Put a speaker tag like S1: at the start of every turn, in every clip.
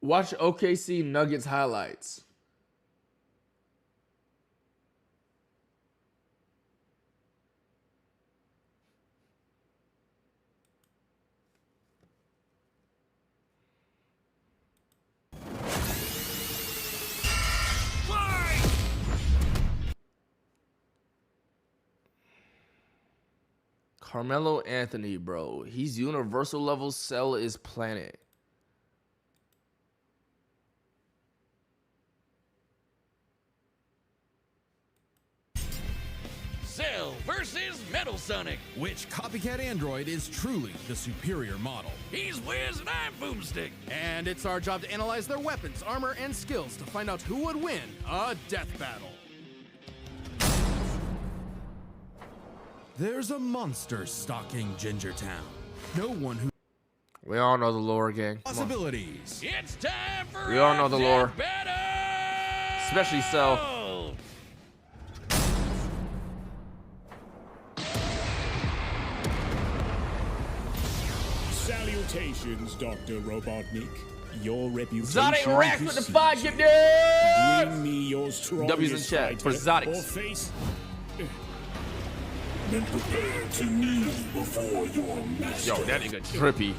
S1: Watch OKC Nuggets highlights. Carmelo Anthony, bro. He's universal level. Sell is planet.
S2: Cell versus Metal Sonic.
S3: Which copycat android is truly the superior model?
S2: He's Wiz and I'm Boomstick.
S3: And it's our job to analyze their weapons, armor, and skills to find out who would win a death battle. There's a monster stalking Gingertown. No one who...
S1: We all know the lore, gang.
S3: Possibilities.
S2: It's time for
S1: We all know the lore.
S2: battle.
S1: Especially Cell.
S4: Salutations, Dr. Robotnik. Your reputation
S1: Zodic Rex with the 5 gift.
S4: Bring me your strongest
S1: W's in chat for
S4: fighter
S1: Zodix.
S4: or face. Then prepare to kneel before your master.
S1: Yo, that nigga trippy.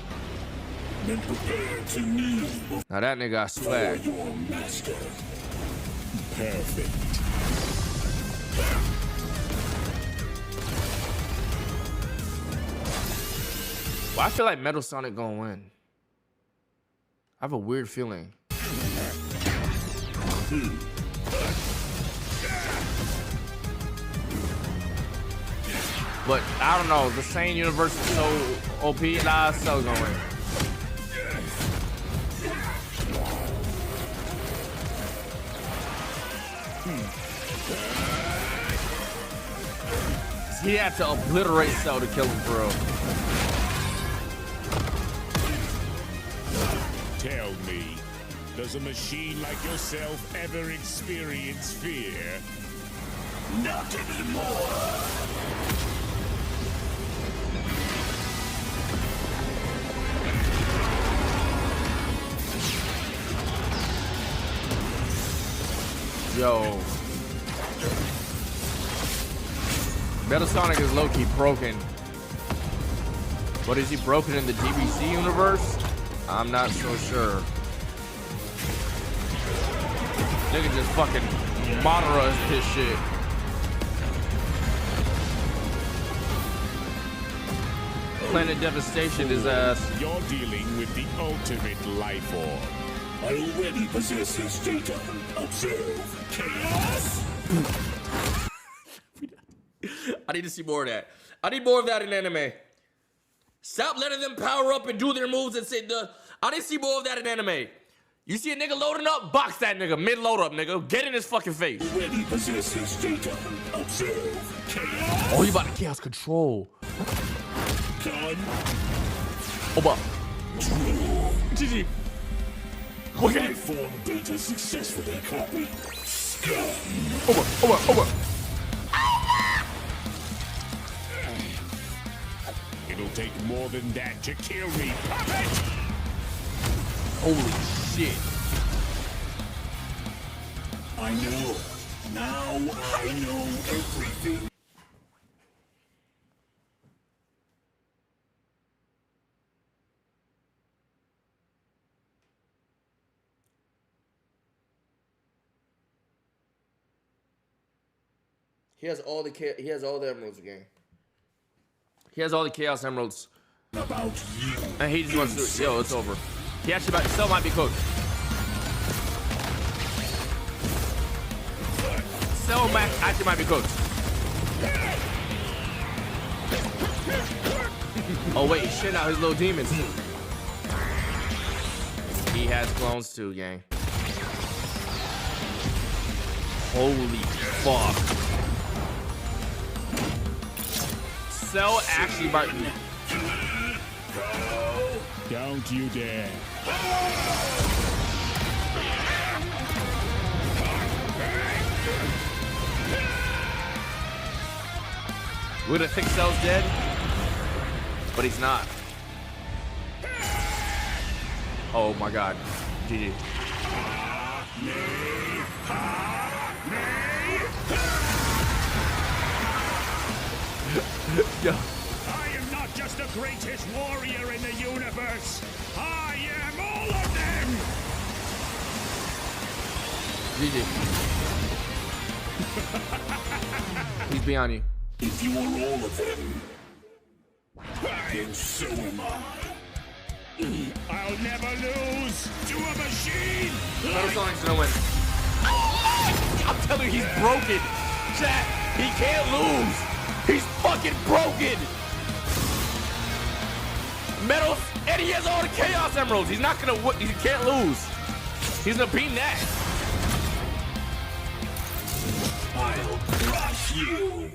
S4: Then prepare to kneel before
S1: Now that nigga got swag.
S4: your master. Perfect.
S1: Well, I feel like Metal Sonic gonna win. I have a weird feeling. But I don't know. The same universe is so OP. Nah, Cell's gonna win. He had to obliterate Cell to kill him, for real.
S4: Tell me, does a machine like yourself ever experience fear? Not anymore.
S1: Yo. Metal Sonic is low-key broken. But is he broken in the DBC universe? I'm not so sure. Nigga just fucking Monterus his shit. Planet Devastation his ass.
S4: You're dealing with the ultimate life form. I already possess his data. Observe chaos.
S1: I need to see more of that. I need more of that in anime. Stop letting them power up and do their moves and say the. I need to see more of that in anime. You see a nigga loading up? Box that nigga. Mid-load up, nigga. Get in his fucking face.
S4: Already possess his data. Observe chaos.
S1: Oh, you about to chaos control.
S4: Done.
S1: Oba. GG. Okay.
S4: Life form data successfully copied. Scum.
S1: Over.
S4: It'll take more than that to kill me, puppet!
S1: Holy shit.
S4: I know. Now I know everything.
S1: He has all the emeralds again. He has all the chaos emeralds.
S4: About you.
S1: And he just wants to. Yo, it's over. He actually Cell might be cooked. Cell actually might be cooked. Oh wait, he's shitting out his little demons. He has clones too, gang. Holy fuck. Cell actually might be.
S4: Don't you dare.
S1: We're gonna think Cell's dead, but he's not. Oh my god. GG. Yo.
S4: I am not just the greatest warrior in the universe. I am all of them.
S1: GG. He's beyond you.
S4: If you are all of them, then so am I. I'll never lose to a machine.
S1: Metal Sonic's gonna win. I'm telling you, he's broken. Chat, he can't lose. He's fucking broken. Metal, and he has all the Chaos Emeralds. He's not gonna, he can't lose. He's gonna beat that.
S4: I'll crush you.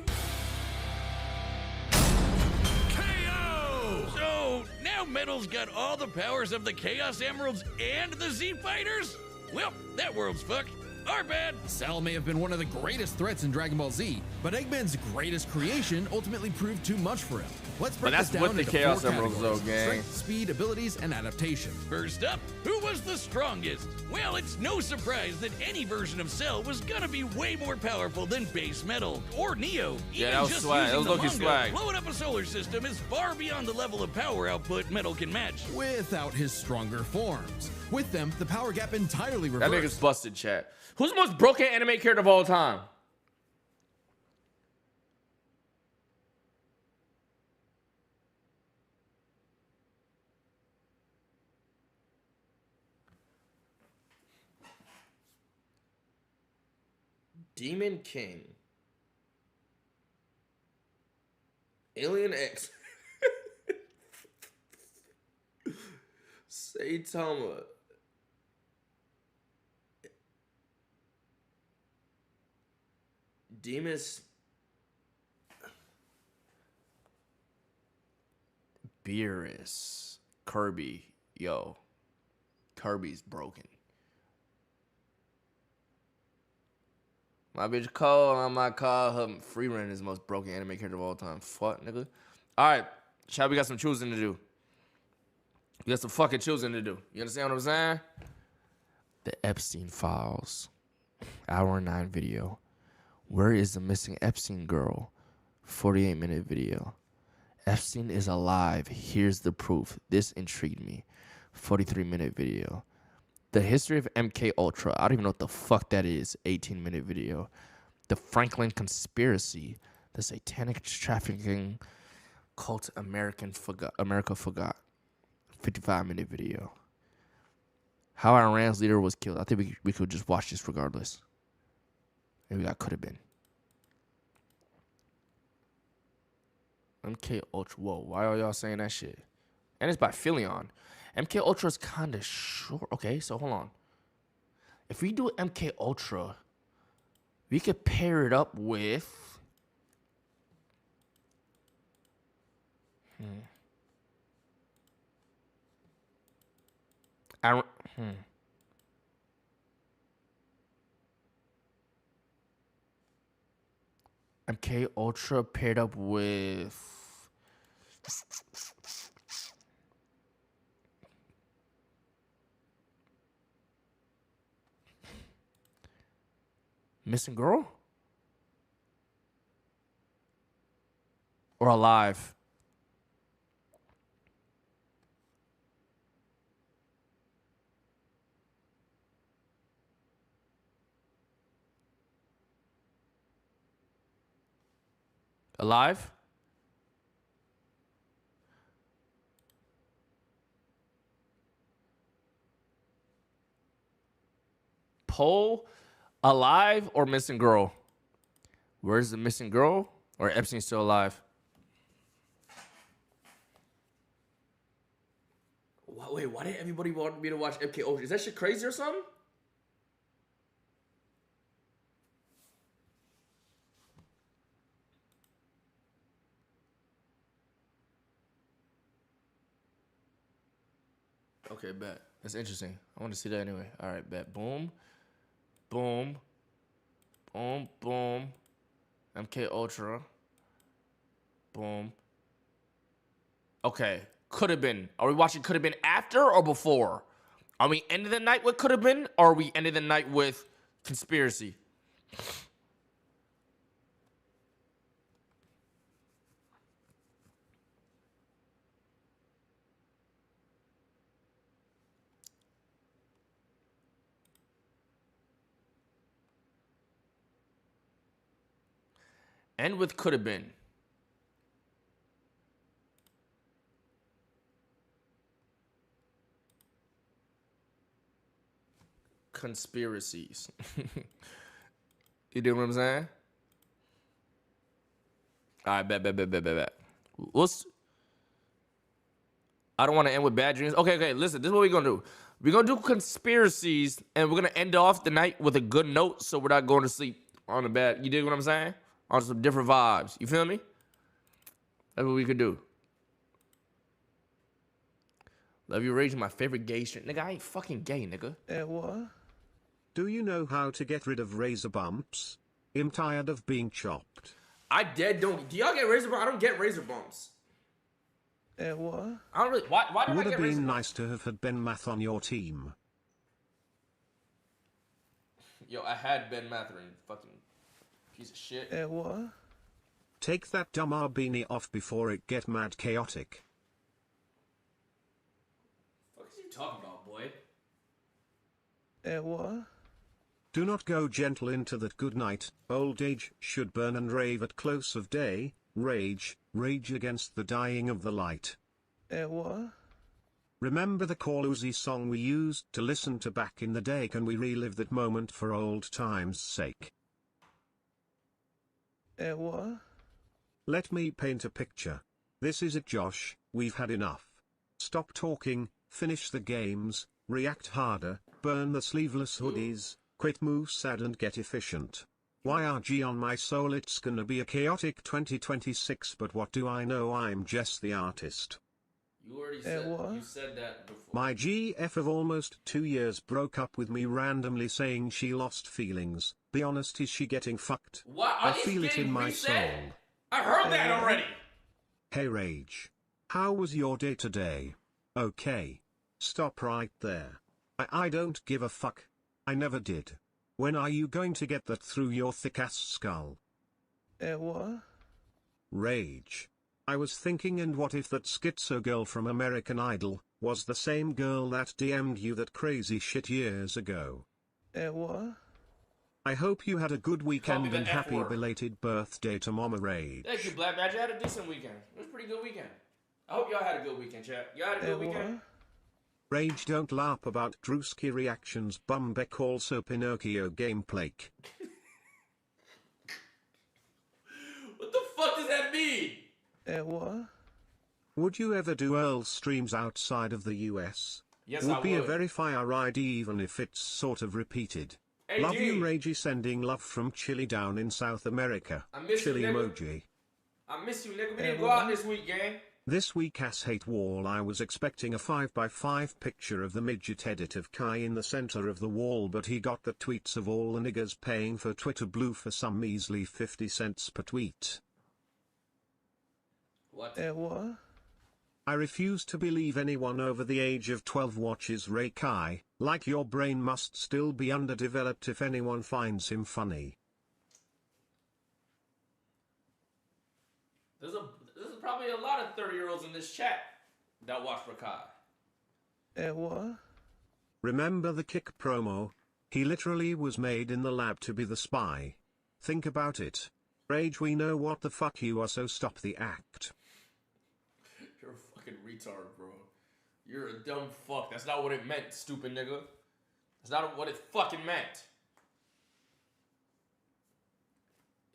S2: KO! So, now Metal's got all the powers of the Chaos Emeralds and the Z Fighters? Well, that world's fucked. Our bad.
S3: Cell may have been one of the greatest threats in Dragon Ball Z, but Eggman's greatest creation ultimately proved too much for him. Let's break
S1: that's
S3: this
S1: with
S3: down
S1: the
S3: into
S1: Chaos
S3: 4
S1: Emeralds,
S3: categories:
S1: though, gang.
S3: strength, speed, abilities, and adaptation.
S2: First up, who was the strongest? Well, it's no surprise that any version of Cell was gonna be way more powerful than base Metal or Neo.
S1: Yeah,
S2: Even
S1: that was
S2: just
S1: swag. That
S2: using
S1: was
S2: the
S1: low-key
S2: manga,
S1: swag.
S2: blowing up a solar system is far beyond the level of power output Metal can match.
S3: Without his stronger forms. With them, the power gap entirely
S1: That
S3: reversed.
S1: nigga's busted, chat. Who's the most broken anime character of all time? Demon King. Alien X. Saitama. Demus. Beerus. Kirby. Yo. Kirby's broken. My bitch Cole, I might call her Freerun is the most broken anime character of all time. Fuck, nigga. Alright, Chad, we got some choosing to do. We got some fucking choosing to do. You understand what I'm saying? The Epstein Files. Hour 9 video. Where is the missing Epstein girl? 48-minute video. Epstein is alive. Here's the proof. This intrigued me. 43-minute video. The history of MK Ultra. I don't even know what the fuck that is. 18-minute video. The Franklin conspiracy. The satanic trafficking cult America forgot. 55-minute video. How Iran's leader was killed. I think we could just watch this regardless. Maybe that could have been. MK Ultra. Whoa, why are y'all saying that shit? And it's by Philion. MK Ultra is kind of short. Okay, so hold on. If we do MK Ultra, we could pair it up with... MK Ultra paired up with... Missing Girl? Or Alive? Alive? Poll, Alive or Missing Girl? Where's the missing girl? Or Epstein still alive? Wait, why did everybody want me to watch MK Ultra? Is that shit crazy or something? Okay, bet. That's interesting. I want to see that anyway. All right, bet. Boom. Boom. Boom. Boom. MK Ultra. Boom. Okay. Could have been. Are we watching could have been after or before? Are we ending the night with could have been, or are we ending the night with conspiracy? End with could have been. Conspiracies. You know what I'm saying? All right, bet. I don't want to end with bad dreams. Okay, listen, this is what we're going to do. We're going to do conspiracies, and we're going to end off the night with a good note, so we're not going to sleep on a bad, you dig what I'm saying? On some different vibes. You feel me? That's what we could do. Love Yourrage is my favorite gay shit. Nigga, I ain't fucking gay, nigga.
S5: What?
S6: Do you know how to get rid of razor bumps? I'm tired of being chopped.
S1: I dead don't. Do y'all get razor bumps? I don't get razor bumps.
S5: What?
S1: I don't really. Why do I
S6: Would
S1: get
S6: have
S1: razor
S6: been
S1: bumps?
S6: nice to have had Ben Math on your team.
S1: Yo, I had Ben Matherin, fucking piece of shit.
S5: What?
S6: Take that dumb beanie off before it get mad chaotic.
S1: What is he talking about, boy?
S5: What?
S6: Do not go gentle into that good night. Old age should burn and rave at close of day. Rage against the dying of the light.
S5: What?
S6: Remember the Call Uzi song we used to listen to back in the day? Can we relive that moment for old time's sake?
S5: What?
S6: Let me paint a picture. This is it, Josh, we've had enough. Stop talking, finish the games, react harder, burn the sleeveless hoodies, quit move sad and get efficient. YRG on my soul, it's gonna be a chaotic 2026, but what do I know, I'm just the artist.
S1: You already said.
S5: what?
S1: You said that before.
S6: My GF of almost 2 years broke up with me randomly saying she lost feelings. Be honest, is she getting fucked?
S1: What?
S6: I
S1: Are these
S6: feel it
S1: getting
S6: in my
S1: reset?
S6: soul.
S1: I heard that already.
S6: Hey Rage. How was your day today? Okay. Stop right there. I don't give a fuck. I never did. When are you going to get that through your thick ass skull?
S5: What?
S6: Rage. I was thinking, and what if that schizo girl from American Idol was the same girl that DM'd you that crazy shit years ago?
S5: What?
S6: I hope you had a good weekend
S1: the
S6: and
S1: F
S6: happy
S1: word.
S6: belated birthday to Mama Rage.
S1: Thank you, Black Magic. I had a decent weekend. It was a pretty good weekend. I hope y'all had a good weekend, chat. Y'all had a good weekend?
S6: Rage, don't laugh about Drewski reactions. Bumbeck also Pinocchio gameplay.
S1: What the fuck does that mean?
S5: What?
S6: Would you ever do Earl streams outside of the US?
S1: Yes,
S6: would
S1: I
S6: be a
S1: would.
S6: very fire ride even if it's sort of repeated.
S1: Hey,
S6: Love
S1: D.
S6: you, Ragey, sending love from Chile down in South America.
S1: I miss you,
S6: Chile
S1: nigga.
S6: emoji.
S1: I miss you, nigga. We didn't go out this week, gang.
S6: This week ass hate wall, I was expecting a 5x5 picture of the midget edit of Kai in the center of the wall, but he got the tweets of all the niggas paying for Twitter Blue for some measly 50 cents per tweet.
S1: What?
S5: What?
S6: I refuse to believe anyone over the age of 12 watches Ray Kai, like your brain must still be underdeveloped if anyone finds him funny.
S1: There's probably a lot of 30-year-olds in this chat that watch Rakai.
S5: What?
S6: Remember the Kick promo? He literally was made in the lab to be the spy. Think about it. Rage, we know what the fuck you are, so stop the act.
S1: You're a fucking retard, bro. You're a dumb fuck. That's not what it meant, stupid nigga. That's not what it fucking meant.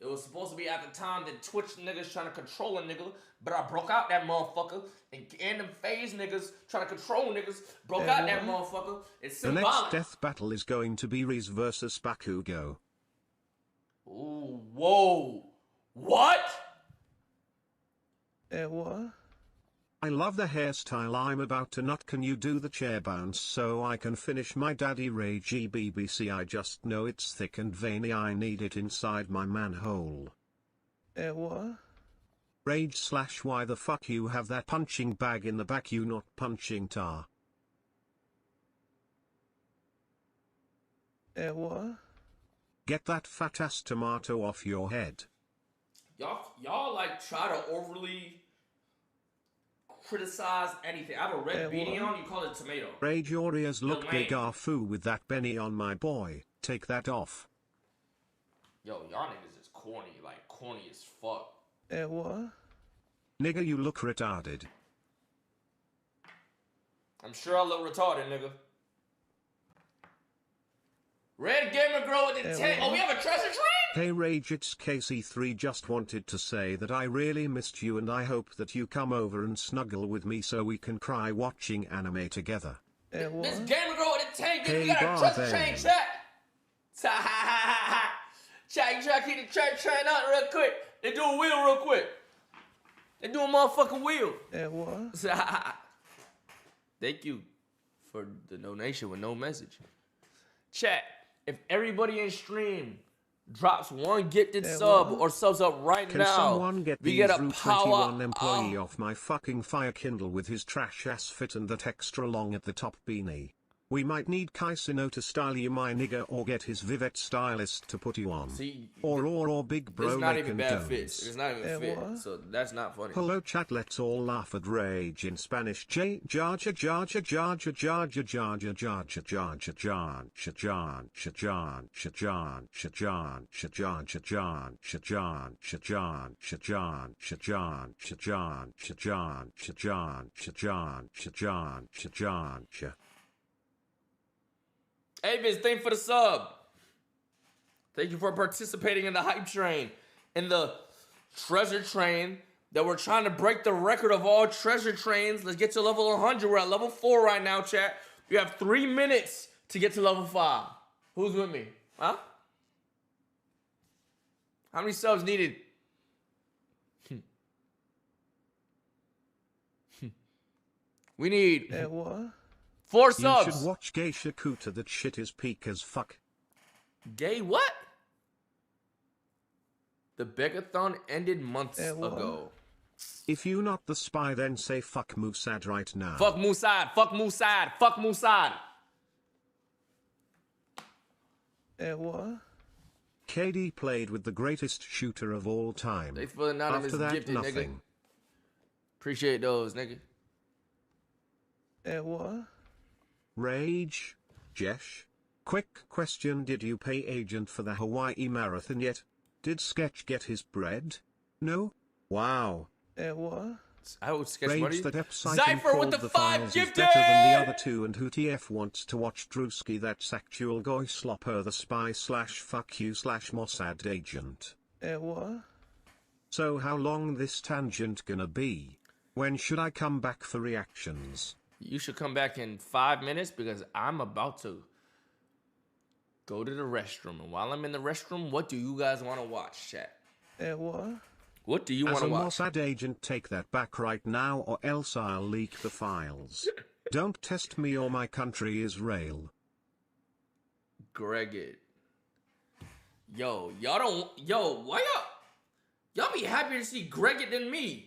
S1: It was supposed to be at the time that Twitch niggas trying to control a nigga, but I broke out that motherfucker, and them phase niggas trying to control niggas, broke out that motherfucker. It's
S6: The
S1: symbolic.
S6: next death battle is going to be Reese versus Bakugo.
S1: Ooh, whoa. What?
S5: What?
S6: I love the hairstyle I'm about to nut. Can you do the chair bounce so I can finish my daddy Rage BBC? I just know it's thick and veiny. I need it inside my manhole.
S5: What?
S6: Rage / why the fuck you have that punching bag in the back, you not punching tar?
S5: what?
S6: Get that fat ass tomato off your head.
S1: Y'all like try to overly criticize anything. I have a red beanie on, you call it tomato.
S6: Rage, your ears look
S1: lame.
S6: big arfoo with that Benny on, my boy. Take that off.
S1: Yo, y'all niggas is corny, like corny as fuck.
S5: What?
S6: Nigga, you look retarded.
S1: I'm sure I look retarded, nigga. Red Gamer Girl with the tank. Oh, we have a treasure train?
S6: Hey Rage, it's KC3. Just wanted to say that I really missed you and I hope that you come over and snuggle with me so we can cry watching anime together.
S1: This Gamer Girl with the tank,
S6: Hey,
S1: we got a treasure
S6: Barbie.
S1: train, chat. Chat, you try to keep the treasure train out real quick. They do a wheel real quick. They do a motherfucking wheel.
S5: What?
S1: Thank you for the donation with no message. Chat, if everybody in stream drops one gifted sub or subs up right
S6: Can
S1: now,
S6: someone get
S1: we
S6: the
S1: get a
S6: Route
S1: power
S6: 21 employee off my fucking fire kindle with his trash ass fit and that extra long at the top beanie? We might need Kaisino to style you, my nigga, or get his Vivette stylist to put you on.
S1: See,
S6: or big bro
S1: it's not
S6: make
S1: even bad fits.
S6: condones.
S1: It's not even fit,
S5: what?
S1: so that's not funny.
S6: Hello chat, let's all laugh at Rage in Spanish. Jarja jarja jarja jarja jarja jarja jarja jan shajan shajan shajan shajan shajan shajan shajan shajan shajan shajan shajan shajan shajan shajan shajan shajan shajan.
S1: Hey, Biz, thank you for the sub. Thank you for participating in the hype train, in the treasure train that we're trying to break the record of all treasure trains. Let's get to level 100. We're at level 4 right now, chat. You have 3 minutes to get to level 5. Who's with me? Huh? How many subs needed? We need
S5: What?
S1: 4
S6: You
S1: subs.
S6: should watch Geisha Kuta. That shit is peak as fuck.
S1: Gay what? The Begathon ended months
S5: what?
S1: ago.
S6: If you not the spy, then say fuck Musad right now.
S1: Fuck Musad, fuck Musad, fuck Musad.
S5: What?
S6: KD played with the greatest shooter of all time.
S1: Thanks for the anonymous
S6: After that,
S1: gifted,
S6: nothing.
S1: nigga. Appreciate those, nigga.
S5: What?
S6: Rage? Jesh? Quick question, did you pay agent for the Hawaii Marathon yet? Did Sketch get his bread? No? Wow.
S5: What?
S1: I would sketch
S6: Rage
S1: money.
S6: that Epsiton
S1: Zypher with
S6: called
S1: the
S6: the
S1: 5
S6: files
S1: gifted!
S6: is better than the other two, and who TF wants to watch Drewski, that's actual goy slopper the spy slash fuck you slash Mossad agent.
S5: What?
S6: So how long this tangent gonna be? When should I come back for reactions?
S1: You should come back in 5 minutes because I'm about to go to the restroom. And while I'm in the restroom, what do you guys want to watch, chat?
S5: What?
S1: What do you want
S6: As
S1: to
S6: a
S1: watch?
S6: Mossad agent, take that back right now or else I'll leak the files. Don't test me or my country, Israel.
S1: Greg it. Yo, y'all don't. Yo, why y'all be happier to see Greg it than me?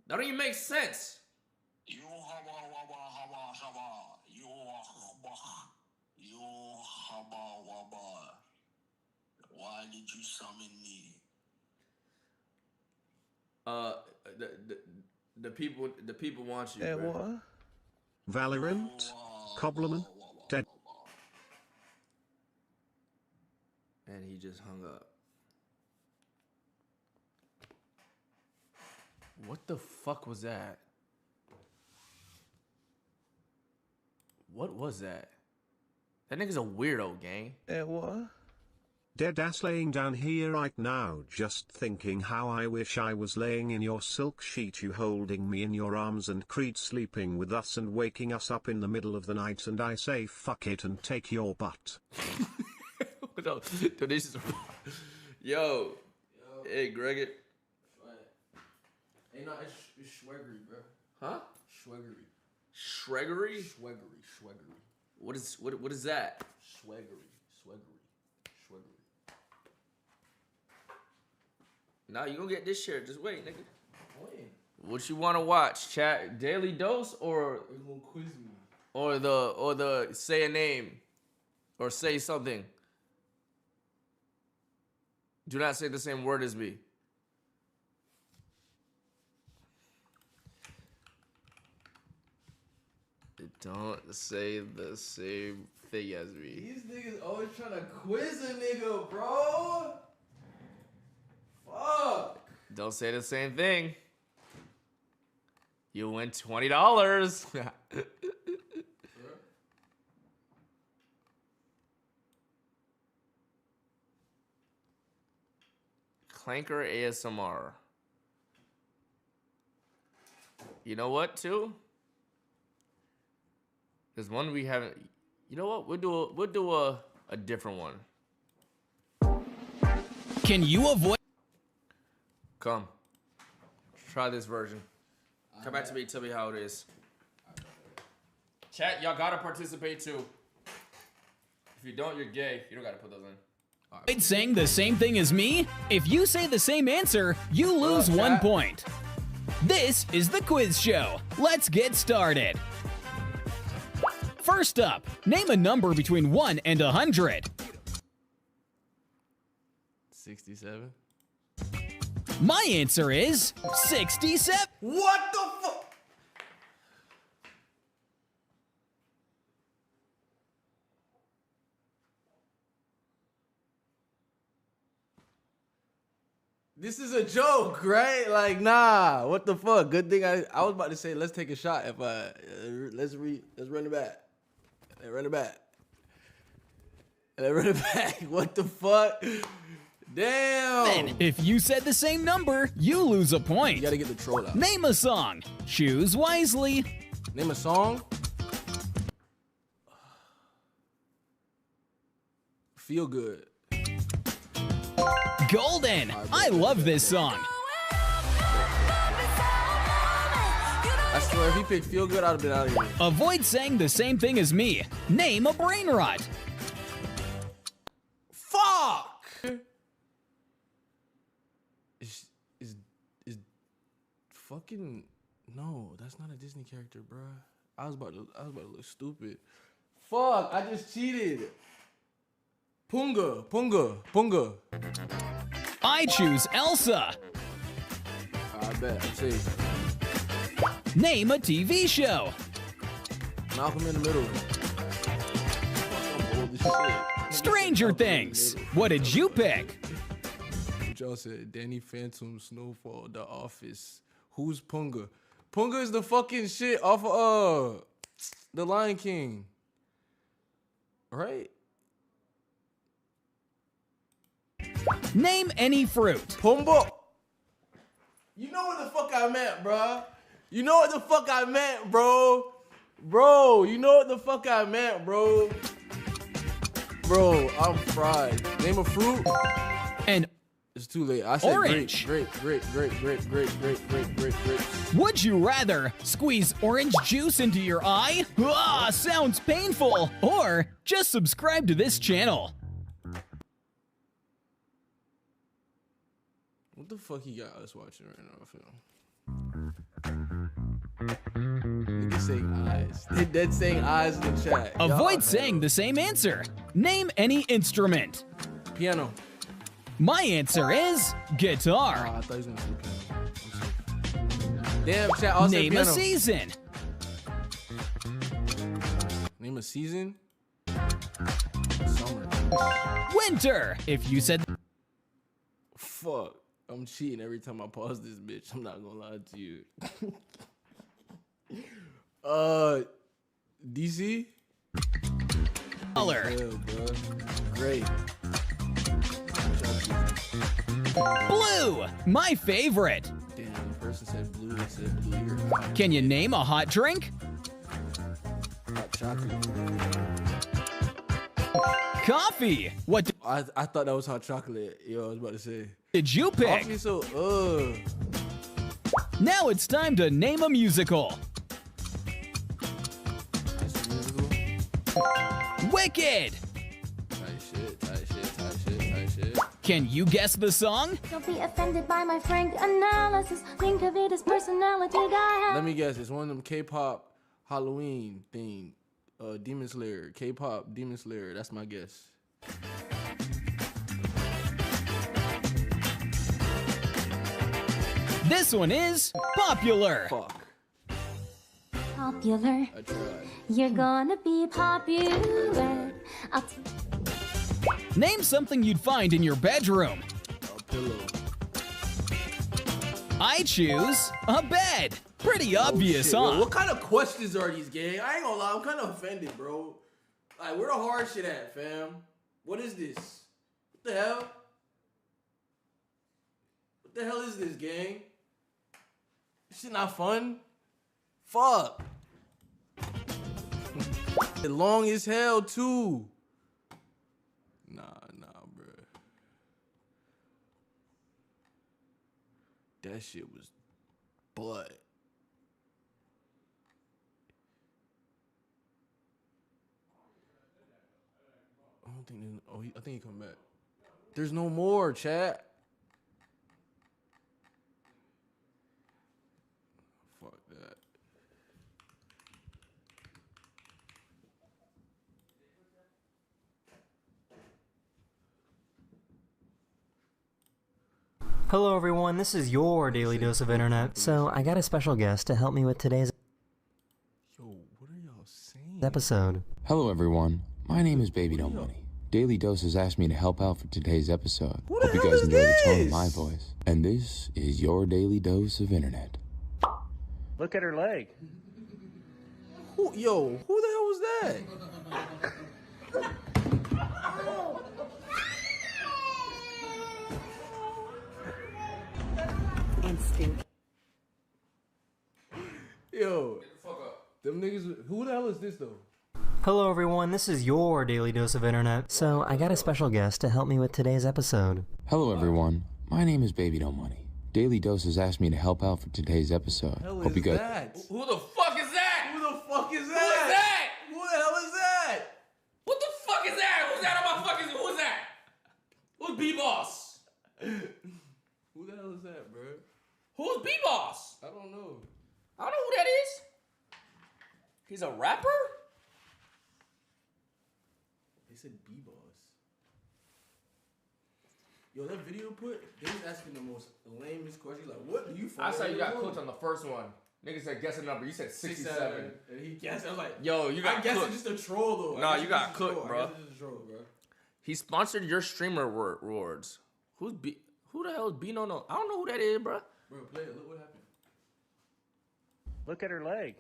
S1: That don't even make sense.
S4: Why did you summon me?
S1: The people want you. bro.
S5: What?
S6: Valorant? Compliment? Dead.
S1: And he just hung up. What the fuck was that? What was that? That nigga's a weirdo, gang.
S5: What?
S6: Dead ass laying down here right now, just thinking how I wish I was laying in your silk sheet, you holding me in your arms and Creed sleeping with us and waking us up in the middle of the night, and I say fuck it and take your butt.
S1: No, this is yo. Hey, Greg it.
S3: Hey, no, it's Schweggery, bro.
S1: Huh?
S3: Schweggery.
S1: Shreggery?
S3: Schweggery.
S1: What is that?
S3: Schweggery.
S1: Nah, you gonna get this shirt. Just wait, nigga. What you want to watch? Chat Daily Dose or the say a name or say something. Do not say the same word as me. Don't say the same thing as me.
S7: These niggas always trying to quiz a nigga, bro. Fuck.
S1: Don't say the same thing. You win $20. Clanker ASMR. You know what, too? There's one we haven't. You know what? We'll do a different one.
S8: Can you avoid?
S1: Come. Try this version. Come back to me. Tell me how it is. Chat, y'all gotta participate too. If you don't, you're gay. You don't gotta put those in.
S8: Avoid saying the same thing as me? If you say the same answer, you lose 1 point. This is the quiz show. Let's get started. First up, name a number between 1 and 100.
S7: 67.
S8: My answer is 67.
S7: What the fuck? This is a joke, right? Like, nah. What the fuck? Good thing I was about to say let's take a shot. If let's run it back. Run it back. Run it back. What the fuck? Damn.
S8: If you said the same number, you lose a point.
S7: You gotta get the troll out.
S8: Name a song. Choose wisely.
S7: Name a song. Feel Good.
S8: Golden. I love this song.
S7: I swear, if he picked Feel Good, I'd have been out of here.
S8: Avoid saying the same thing as me. Name a brain rot.
S7: Fuck! Is fucking no, that's not a Disney character, bruh. I was about to look stupid. Fuck, I just cheated. Punga.
S8: I choose Elsa.
S7: I bet. Let's see.
S8: Name a TV show.
S7: Malcolm in the Middle. I'm old as shit.
S8: Stranger Things. What did you pick?
S7: What y'all said? Danny Phantom, Snowfall, The Office. Who's Punga? Punga is the fucking shit off of The Lion King. Right?
S8: Name any fruit.
S7: Pumba. You know what the fuck I meant, bruh. You know what the fuck I meant, bro. Bro, you know what the fuck I meant, bro. Bro, I'm fried. Name a fruit.
S8: And
S7: It's too late. I said
S8: orange.
S7: Grape.
S8: Would you rather squeeze orange juice into your eye? Ah, sounds painful. Or just subscribe to this channel.
S7: What the fuck he got us watching right now, Phil? Nigga saying eyes. They dead saying eyes in the chat.
S8: Avoid saying the same answer. Name any instrument.
S7: Piano.
S8: My answer is guitar.
S7: I thought he was gonna say piano. Damn, chat. I'll say
S8: Name
S7: piano.
S8: a season.
S7: Name a season. Summer.
S8: Winter. If you said
S7: Fuck. I'm cheating every time I pause this bitch. I'm not gonna lie to you. DC?
S8: color.
S7: Yeah, bro. Great.
S8: Blue. My favorite.
S7: Damn, the person said blue. I said blue.
S8: Can you name a hot drink?
S7: Hot chocolate.
S8: Coffee. What
S7: I thought that was hot chocolate. Yo, I was about to say.
S8: did you pick?
S7: Coffee so,
S8: Now it's time to name a musical.
S7: It's musical.
S8: Wicked.
S7: Tight shit.
S8: Can you guess the song?
S9: Don't be offended by my frank analysis. Think of it as personality I have.
S7: Let me guess. It's one of them K-pop Halloween thing. Demon Slayer. K-pop Demon Slayer. That's my guess.
S8: This one is Popular.
S7: Fuck.
S9: Popular.
S7: I tried.
S9: You're gonna be popular.
S8: Name something you'd find in your bedroom.
S7: A pillow.
S8: I choose a bed. Pretty obvious,
S7: Shit,
S8: huh?
S7: yo, what kind of questions are these, gang? I ain't gonna lie, I'm kind of offended, bro. Like, where the hard shit at, fam? What is this? What the hell? What the hell is this, gang? This shit not fun? Fuck. It long as hell, too. Nah, bro. That shit was butt. I don't think there's, oh, I think he come back. There's no more, chat. Fuck that.
S10: Hello everyone, this is your daily dose of internet. So I got a special guest to help me with today's
S7: Yo, what are y'all saying?
S10: episode.
S11: Hello everyone, my name is Baby Don't Money. Daily Dose has asked me to help out for today's episode.
S7: Who the
S11: Hope you
S7: hell
S11: guys
S7: is
S11: enjoy the tone of
S7: this?
S11: my voice. And this is your Daily Dose of Internet.
S5: Look at her leg.
S7: Who the hell was that?
S12: Instinct.
S7: Yo, them niggas. Who the hell is this though?
S10: Hello everyone, this is your daily dose of internet. So I got a special guest to help me with today's episode.
S11: Hello everyone, my name is Baby Don't Money. Daily Dose has asked me to help out for today's episode.
S7: Hell
S11: Hope
S7: is
S11: you guys.
S7: that?
S1: Who the fuck is that?
S7: Who the fuck is
S1: Who is
S7: that?
S1: that?
S7: Who the hell is that?
S1: What the fuck is that? Who's that on my fucking? Who is that? Who's B-Boss?
S7: Who the hell is that, bro?
S1: Who's B-Boss?
S7: I don't know.
S1: I don't know who that is. He's a rapper?
S7: They said B-Boss. Yo, that video put, they was asking the most lamest question. Like, what do you
S1: I saw you got
S7: cooked
S1: cooked on the first one. Nigga said guess a number. You said 67.
S7: And he guessed. I was like,
S1: Yo, you got
S7: I guess
S1: cooked.
S7: it's just a troll, though.
S1: Nah,
S7: I guess
S1: you
S7: it's
S1: got
S7: just a
S1: cooked,
S7: troll.
S1: bro.
S7: I guess it's just a troll, bro.
S1: He sponsored your streamer rewards. Who's B? Who the hell is B? No. I don't know who that is, bro.
S7: Bro, play it. Look what happened.
S5: Look at her leg.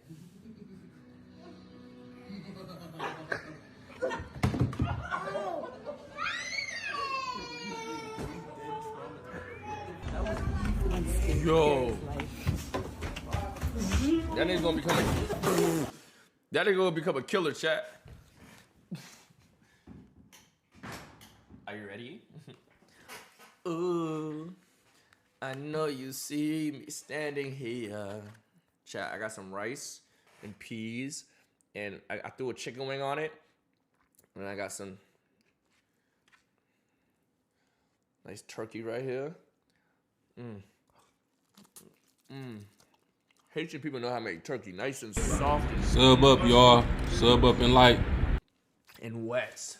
S1: Yo. That nigga's gonna become a that nigga gonna become a killer, chat. Are you ready? Ooh, I know you see me standing here. Chat, I got some rice and peas, and I threw a chicken wing on it, and I got some nice turkey right here. Haitian people know how to make turkey nice and soft and
S13: Sub up, y'all. Sub up and like.
S1: and wet.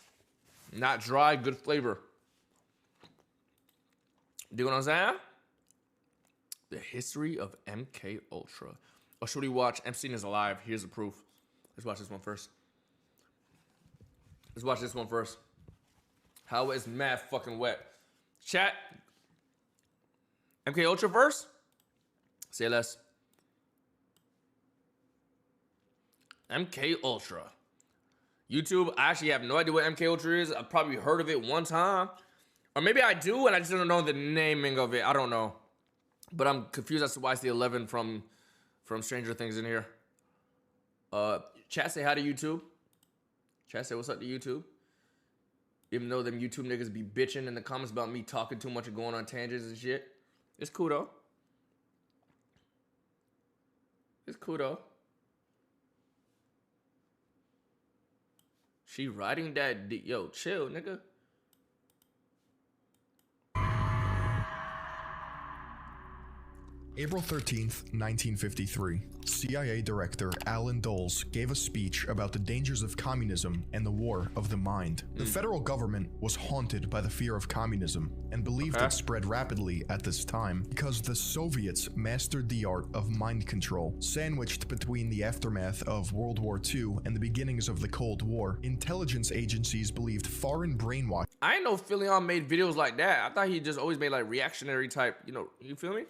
S1: Not dry, good flavor. Do what I'm saying? The history of MK Ultra. Or should we watch Epstein is Alive? Here's the proof. Let's watch this one first. Let's watch this one first. How is mad fucking wet? Chat. MK Ultra first? Say less. MK Ultra. YouTube, I actually have no idea what MK Ultra is. I've probably heard of it one time. Or maybe I do and I just don't know the naming of it. I don't know. But I'm confused as to why it's the 11 from Stranger Things in here. Chat say hi to YouTube. Chat say what's up to YouTube. Even though them YouTube niggas be bitching in the comments about me talking too much and going on tangents and shit. It's cool though. It's cool though. She riding that yo, chill, nigga.
S12: April 13th, 1953, CIA Director Alan Dulles gave a speech about the dangers of communism and the war of the mind. The federal government was haunted by the fear of communism and believed it spread rapidly at this time because the Soviets mastered the art of mind control. Sandwiched between the aftermath of World War II and the beginnings of the Cold War, intelligence agencies believed foreign brainwashing.
S1: I didn't know Philion made videos like that. I thought he just always made like reactionary type, you know, you feel me?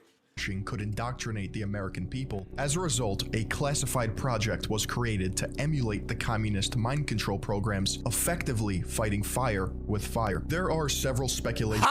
S12: Could indoctrinate the American people. As a result, a classified project was created to emulate the communist mind control programs, effectively fighting fire with fire. There are several speculations.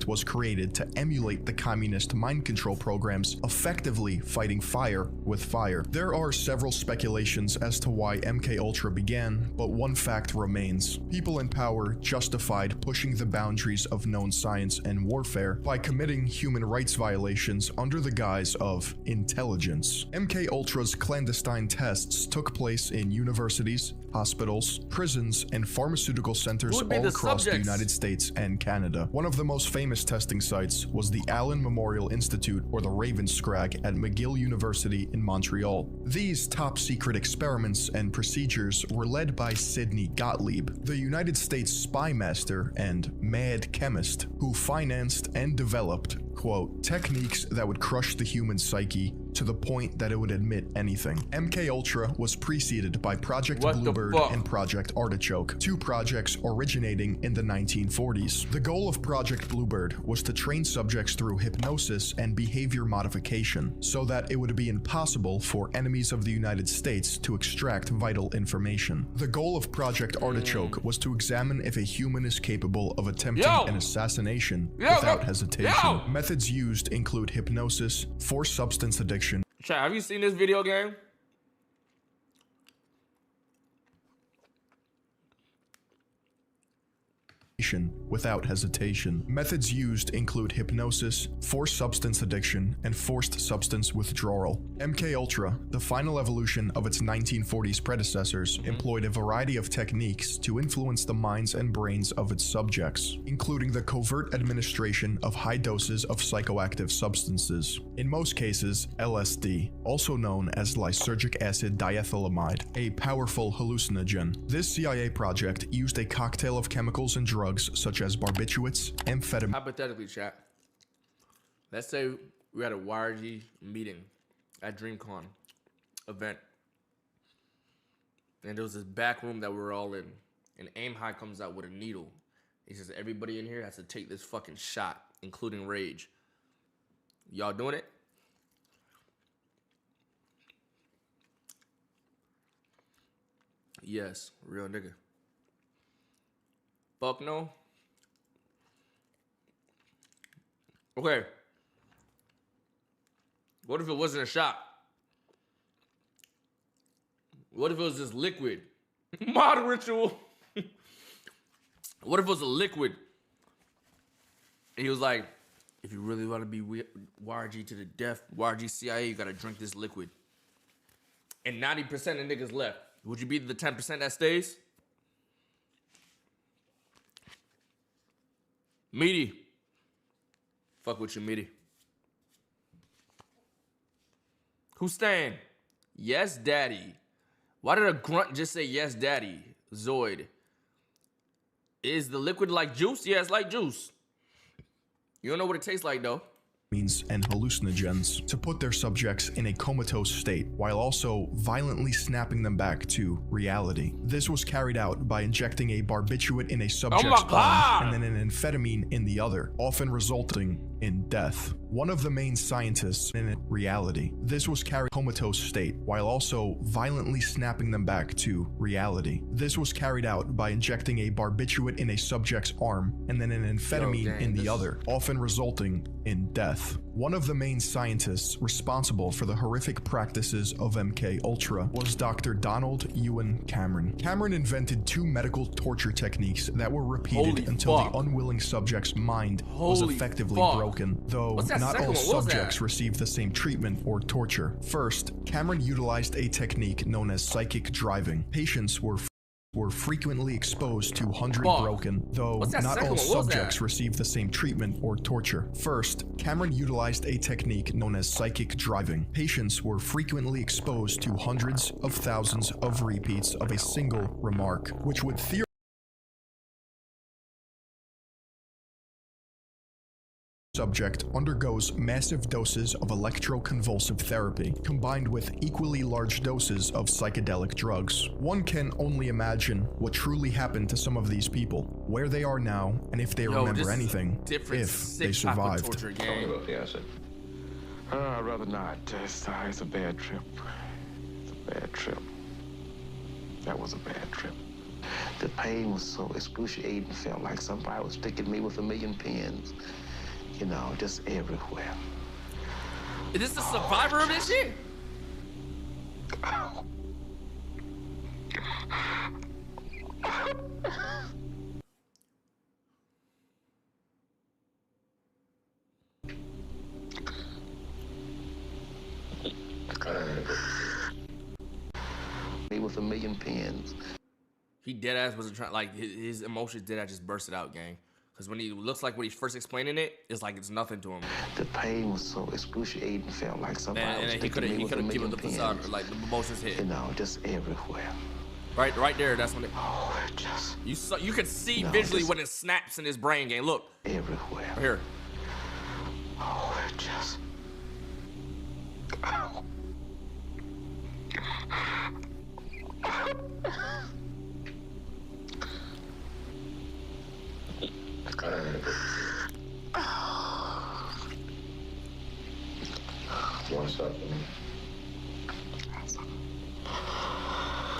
S12: Was created to emulate the communist mind control programs, effectively fighting fire with fire. There are several speculations as to why MKUltra began, but one fact remains. People in power justified pushing the boundaries of known science and warfare by committing human rights violations under the guise of intelligence. MKUltra's clandestine tests took place in universities, hospitals, prisons, and pharmaceutical centers all across the United States and Canada. One of the most famous testing sites was the Allen Memorial Institute, or the Ravenscrag, at McGill University in Montreal. These top-secret experiments and procedures were led by Sidney Gottlieb, the United States spy master and mad chemist who financed and developed, quote, techniques that would crush the human psyche to the point that it would admit anything. MKUltra was preceded by Project Bluebird and Project Artichoke, two projects originating in the 1940s. The goal of Project Bluebird was to train subjects through hypnosis and behavior modification so that it would be impossible for enemies of the United States to extract vital information. The goal of Project Artichoke was to examine if a human is capable of attempting an assassination without hesitation. Methods used include hypnosis, forced substance addiction.
S1: Chat, have you seen this video game?
S12: Without hesitation. Methods used include hypnosis, forced substance addiction, and forced substance withdrawal. MKUltra, the final evolution of its 1940s predecessors, employed a variety of techniques to influence the minds and brains of its subjects, including the covert administration of high doses of psychoactive substances. In most cases, LSD, also known as lysergic acid diethylamide, a powerful hallucinogen. This CIA project used a cocktail of chemicals and drugs such as barbiturates, amphetamine.
S1: Hypothetically, chat. Let's say we're at a Yourrage meeting at DreamCon event, and there was this back room that we were all in, and Aim High comes out with a needle. He says everybody in here has to take this fucking shot, including Rage. Y'all doing it? Yes, real nigga. Fuck no. Okay. What if it wasn't a shot? What if it was just liquid? Mod ritual. What if it was a liquid? And he was like, if you really want to be Yourrage to the death, Yourrage CIA, you gotta drink this liquid. And 90% of niggas left. Would you be the 10% that stays? Meaty. Fuck with you, Meaty. Who's staying? Yes, daddy. Why did a grunt just say yes, daddy? Zoid. Is the liquid like juice? Yeah, it's like juice. You don't know what it tastes like, though.
S12: And hallucinogens to put their subjects in a comatose state while also violently snapping them back to reality. This was carried out by injecting a barbiturate in a subject's arm and then an amphetamine in the other, often resulting in death. One of the main scientists in reality. This was carried comatose state while also violently snapping them back to reality. This was carried out by injecting a barbiturate in a subject's arm and then an amphetamine in the other, often resulting in death. One of the main scientists responsible for the horrific practices of MKUltra was Dr. Donald Ewan Cameron. Cameron invented two medical torture techniques that were repeated until the unwilling subject's mind was effectively broken, though not all subjects received the same treatment or torture. First, Cameron utilized a technique known as psychic driving. Patients were were frequently exposed to hundred
S1: Fuck.
S12: broken, though
S1: What's that
S12: not
S1: second
S12: all
S1: one? What was
S12: subjects
S1: that?
S12: received the same treatment or torture. First, Cameron utilized a technique known as psychic driving. Patients were frequently exposed to hundreds of thousands of repeats of a single remark, which would subject undergoes massive doses of electroconvulsive therapy, combined with equally large doses of psychedelic drugs. One can only imagine what truly happened to some of these people, where they are now, and if they
S1: Yo, this
S12: remember
S1: is a
S12: anything,
S1: different
S12: if they
S1: sick type of
S12: survived.
S1: torture game.
S14: I'd rather not. It's a bad trip. It's a bad trip. That was a bad trip. The pain was so excruciating, felt like somebody was sticking me with 1,000,000 pins. You know, just everywhere.
S1: Is this the survivor of this shit?
S14: Me with 1,000,000 pins.
S1: He dead ass wasn't trying, like his emotions dead ass just bursted out, gang. Because when he looks like when he's first explaining it, it's like it's nothing to him.
S14: The pain was so excruciating, felt like somebody was
S1: And he
S14: sticking me with
S1: couldn't keep
S14: 1,000,000
S1: the
S14: pins.
S1: facade, like the emotions hit.
S14: You know, just everywhere.
S1: Right there. That's when it.
S14: Oh, it just.
S1: You could see
S14: No,
S1: visually
S14: just-
S1: when it snaps in his brain, gang. Look.
S14: Everywhere.
S1: Right here.
S14: Oh, it just. Oh.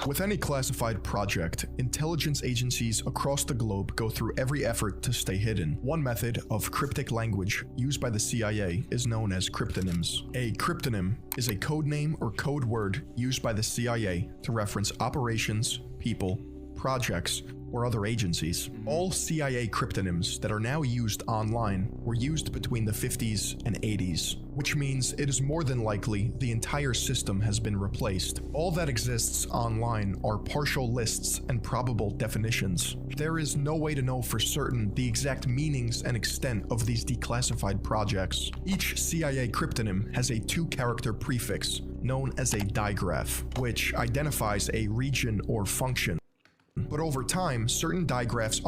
S12: With any classified project, intelligence agencies across the globe go through every effort to stay hidden. One method of cryptic language used by the CIA is known as cryptonyms. A cryptonym is a code name or code word used by the CIA to reference operations, people, projects, or other agencies. All CIA cryptonyms that are now used online were used between the 50s and 80s, which means it is more than likely the entire system has been replaced. All that exists online are partial lists and probable definitions. There is no way to know for certain the exact meanings and extent of these declassified projects. Each CIA cryptonym has a 2-character prefix known as a digraph, which identifies a region or function. But over time, certain digraphs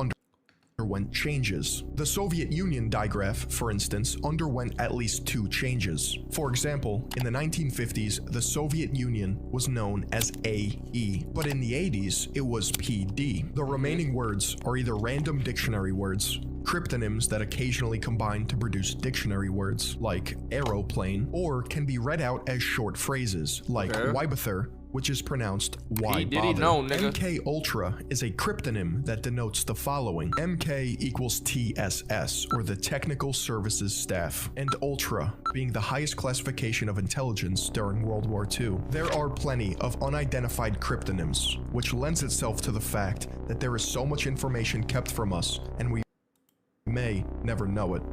S12: underwent changes. The Soviet Union digraph, for instance, underwent at least 2 changes. For example, in the 1950s, the Soviet Union was known as AE, but in the 80s, it was PD. The remaining words are either random dictionary words, cryptonyms that occasionally combine to produce dictionary words, like aeroplane, or can be read out as short phrases, like Wybather, which is pronounced Y bother. MK Ultra is a cryptonym that denotes the following. MK equals TSS, or the Technical Services Staff, and Ultra being the highest classification of intelligence during World War II. There are plenty of unidentified cryptonyms, which lends itself to the fact that there is so much information kept from us, and we may never know it.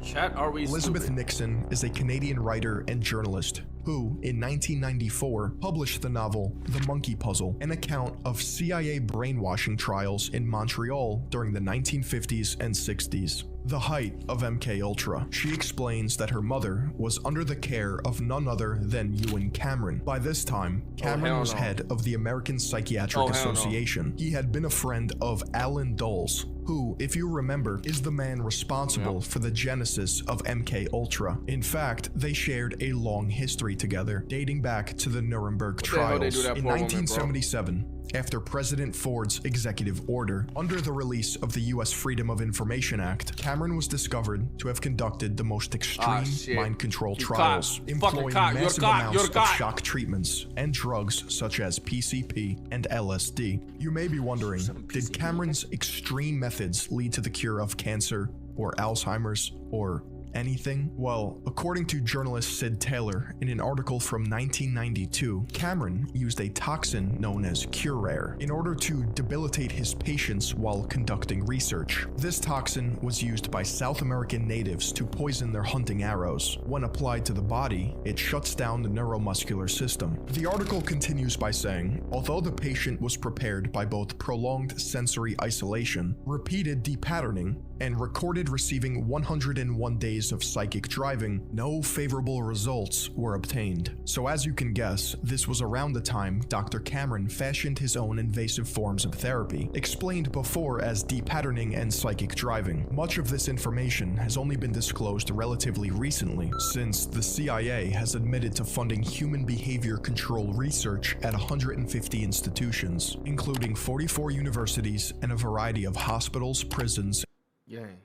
S1: Chat, are we
S12: Elizabeth
S1: stupid?
S12: Nixon is a Canadian writer and journalist who, in 1994, published the novel The Monkey Puzzle, an account of CIA brainwashing trials in Montreal during the 1950s and 60s. The height of MK Ultra. She explains that her mother was under the care of none other than Ewan Cameron. By this time, Cameron was head of the American Psychiatric Association. He had been a friend of Alan Dulles, who, if you remember, is the man responsible for the genesis of MK Ultra. In fact, they shared a long history together, dating back to the Nuremberg trials. In 1977, after President Ford's executive order, under the release of the U.S. Freedom of Information Act, Cameron was discovered to have conducted the most extreme mind control trials, employing massive amounts of shock treatments and drugs such as PCP and LSD. You may be wondering, did Cameron's extreme methods lead to the cure of cancer, or Alzheimer's, or anything? Well, according to journalist Sid Taylor, in an article from 1992, Cameron used a toxin known as Yourrage in order to debilitate his patients while conducting research. This toxin was used by South American natives to poison their hunting arrows. When applied to the body, it shuts down the neuromuscular system. The article continues by saying, although the patient was prepared by both prolonged sensory isolation, repeated depatterning, and recorded receiving 101 days of psychic driving, no favorable results were obtained. So as you can guess, this was around the time Dr. Cameron fashioned his own invasive forms of therapy, explained before as depatterning and psychic driving. Much of this information has only been disclosed relatively recently, since the CIA has admitted to funding human behavior control research at 150 institutions, including 44 universities and a variety of hospitals, prisons.
S1: Gang,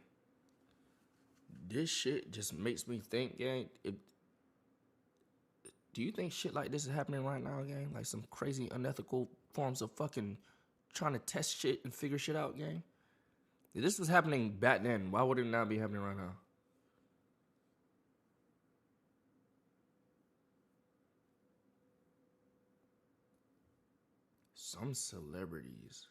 S1: this shit just makes me think, gang, do you think shit like this is happening right now, gang? Like some crazy unethical forms of fucking trying to test shit and figure shit out, gang? If this was happening back then, why would it not be happening right now? Some celebrities,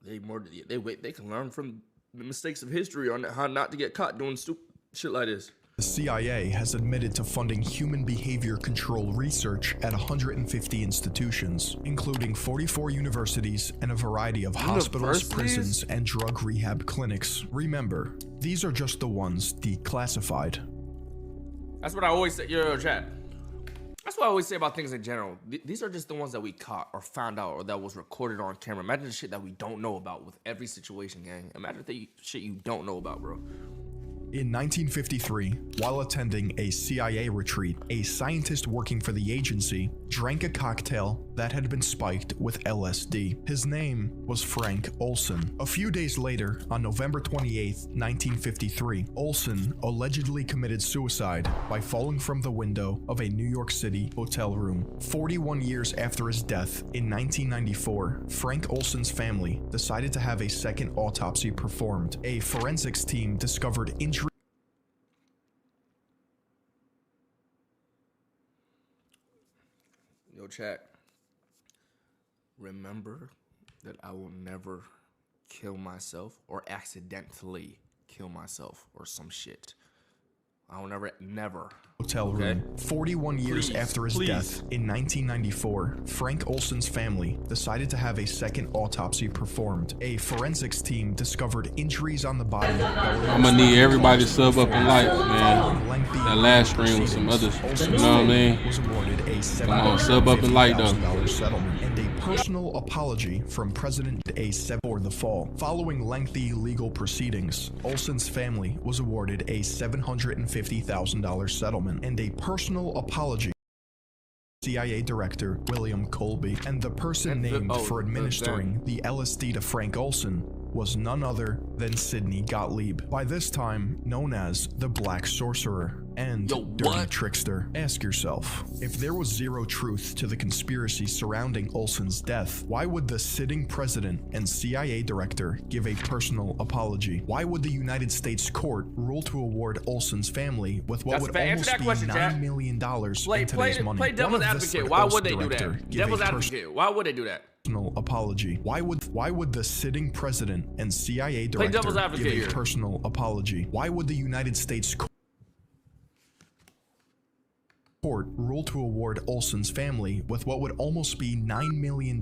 S1: they can learn from the mistakes of history on how not to get caught doing stupid shit like this.
S12: The CIA has admitted to funding human behavior control research at 150 institutions, including 44 universities and a variety of hospitals, prisons, and drug rehab clinics. Remember, these are just the ones declassified.
S1: That's what I always say, yo, chat. That's what I always say about things in general. These are just the ones that we caught or found out or that was recorded on camera. Imagine the shit that we don't know about with every situation, gang. Imagine the shit you don't know about, bro.
S12: In 1953, while attending a CIA retreat, a scientist working for the agency drank a cocktail that had been spiked with LSD. His name was Frank Olson. A few days later, on November 28, 1953, Olson allegedly committed suicide by falling from the window of a New York City hotel room. 41 years after his death, in 1994, Frank Olson's family decided to have a second autopsy performed. A forensics team discovered injuries.
S1: Yo, chat. Remember that I will never kill myself or accidentally kill myself or some shit. I will never.
S12: Hotel room. 41 years after his death, in 1994, Frank Olson's family decided to have a second autopsy performed. A forensics team discovered injuries on the body.
S13: I'm gonna need everybody to sub up and like, man. That last stream with some others. You know what I mean? Come on, sub up and like though.
S12: And a personal apology from President for the fall. Following lengthy legal proceedings, Olson's family was awarded a $750,000 settlement and a personal apology. CIA Director William Colby, and the person named for administering the LSD to Frank Olson was none other than Sidney Gottlieb, by this time known as the Black Sorcerer and Dirty Trickster. Ask yourself, if there was zero truth to the conspiracy surrounding Olson's death, why would the sitting president and CIA director give a personal apology? Why would the United States court rule to award Olson's family with what would almost be $9 million in today's money?
S1: Play devil's advocate. Why would they do that? Devil's advocate. Why would they do that?
S12: Apology. Why would the sitting president and CIA director give a personal apology? Why would the United States court rule to award Olson's family with what would almost be $9 million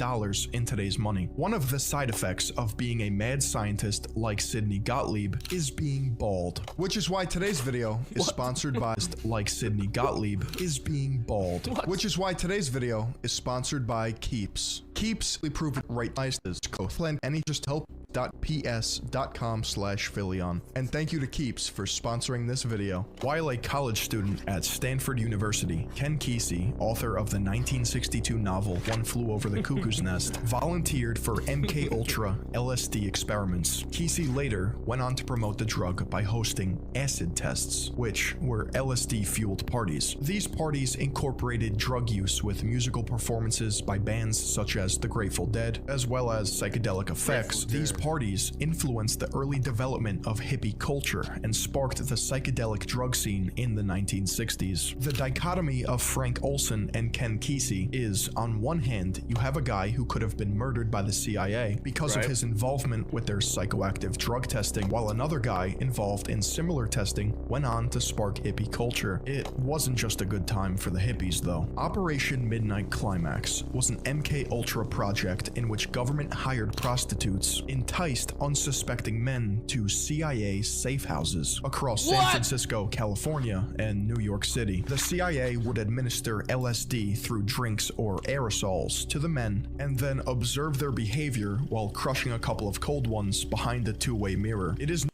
S12: in today's money? One of the side effects of being a mad scientist like Sidney Gottlieb is being bald, which is why today's video is sponsored by like Sidney Gottlieb is being bald, which is why today's video is sponsored by Keeps. Keeps proven right as Cothland and just help.ps.com/Philion. And thank you to Keeps for sponsoring this video. While a college student at Stanford University, Ken Kesey, author of the 1962 novel One Flew Over the Cuckoo's Nest, volunteered for MK Ultra LSD experiments. Kesey later went on to promote the drug by hosting acid tests, which were LSD-fueled parties. These parties incorporated drug use with musical performances by bands such as the Grateful Dead, as well as psychedelic effects. These parties influenced the early development of hippie culture and sparked the psychedelic drug scene in the 1960s. The dichotomy of Frank Olson and Ken Kesey is, on one hand, you have a guy who could have been murdered by the CIA because of his involvement with their psychoactive drug testing, while another guy involved in similar testing went on to spark hippie culture. It wasn't just a good time for the hippies, though. Operation Midnight Climax was an MK Ultra project in which government hired prostitutes enticed unsuspecting men to CIA safe houses across San Francisco, California, and New York City. The CIA would administer LSD through drinks or aerosols to the men and then observe their behavior while crushing a couple of cold ones behind a two-way mirror. It is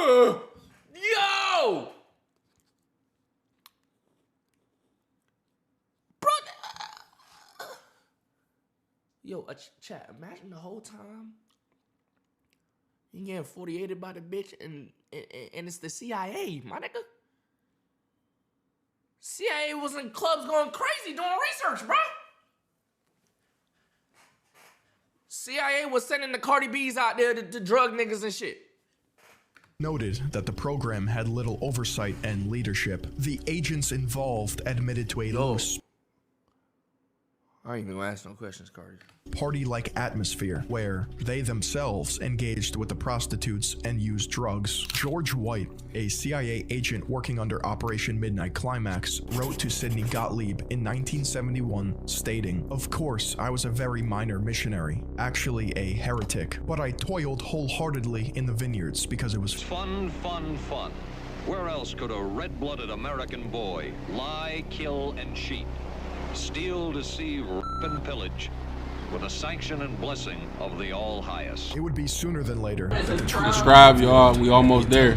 S1: Yo! Bro, yo, chat, imagine the whole time you getting 48'd by the bitch and it's the CIA, my nigga. CIA was in clubs going crazy doing research, bro. CIA was sending the Cardi B's out there to drug niggas and shit.
S12: Noted that the program had little oversight and leadership. The agents involved admitted to a loose
S1: I ain't even gonna ask no questions, Cardi.
S12: party-like atmosphere where they themselves engaged with the prostitutes and used drugs. George White, a CIA agent working under Operation Midnight Climax, wrote to Sidney Gottlieb in 1971 stating, "Of course, I was a very minor missionary, actually a heretic, but I toiled wholeheartedly in the vineyards because it was
S15: fun, fun, fun. Where else could a red-blooded American boy lie, kill, and cheat? Steal, deceive, rape, and pillage, with the sanction and blessing of the All-Highest."
S12: It would be sooner than later that the
S13: Subscribe, y'all. We almost there.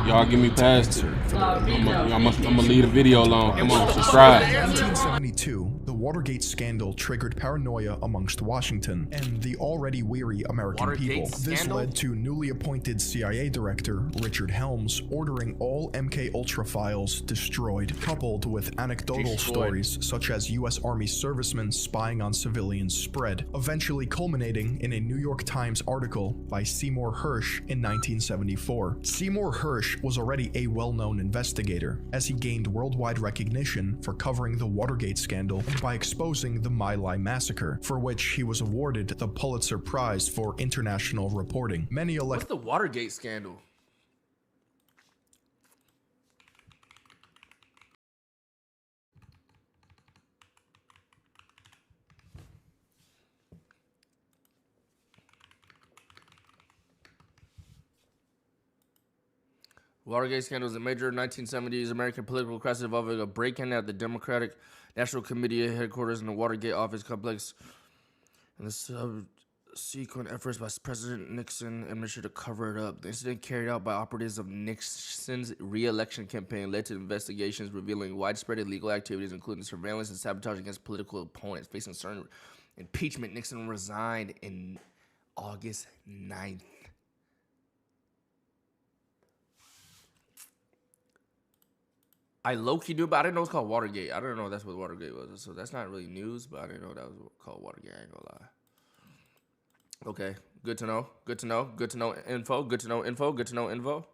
S13: Y'all give me past it. I'm gonna leave the video alone. Come on, subscribe.
S12: In 1972, the Watergate scandal triggered paranoia amongst Washington and the already weary American people. This led to newly appointed CIA Director Richard Helms ordering all MK Ultra files destroyed, coupled with anecdotal stories such as U.S. Army servicemen spying on civilians spread, eventually culminating in a New York Times article by Seymour Hersh in 1974. Seymour Hersh was already a well-known investigator, as he gained worldwide recognition for covering the Watergate scandal and by exposing the My Lai massacre, for which he was awarded the Pulitzer Prize for international reporting.
S1: What's the Watergate scandal? Watergate scandal is a major 1970s American political crisis involving a break-in at the Democratic National Committee headquarters in the Watergate office complex and the subsequent efforts by President Nixon administration to cover it up. The incident, carried out by operatives of Nixon's re-election campaign, led to investigations revealing widespread illegal activities, including surveillance and sabotage against political opponents. Facing certain impeachment, Nixon resigned in August 9th. I low-key do, but I didn't know it was called Watergate. I didn't know that's what Watergate was. So that's not really news, but I didn't know that was called Watergate. I ain't gonna lie. Okay, good to know. Good to know. Good to know info. Good to know info. Good to know info.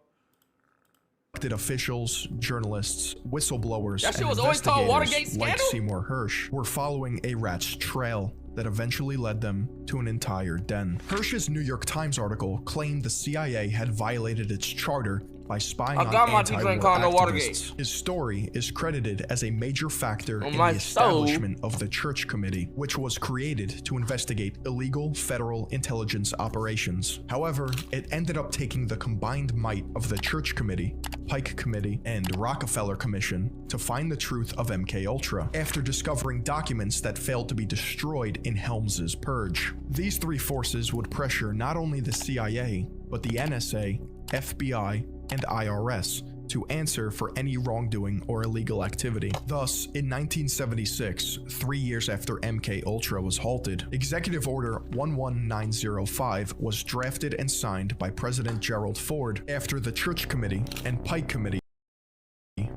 S12: Elected officials, journalists, whistleblowers,
S1: That shit
S12: and
S1: was always called Watergate
S12: investigators like
S1: scandal?
S12: Seymour Hersh were following a rat's trail that eventually led them to an entire den. Hersh's New York Times article claimed the CIA had violated its charter by spying on anti-war activists. His story is credited as a major factor in the establishment of the Church Committee, which was created to investigate illegal federal intelligence operations. However, it ended up taking the combined might of the Church Committee, Pike Committee, and Rockefeller Commission to find the truth of MK Ultra, after discovering documents that failed to be destroyed in Helms's purge. These three forces would pressure not only the CIA, but the NSA, FBI, and IRS to answer for any wrongdoing or illegal activity. Thus, in 1976, 3 years after MK Ultra was halted, Executive Order 11905 was drafted and signed by President Gerald Ford after the Church Committee and Pike Committee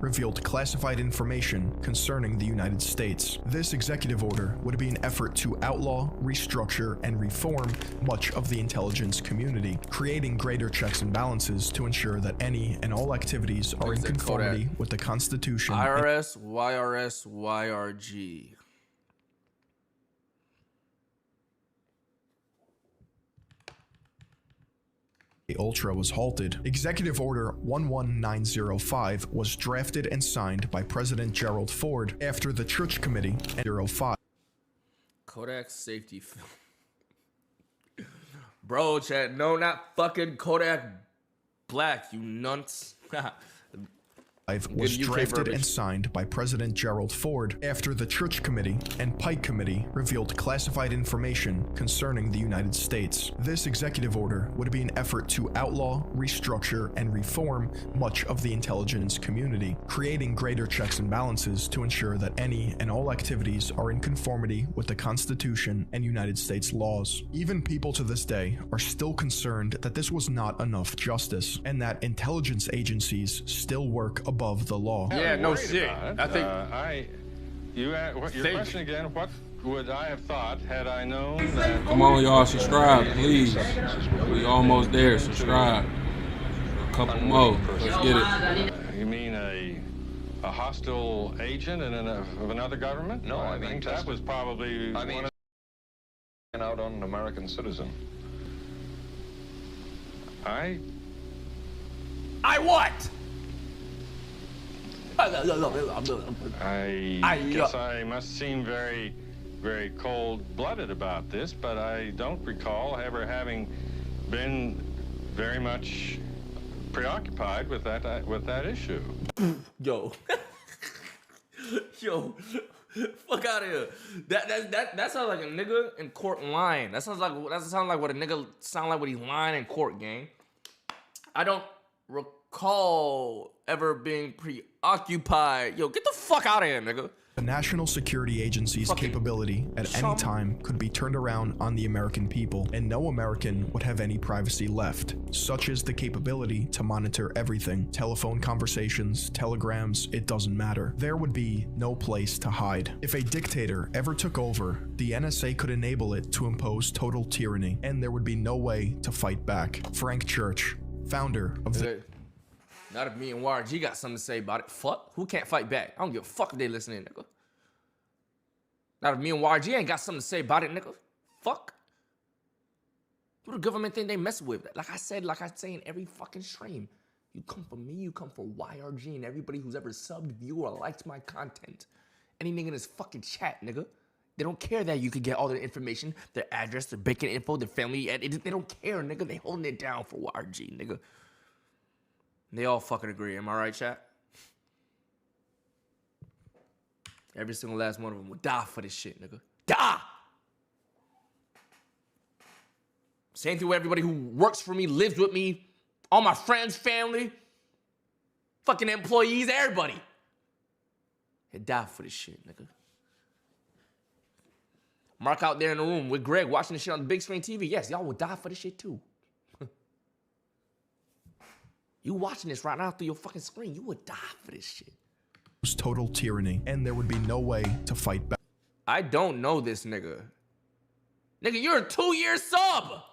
S12: revealed classified information concerning the United States. This executive order would be an effort to outlaw, restructure, and reform much of the intelligence community, creating greater checks and balances to ensure that any and all activities are in conformity with the Constitution.
S1: IRS, YRS, YRG.
S12: Ultra was halted. Executive Order 11905 was drafted and signed by President Gerald Ford after the Church Committee and 05.
S1: Kodak safety film. Bro, chat, no, not fucking Kodak Black, you nunts.
S12: Was drafted and signed by President Gerald Ford after the Church Committee and Pike Committee revealed classified information concerning the United States. This executive order would be an effort to outlaw, restructure, and reform much of the intelligence community, creating greater checks and balances to ensure that any and all activities are in conformity with the Constitution and United States laws. Even people to this day are still concerned that this was not enough justice, and that intelligence agencies still work above the law.
S1: Yeah, no shit.
S16: I think. Your question again? What would I have thought had I known that?
S13: Come on, y'all, subscribe, please. We almost there. Subscribe. A couple more. Let's get it.
S16: You mean a hostile agent of another government?
S15: No, I mean
S16: think that was probably.
S15: I mean, out on an American citizen.
S16: I
S1: what?
S16: I guess I must seem very, very cold-blooded about this, but I don't recall ever having been very much preoccupied with that issue.
S1: Yo, yo, fuck out of here. That sounds like a nigga in court lying. That sounds like what a nigga sound like when he's lying in court, gang. I don't recall ever being preoccupied. Yo, get the fuck out of here, nigga.
S12: The National Security Agency's capability at any time could be turned around on the American people, and no American would have any privacy left. Such is the capability to monitor everything. Telephone conversations, telegrams, it doesn't matter. There would be no place to hide. If a dictator ever took over, the NSA could enable it to impose total tyranny, and there would be no way to fight back. Frank Church, founder of the...
S1: Not if me and YRG got something to say about it. Fuck. Who can't fight back? I don't give a fuck if they listening, nigga. Not if me and YRG ain't got something to say about it, nigga. Fuck. What the government think they mess with? Like I say in every fucking stream. You come for me, you come for YRG and everybody who's ever subbed, viewed, or liked my content. Any nigga in this fucking chat, nigga. They don't care that you could get all their information, their address, their banking info, their family. They don't care, nigga. They holding it down for YRG, nigga. They all fucking agree. Am I right, chat? Every single last one of them would die for this shit, nigga. Die! Same thing with everybody who works for me, lives with me, all my friends, family, fucking employees, everybody. They die for this shit, nigga. Mark out there in the room with Greg watching this shit on the big screen TV. Yes, y'all will die for this shit too. You watching this right now through your fucking screen, you would die for this shit.
S12: Total tyranny, and there would be no way to fight back.
S1: I don't know this nigga. Nigga, you're a 2-year sub.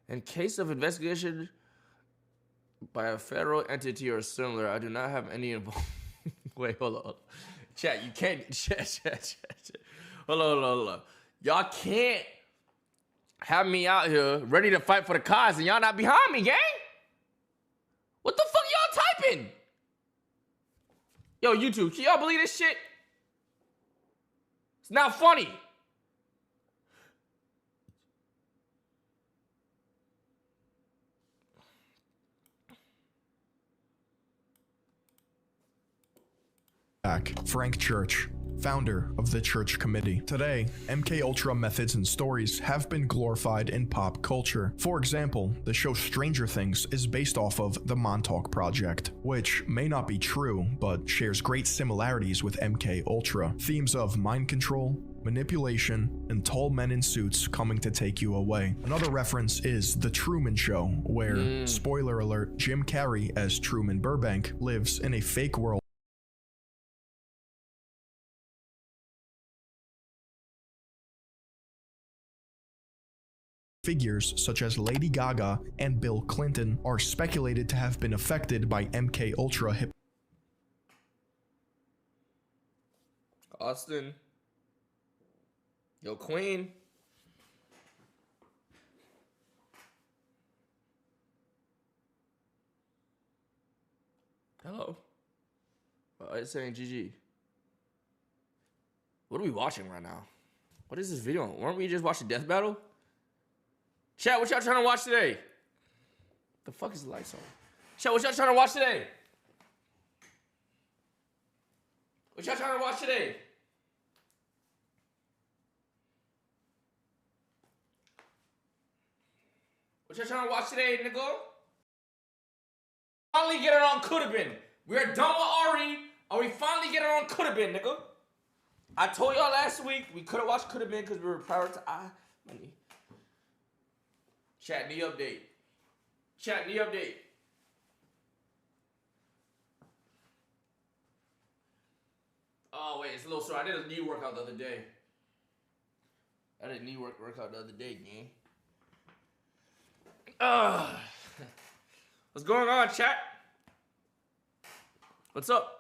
S1: In case of investigation by a federal entity or similar, I do not have any involvement. Wait, hold on. Chat, you can't. Chat. Hold on. Y'all can't have me out here ready to fight for the cause and y'all not behind me, gang. What the fuck y'all typing? Yo, YouTube, can y'all believe this shit? It's not funny.
S12: Frank Church, founder of the Church Committee. Today, MKUltra methods and stories have been glorified in pop culture. For example, the show Stranger Things is based off of the Montauk Project, which may not be true, but shares great similarities with MKUltra. Themes of mind control, manipulation, and tall men in suits coming to take you away. Another reference is The Truman Show, where, spoiler alert, Jim Carrey as Truman Burbank lives in a fake world. Figures such as Lady Gaga and Bill Clinton are speculated to have been affected by MKUltra hip.
S1: Austin. Yo, Queen. Hello. It's saying GG. What are we watching right now? What is this video? Weren't we just watching Death Battle? Chat, what y'all trying to watch today? The fuck is the lights on? Chat, what y'all trying to watch today? What y'all trying to watch today? What y'all trying to watch today, nigga? Finally getting on Coulda Been. We're done with Ari. Are we finally getting on Coulda Been, nigga? I told y'all last week we could have watched Coulda Been because we were prioritizing money. Chat, knee update. Chat, knee update. Oh, wait, it's a little sore. I did a knee workout the other day. Workout the other day, gang. What's going on, chat? What's up?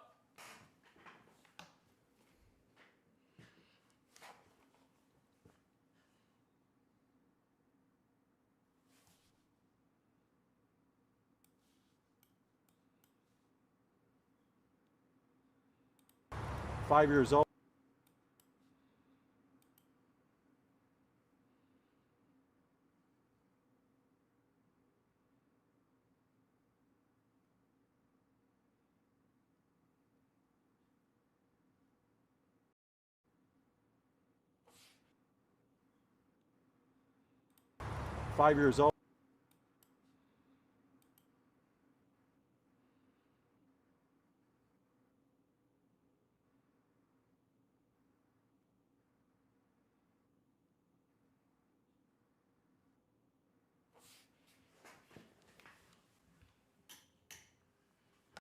S17: Five years old.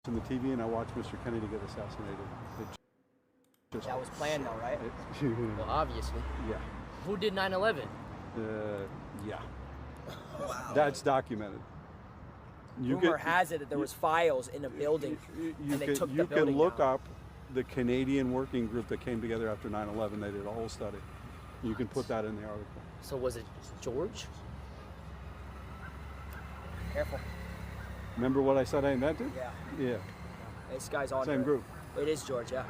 S17: On the TV, and I watched Mr. Kennedy get assassinated.
S18: That was planned, though, right?
S19: Well, obviously.
S17: Yeah.
S19: Who did 9/11?
S17: Yeah.
S18: Wow.
S17: That's documented.
S18: Rumor has it that there was files in a building, and they took the building
S17: You can look
S18: down.
S17: up the Canadian working group that came together after 9/11. They did a whole study. You can put that in the article.
S19: So was it George?
S18: Careful.
S17: Remember what I said I invented?
S18: Yeah.
S17: Yeah.
S18: This guy's on
S17: Same
S18: here.
S17: group.
S18: It is George, yeah.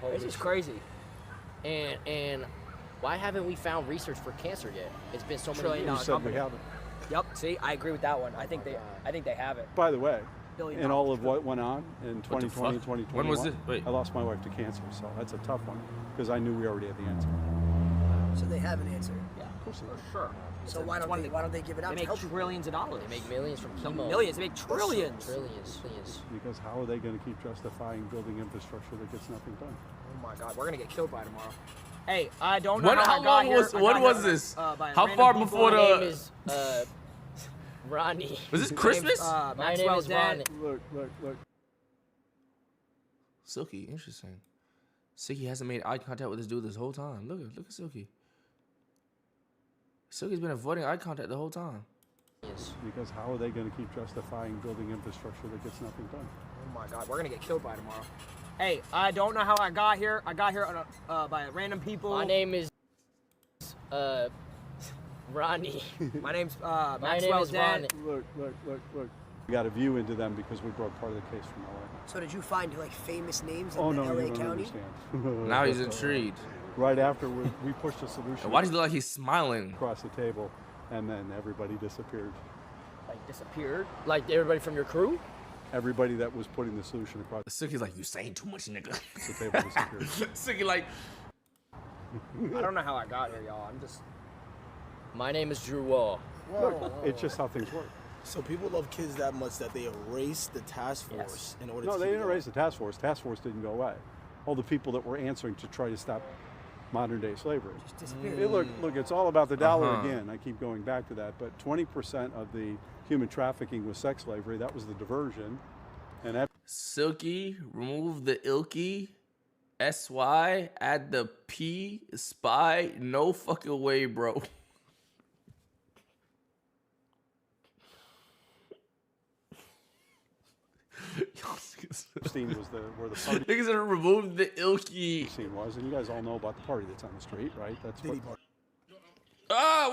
S19: Holy
S18: This is
S19: shit.
S18: crazy.
S19: And why haven't we found research for cancer yet? It's been so many
S18: Trillion
S19: years.
S17: You said we haven't.
S18: Yep. See, I agree with that one. I think they have it.
S17: By the way,
S18: $1
S17: in all of what went on in 2020,
S1: fuck?
S17: 2021,
S1: When was it? Wait.
S17: I lost my wife to cancer, so that's a tough one because I knew we already had the answer.
S18: So they have an answer.
S19: Yeah,
S17: Of course they
S19: for
S17: did.
S19: sure.
S18: So why don't they give it out?
S19: They
S18: to
S19: make
S18: help?
S19: trillions of dollars. They make millions from chemo.
S18: Millions. They make trillions.
S19: Trillions.
S17: Because how are they going to keep justifying building infrastructure that gets nothing done?
S18: Oh my God, we're gonna get killed by tomorrow. Hey, I don't know
S1: When,
S18: how
S1: how
S18: I got
S1: long
S18: here.
S1: was? When was this? How far before
S19: My name
S1: the?
S19: is Ronnie.
S1: Was this Christmas?
S19: My name
S18: Maxwell's
S19: is Ronnie.
S17: Look.
S1: Silky, interesting. Silky hasn't made eye contact with this dude this whole time. Look at Silky. Silky's been avoiding eye contact the whole time.
S17: Because how are they going to keep justifying building infrastructure that gets nothing done?
S18: Oh my God, we're gonna get killed by tomorrow. Hey, I don't know how I got here. I got here by random people.
S19: My name is Ronnie.
S18: My name's
S19: My name
S18: Maxwell's
S19: is
S18: dad.
S19: Ronnie.
S17: Look. We got a view into them because we broke part of the case from LA.
S18: So did you find like famous names in
S17: Oh
S18: the
S17: no,
S18: LA
S17: you don't
S18: County?
S17: understand.
S1: Now he's intrigued.
S17: Right after we pushed a solution.
S1: Why does he look like he's smiling?
S17: Across the table, and then everybody disappeared.
S19: Like disappeared? Like everybody from your crew?
S17: everybody that was putting the solution across
S1: Suki's like, you saying too much, nigga.
S17: the table disappeared.
S1: Suki like,
S18: I don't know how I got here, y'all. I'm just.
S19: My name is Drew Wall.
S17: Look, it's just how things work.
S7: So people love kids that much that they erased the task force in order to.
S17: No, they
S7: keep
S17: didn't
S7: it
S17: erase the task force. Task force didn't go away. All the people that were answering to try to stop modern day slavery.
S18: Just disappeared.
S17: Look, it's all about the dollar again. I keep going back to that. But 20% of the human trafficking was sex slavery. That was the diversion. And that
S1: Silky, remove the ilky, SY, add the P, spy, no fucking way, bro.
S17: scene was where the party
S1: Niggas gonna remove the ilky.
S17: scene was, and you guys all know about the party that's on the street, right? That's what.
S1: Ah,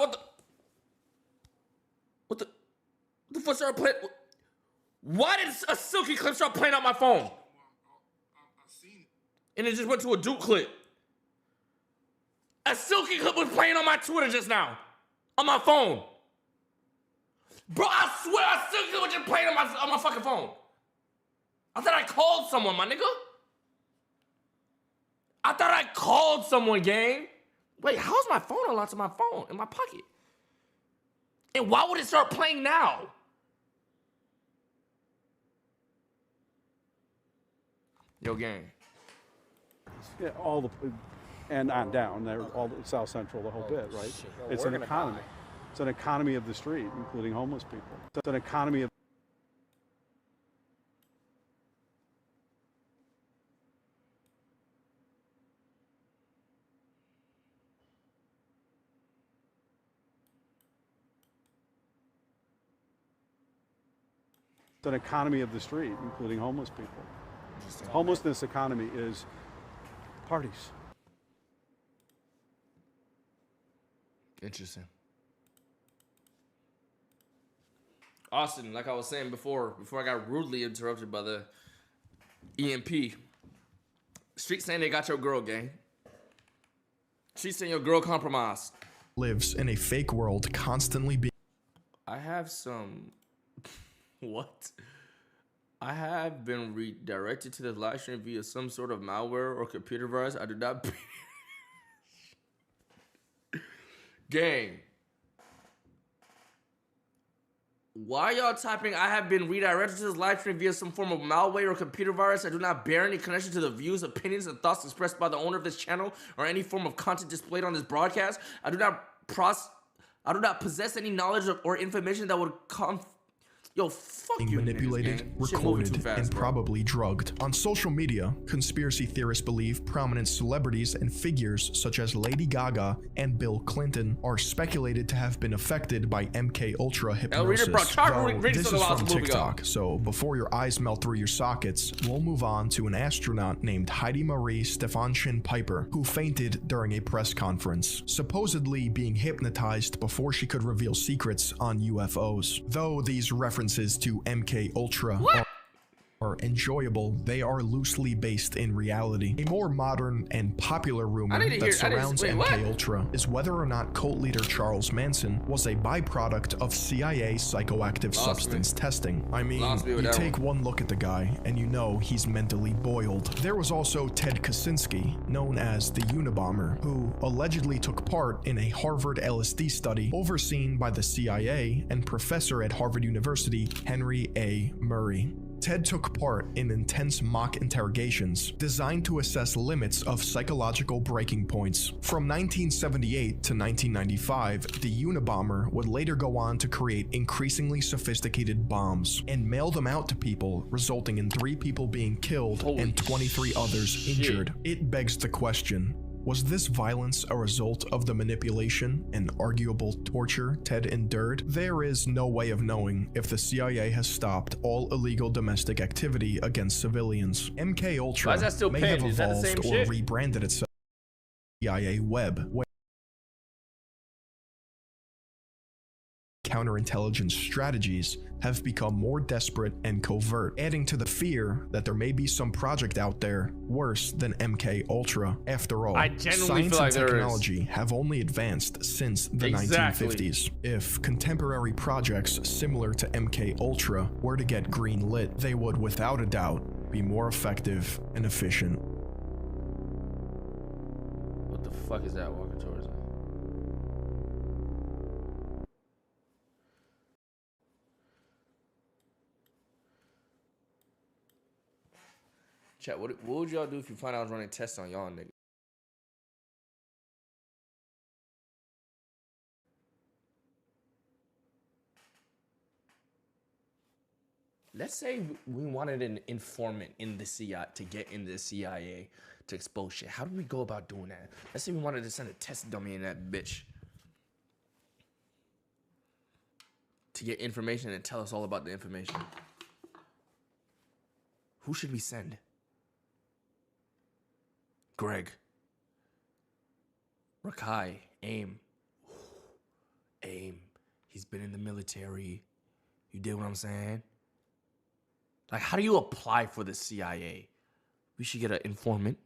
S1: what the fuck started playing? Why did a Silky clip start playing on my phone? And it just went to a Duke clip. A Silky clip was playing on my Twitter just now. On my phone. Bro, I swear a Silky clip was just playing on my fucking phone. I thought I called someone, my nigga. I thought I called someone, gang. Wait, how's my phone unlocked to my phone in my pocket? And why would it start playing now? Yo, gang.
S17: Yeah, all the and on down. They're all South Central, the whole bit, right?
S18: Yo,
S17: It's
S18: we're
S17: an
S18: gonna
S17: economy.
S18: die.
S17: It's an economy of the street, including homeless people. It's an economy of. It's an economy of the street, including homeless people. Homelessness economy is parties.
S1: Interesting. Austin, like I was saying before I got rudely interrupted by the EMP. Street saying they got your girl, gang. Street saying your girl compromised.
S12: Lives in a fake world, constantly being.
S1: I have some. What? I have been redirected to this live stream via some sort of malware or computer virus. I do not. Gang. Why y'all typing I have been redirected to this live stream via some form of malware or computer virus? I do not bear any connection to the views, opinions, and thoughts expressed by the owner of this channel or any form of content displayed on this broadcast. I do not possess any knowledge or information that would Yo, fuck you,
S12: manipulated,
S1: niggas, gang. Shit moving
S12: recorded,
S1: too fast,
S12: and
S1: bro.
S12: probably drugged. On social media, conspiracy theorists believe prominent celebrities and figures such as Lady Gaga and Bill Clinton are speculated to have been affected by MK Ultra hypnosis. Though this is from TikTok, so before your eyes melt through your sockets, we'll move on to an astronaut named Heidi Marie Stefansson Piper, who fainted during a press conference, supposedly being hypnotized before she could reveal secrets on UFOs. Though these references to MK Ultra are enjoyable, they are loosely based in reality. A more modern and popular rumor that surrounds MK Ultra is whether or not cult leader Charles Manson was a byproduct of CIA psychoactive substance testing. I mean, you take one look at the guy and you know he's mentally boiled. There was also Ted Kaczynski, known as the Unabomber, who allegedly took part in a Harvard LSD study overseen by the CIA and professor at Harvard University, Henry A. Murray. Ted took part in intense mock interrogations designed to assess limits of psychological breaking points. From 1978 to 1995, the Unabomber would later go on to create increasingly sophisticated bombs and mail them out to people, resulting in 3 people being killed and 23 others injured. It begs the question, was this violence a result of the manipulation and arguable torture Ted endured? There is no way of knowing if the CIA has stopped all illegal domestic activity against civilians. MK Ultra may have evolved or rebranded itself as CIA Web, counterintelligence strategies have become more desperate and covert, adding to the fear that there may be some project out there worse than MK Ultra. After all,
S1: I genuinely
S12: science
S1: feel like
S12: and
S1: there
S12: technology have only advanced since the
S1: Exactly.
S12: 1950s. If contemporary projects similar to MK Ultra were to get green lit, they would without a doubt be more effective and efficient.
S1: What the fuck is that walking towards me? Chat, what would y'all do if you find out I was running tests on y'all niggas? Let's say we wanted an informant in the CIA to get into the CIA to expose shit. How do we go about doing that? Let's say we wanted to send a test dummy in that bitch to get information and tell us all about the information. Who should we send? Greg. Rakai. AIM. AIM. He's been in the military. You dig what I'm saying? Like, how do you apply for the CIA? We should get an informant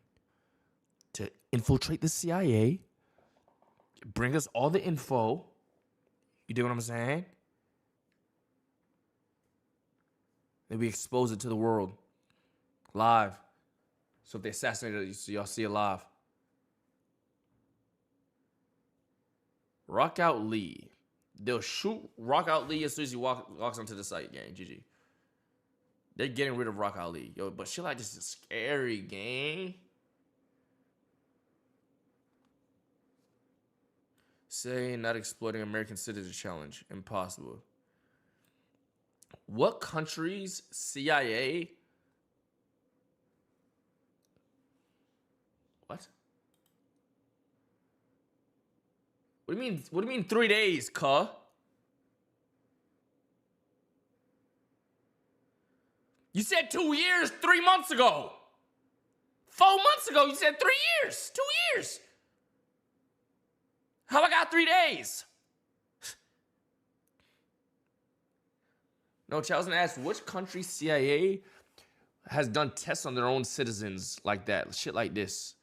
S1: to infiltrate the CIA, bring us all the info. You dig what I'm saying? Then we expose it to the world live. So if they assassinate it, so y'all see it live. Rock out Lee. They'll shoot Rock out Lee as soon as he walks onto the site, gang. GG. They're getting rid of Rock Ali. Yo, but shit like this is scary, gang. Say not exploiting American citizen challenge. Impossible. What country's CIA? What? What do you mean 3 days, cuh? You said 2 years 3 months ago. 4 months ago, you said 3 years. 2 years. How I got 3 days? No, Charles asked which country CIA has done tests on their own citizens like that, shit like this.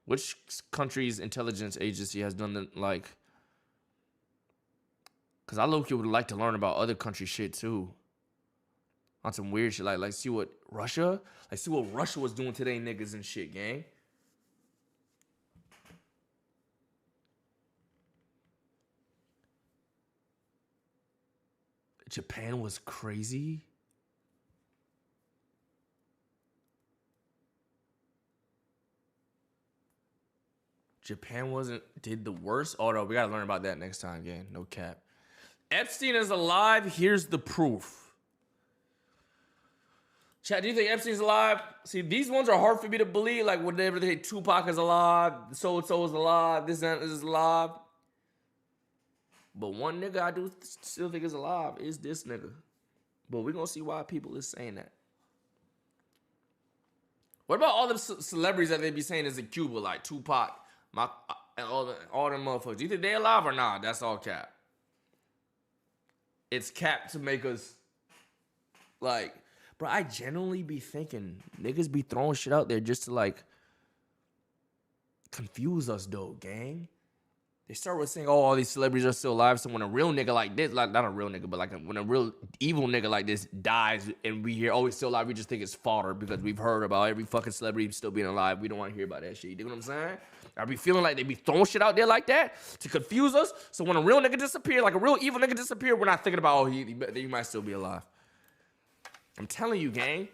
S1: Which country's intelligence agency has done the, like? Cause I low-key would like to learn about other country shit too. On some weird shit, like see what Russia was doing to they niggas and shit, gang. Japan was crazy. Japan did the worst. Oh no, we gotta learn about that next time, gang. No cap. Epstein is alive. Here's the proof. Chat, do you think Epstein's alive? See, these ones are hard for me to believe. Like, whenever they say Tupac is alive, so-and-so is alive, this and that is alive. But one nigga I do still think is alive is this nigga. But we're gonna see why people is saying that. What about all the celebrities that they be saying is in Cuba, like Tupac, all them motherfuckers? Do you think they alive or not? That's all cap. It's cap to make us, like... Bro, I genuinely be thinking niggas be throwing shit out there just to like confuse us though, gang. They start with saying, oh, all these celebrities are still alive. So when a real nigga like this, like not a real nigga, but like when a real evil nigga like this dies and we hear, oh, he's still alive, we just think it's fodder because we've heard about every fucking celebrity still being alive. We don't want to hear about that shit. You know what I'm saying? I be feeling like they be throwing shit out there like that to confuse us. So when a real nigga disappear, like a real evil nigga disappear, we're not thinking about, oh, he might still be alive. I'm telling you, gang.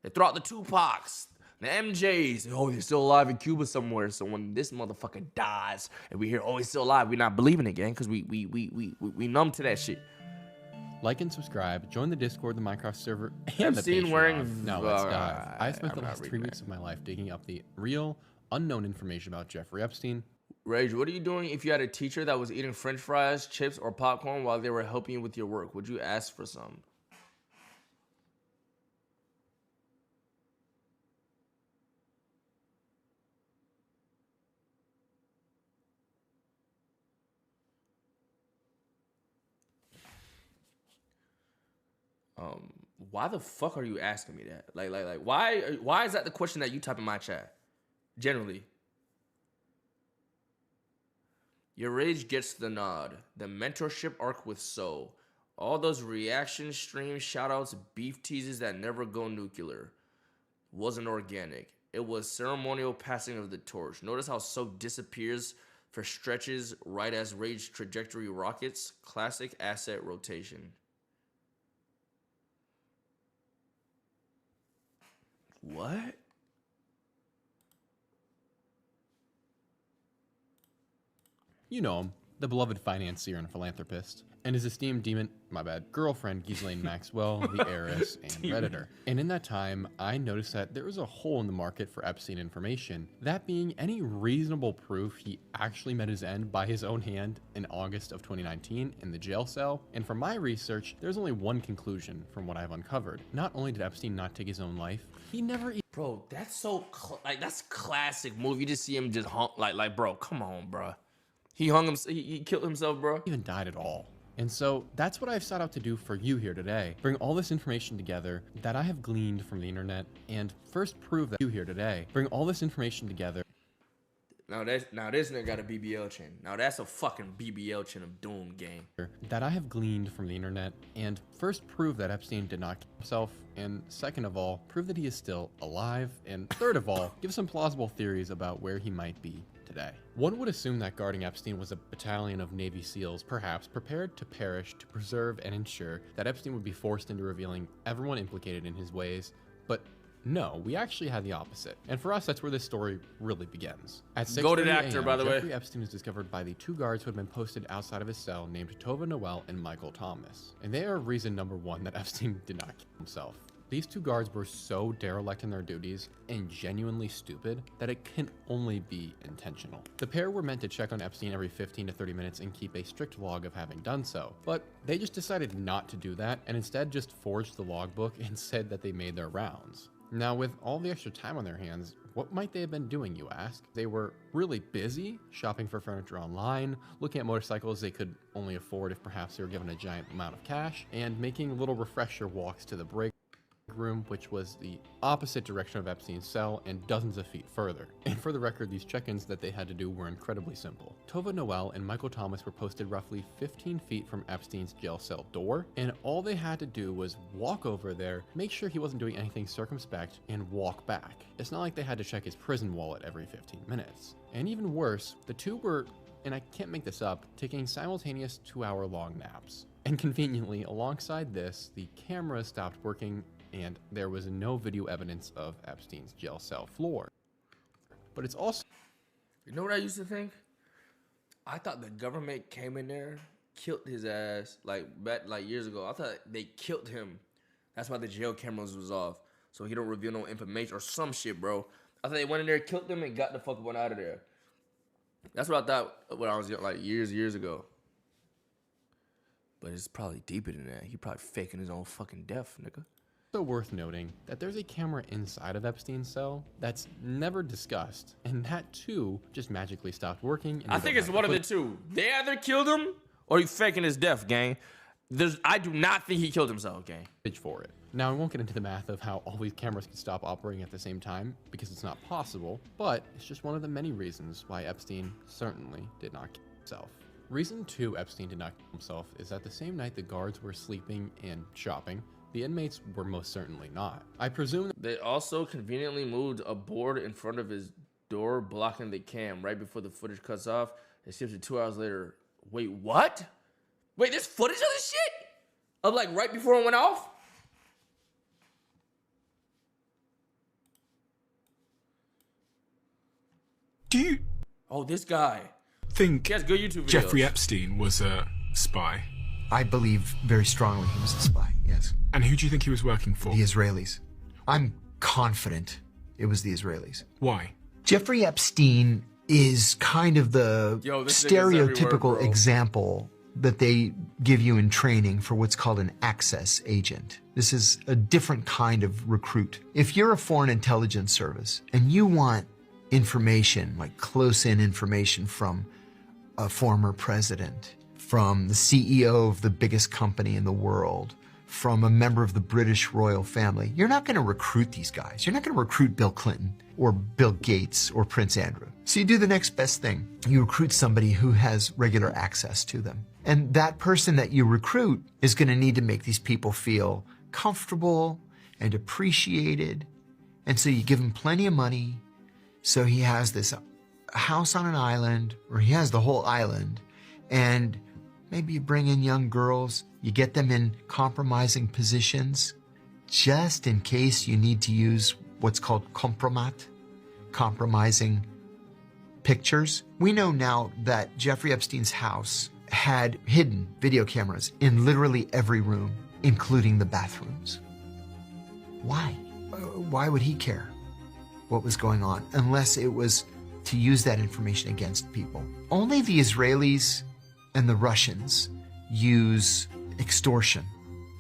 S1: They throw out the Tupacs, the MJs. Oh, they're still alive in Cuba somewhere. So when this motherfucker dies and we hear, oh, he's still alive, we're not believing it, gang, because we numb to that shit.
S20: Like and subscribe. Join the Discord, the Minecraft server, and
S1: I've
S20: the
S1: seen
S20: Patreon.
S1: wearing.
S20: Now let's dive. I spent
S1: I'm
S20: the
S1: not
S20: last 3
S1: reading
S20: weeks of my life digging up the real, unknown information about Jeffrey Epstein.
S1: Rage, what are you doing if you had a teacher that was eating French fries, chips, or popcorn while they were helping you with your work? Would you ask for some? Why the fuck are you asking me that? Like, why is that the question that you type in my chat? Generally. Yourrage gets the nod. The mentorship arc with Soul. All those reaction streams, shoutouts, beef teases that never go nuclear. Wasn't organic. It was ceremonial passing of the torch. Notice how So disappears for stretches right as Rage trajectory rockets. Classic asset rotation. What?
S20: You know him, the beloved financier and philanthropist, and his esteemed girlfriend Ghislaine Maxwell, the heiress and redditor. And in that time, I noticed that there was a hole in the market for Epstein information, that being any reasonable proof he actually met his end by his own hand in August of 2019 in the jail cell. And from my research, there's only one conclusion from what I've uncovered. Not only did Epstein not take his own life, he never
S1: Bro, that's so, that's classic move. You just see him just bro, come on, bro. He hung himself, he killed himself, bro.
S20: Even died at all. And so that's what I've set out to do for you here today. Bring all this information together that I have gleaned from the internet and first prove that you here today. Bring all this information together.
S1: Now this nigga got a BBL chin. Now that's a fucking BBL chin of doom, gang.
S20: That I have gleaned from the internet and first prove that Epstein did not kill himself, and second of all, prove that he is still alive, and third of all, give some plausible theories about where he might be today. One would assume that guarding Epstein was a battalion of Navy SEALs, perhaps prepared to perish to preserve and ensure that Epstein would be forced into revealing everyone implicated in his ways, but no, we actually had the opposite. And for us, that's where this story really begins. At 6:30
S1: Goated actor,
S20: a.m.,
S1: by the way.
S20: Jeffrey Epstein was discovered by the two guards who had been posted outside of his cell named Tova Noel and Michael Thomas. And they are reason number one that Epstein did not kill himself. These two guards were so derelict in their duties and genuinely stupid that it can only be intentional. The pair were meant to check on Epstein every 15 to 30 minutes and keep a strict log of having done so, but they just decided not to do that and instead just forged the logbook and said that they made their rounds. Now, with all the extra time on their hands, what might they have been doing, you ask? They were really busy, shopping for furniture online, looking at motorcycles they could only afford if perhaps they were given a giant amount of cash, and making little refresher walks to the break room, which was the opposite direction of Epstein's cell and dozens of feet further. And for the record, these check-ins that they had to do were incredibly simple. Tova Noel and Michael Thomas were posted roughly 15 feet from Epstein's jail cell door, and all they had to do was walk over there, make sure he wasn't doing anything circumspect, and walk back. It's not like they had to check his prison wallet every 15 minutes. And even worse, the two were, and I can't make this up, taking simultaneous 2-hour-long naps. And conveniently, alongside this, the camera stopped working and there was no video evidence of Epstein's jail cell floor. But it's also...
S1: You know what I used to think? I thought the government came in there, killed his ass, like years ago. I thought they killed him. That's why the jail cameras was off. So he don't reveal no information or some shit, bro. I thought they went in there, killed him, and got the fuck one out of there. That's what I thought when I was young, like years ago. But it's probably deeper than that. He probably faking his own fucking death, nigga.
S20: Also worth noting that there's a camera inside of Epstein's cell that's never discussed, and that too just magically stopped working.
S1: I think it's one of the two. They either killed him or he's faking his death, gang. I do not think he killed himself, gang.
S20: For it. Now, I won't get into the math of how all these cameras can stop operating at the same time, because it's not possible, but it's just one of the many reasons why Epstein certainly did not kill himself. Reason 2 Epstein did not kill himself is that the same night the guards were sleeping and shopping, the inmates were most certainly not. I presume
S1: they also conveniently moved a board in front of his door, blocking the cam right before the footage cuts off. It seems that 2 hours later. Wait, what? Wait, there's footage of this shit? Of like right before it went off?
S4: Do you...
S1: Oh, this guy.
S4: Think
S1: he has good YouTube videos.
S4: Jeffrey Epstein was a spy?
S21: I believe very strongly he was a spy, yes.
S4: And who do you think he was working for?
S21: The Israelis. I'm confident it was the Israelis.
S4: Why?
S21: Jeffrey Epstein is kind of the stereotypical example that they give you in training for what's called an access agent. This is a different kind of recruit. If you're a foreign intelligence service and you want information, like close-in information from a former president, from the CEO of the biggest company in the world, from a member of the British royal family, you're not going to recruit these guys. You're not going to recruit Bill Clinton or Bill Gates or Prince Andrew. So you do the next best thing. You recruit somebody who has regular access to them. And that person that you recruit is going to need to make these people feel comfortable and appreciated. And so you give him plenty of money. So he has this house on an island, or he has the whole island, and maybe you bring in young girls, you get them in compromising positions, just in case you need to use what's called compromat, compromising pictures. We know now that Jeffrey Epstein's house had hidden video cameras in literally every room, including the bathrooms. Why? Why would he care what was going on, unless it was to use that information against people? Only the Israelis and the Russians use extortion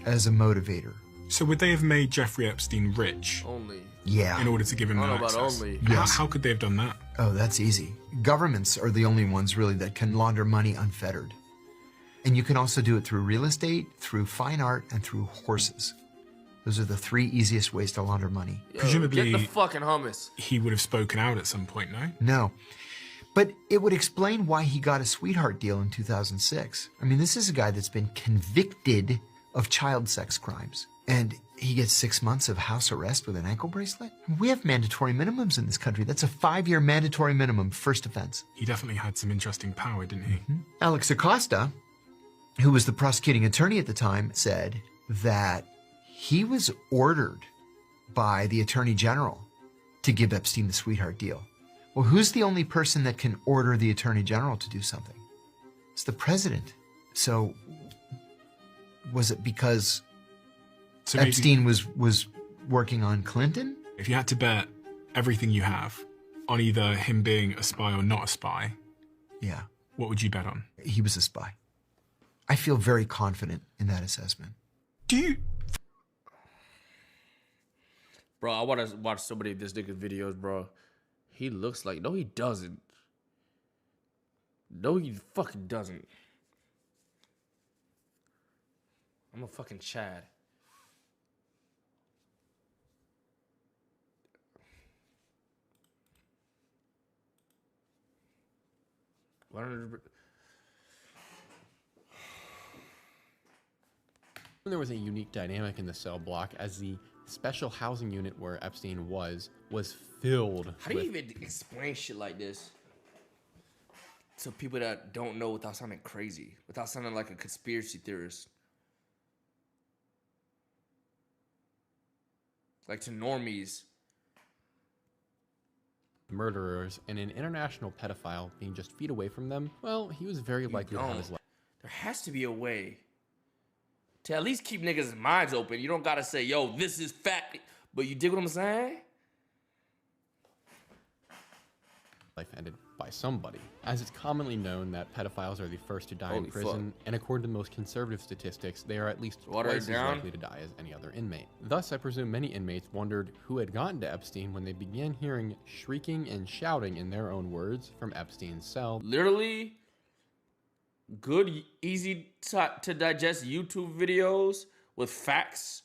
S21: as a motivator.
S2: So would they have made Jeffrey Epstein rich?
S1: Only.
S21: Yeah.
S2: In order to give him
S1: I
S2: that
S1: don't know about
S2: access?
S1: only.
S21: Yes.
S2: How could they have done that?
S21: Oh, that's easy. Governments are the only ones really that can launder money unfettered. And you can also do it through real estate, through fine art, and through horses. Those are the 3 easiest ways to launder money.
S1: Yo,
S2: Presumably,
S1: get the fucking hummus.
S2: He would have spoken out at some point, no?
S21: No. But it would explain why he got a sweetheart deal in 2006. I mean, this is a guy that's been convicted of child sex crimes. And he gets 6 months of house arrest with an ankle bracelet? We have mandatory minimums in this country. That's a 5-year mandatory minimum, first offense.
S2: He definitely had some interesting power, didn't he?
S21: Alex Acosta, who was the prosecuting attorney at the time, said that he was ordered by the Attorney General to give Epstein the sweetheart deal. Well, who's the only person that can order the Attorney General to do something? It's the president. So was it because Epstein was working on Clinton?
S2: If you had to bet everything you have on either him being a spy or not a spy,
S21: yeah,
S2: what would you bet on?
S21: He was a spy. I feel very confident in that assessment.
S2: Do you?
S1: Bro, I want to watch so many of this nigga's videos, bro. He looks like... No, he doesn't. No, he fucking doesn't. I'm a fucking Chad.
S20: There was a unique dynamic in the cell block, as the special housing unit where Epstein was filled.
S1: How do you even explain shit like this to people that don't know without sounding crazy, without sounding like a conspiracy theorist? Like to normies.
S20: Murderers, and an international pedophile being just feet away from them, well, he was very likely to have his life.
S1: There has to be a way to at least keep niggas' minds open. You don't gotta say, yo, this is fact, but you dig what I'm saying?
S20: Life ended by somebody, as it's commonly known that pedophiles are the first to die in prison, and according to the most conservative statistics, they are at least twice as likely to die as any other inmate. Thus, I presume many inmates wondered who had gotten to Epstein when they began hearing shrieking and shouting, in their own words, from Epstein's cell.
S1: Literally, good, easy to digest YouTube videos with facts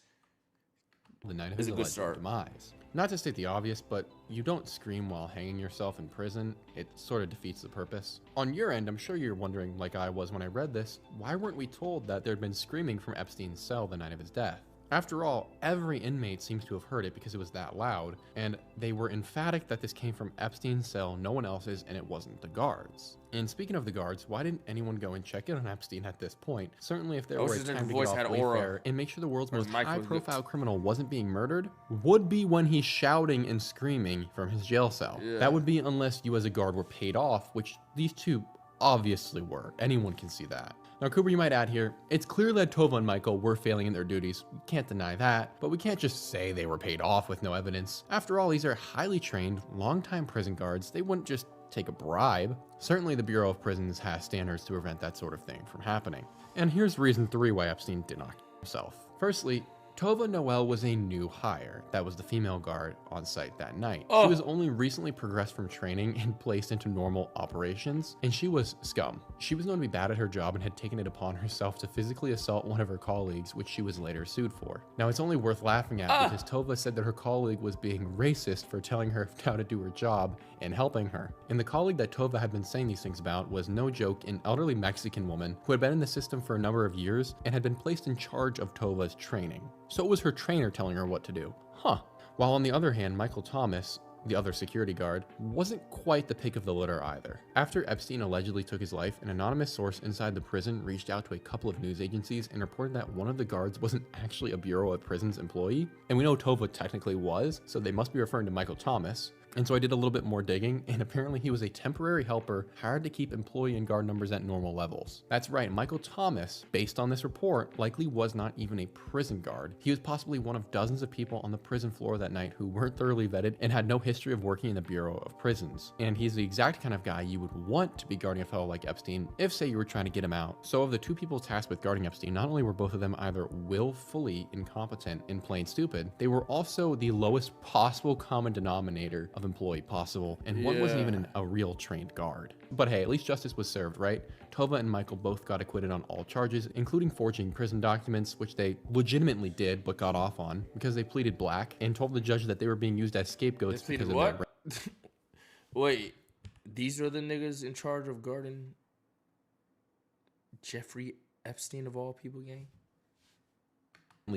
S20: the night of his alleged demise. Not to state the obvious, but you don't scream while hanging yourself in prison. It sort of defeats the purpose. On your end, I'm sure you're wondering, like I was when I read this, why weren't we told that there'd been screaming from Epstein's cell the night of his death? After all, every inmate seems to have heard it because it was that loud, and they were emphatic that this came from Epstein's cell, no one else's, and it wasn't the guards. And speaking of the guards, why didn't anyone go and check in on Epstein at this point? Certainly if there were a time to get off Wayfair and make sure the world's most high-profile criminal wasn't being murdered, would be when he's shouting and screaming from his jail cell. Yeah. That would be unless you as a guard were paid off, which these two obviously were. Anyone can see that. Now, Cooper, you might add here, it's clear that Tova and Michael were failing in their duties. We can't deny that, but we can't just say they were paid off with no evidence. After all, these are highly trained, long-time prison guards. They wouldn't just take a bribe. Certainly, the Bureau of Prisons has standards to prevent that sort of thing from happening. And here's reason 3 why Epstein did not kill himself. Firstly, Tova Noel was a new hire. That was the female guard on site that night.
S1: Oh.
S20: She was only recently progressed from training and placed into normal operations, and she was scum. She was known to be bad at her job and had taken it upon herself to physically assault one of her colleagues, which she was later sued for. Now, it's only worth laughing at because Tova said that her colleague was being racist for telling her how to do her job and helping her. And the colleague that Tova had been saying these things about was, no joke, an elderly Mexican woman who had been in the system for a number of years and had been placed in charge of Tova's training. So it was her trainer telling her what to do. Huh. While on the other hand, Michael Thomas, the other security guard, wasn't quite the pick of the litter either. After Epstein allegedly took his life, an anonymous source inside the prison reached out to a couple of news agencies and reported that one of the guards wasn't actually a Bureau of Prisons employee. And we know Tova technically was, so they must be referring to Michael Thomas. And so I did a little bit more digging, and apparently he was a temporary helper hired to keep employee and guard numbers at normal levels. That's right, Michael Thomas, based on this report, likely was not even a prison guard. He was possibly one of dozens of people on the prison floor that night who weren't thoroughly vetted and had no history of working in the Bureau of Prisons. And he's the exact kind of guy you would want to be guarding a fellow like Epstein if, say, you were trying to get him out. So of the two people tasked with guarding Epstein, not only were both of them either willfully incompetent and plain stupid, they were also the lowest possible common denominator of employee possible, and one wasn't even a real trained guard. But hey, at least justice was served, right? Tova and Michael both got acquitted on all charges, including forging prison documents, which they legitimately did but got off on because they pleaded black and told the judge that they were being used as scapegoats because of
S1: what?
S20: their
S1: Wait, these are the niggas in charge of guarding Jeffrey Epstein of all people, gang?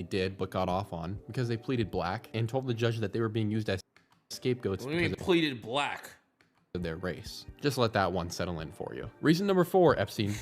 S20: did but got off on because they pleaded black and told the judge that they were being used as scapegoats
S1: What do you mean pleaded black?
S20: Of their race. Just let that one settle in for you. Reason number 4, Epstein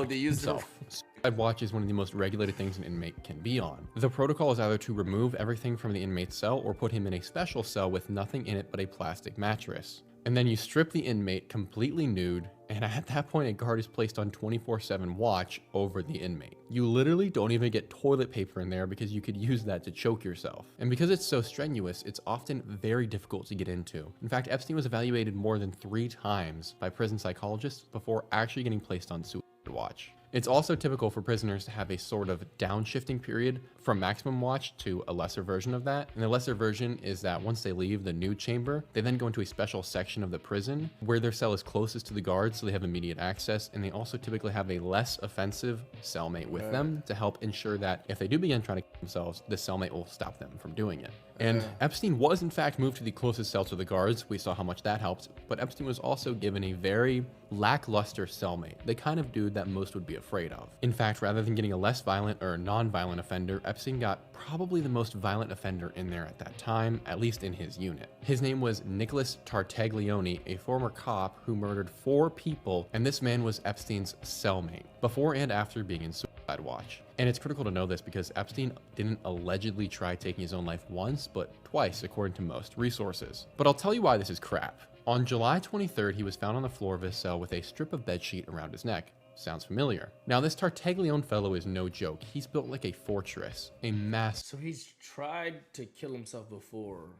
S1: They used
S20: himself. Suicide watch is one of the most regulated things an inmate can be on. The protocol is either to remove everything from the inmate's cell or put him in a special cell with nothing in it but a plastic mattress. And then you strip the inmate completely nude, and at that point a guard is placed on 24/7 watch over the inmate. You literally don't even get toilet paper in there because you could use that to choke yourself. And because it's so strenuous, it's often very difficult to get into. In fact, Epstein was evaluated more than 3 times by prison psychologists before actually getting placed on suicide watch. It's also typical for prisoners to have a sort of downshifting period from maximum watch to a lesser version of that. And the lesser version is that once they leave the nude chamber, they then go into a special section of the prison where their cell is closest to the guards, so they have immediate access. And they also typically have a less offensive cellmate with them to help ensure that if they do begin trying to kill themselves, the cellmate will stop them from doing it. And Epstein was in fact moved to the closest cell to the guards. We saw how much that helped, but Epstein was also given a very lackluster cellmate, the kind of dude that most would be afraid of. In fact, rather than getting a less violent or non-violent offender, Epstein got probably the most violent offender in there at that time, at least in his unit. His name was Nicholas Tartaglione, a former cop who murdered 4 people, and this man was Epstein's cellmate, before and after being in suicide watch. And it's critical to know this because Epstein didn't allegedly try taking his own life once, but twice, according to most resources. But I'll tell you why this is crap. On July 23rd, he was found on the floor of his cell with a strip of bedsheet around his neck. Sounds familiar. Now, this Tartaglione fellow is no joke. He's built like a fortress, a massive.
S1: So he's tried to kill himself before,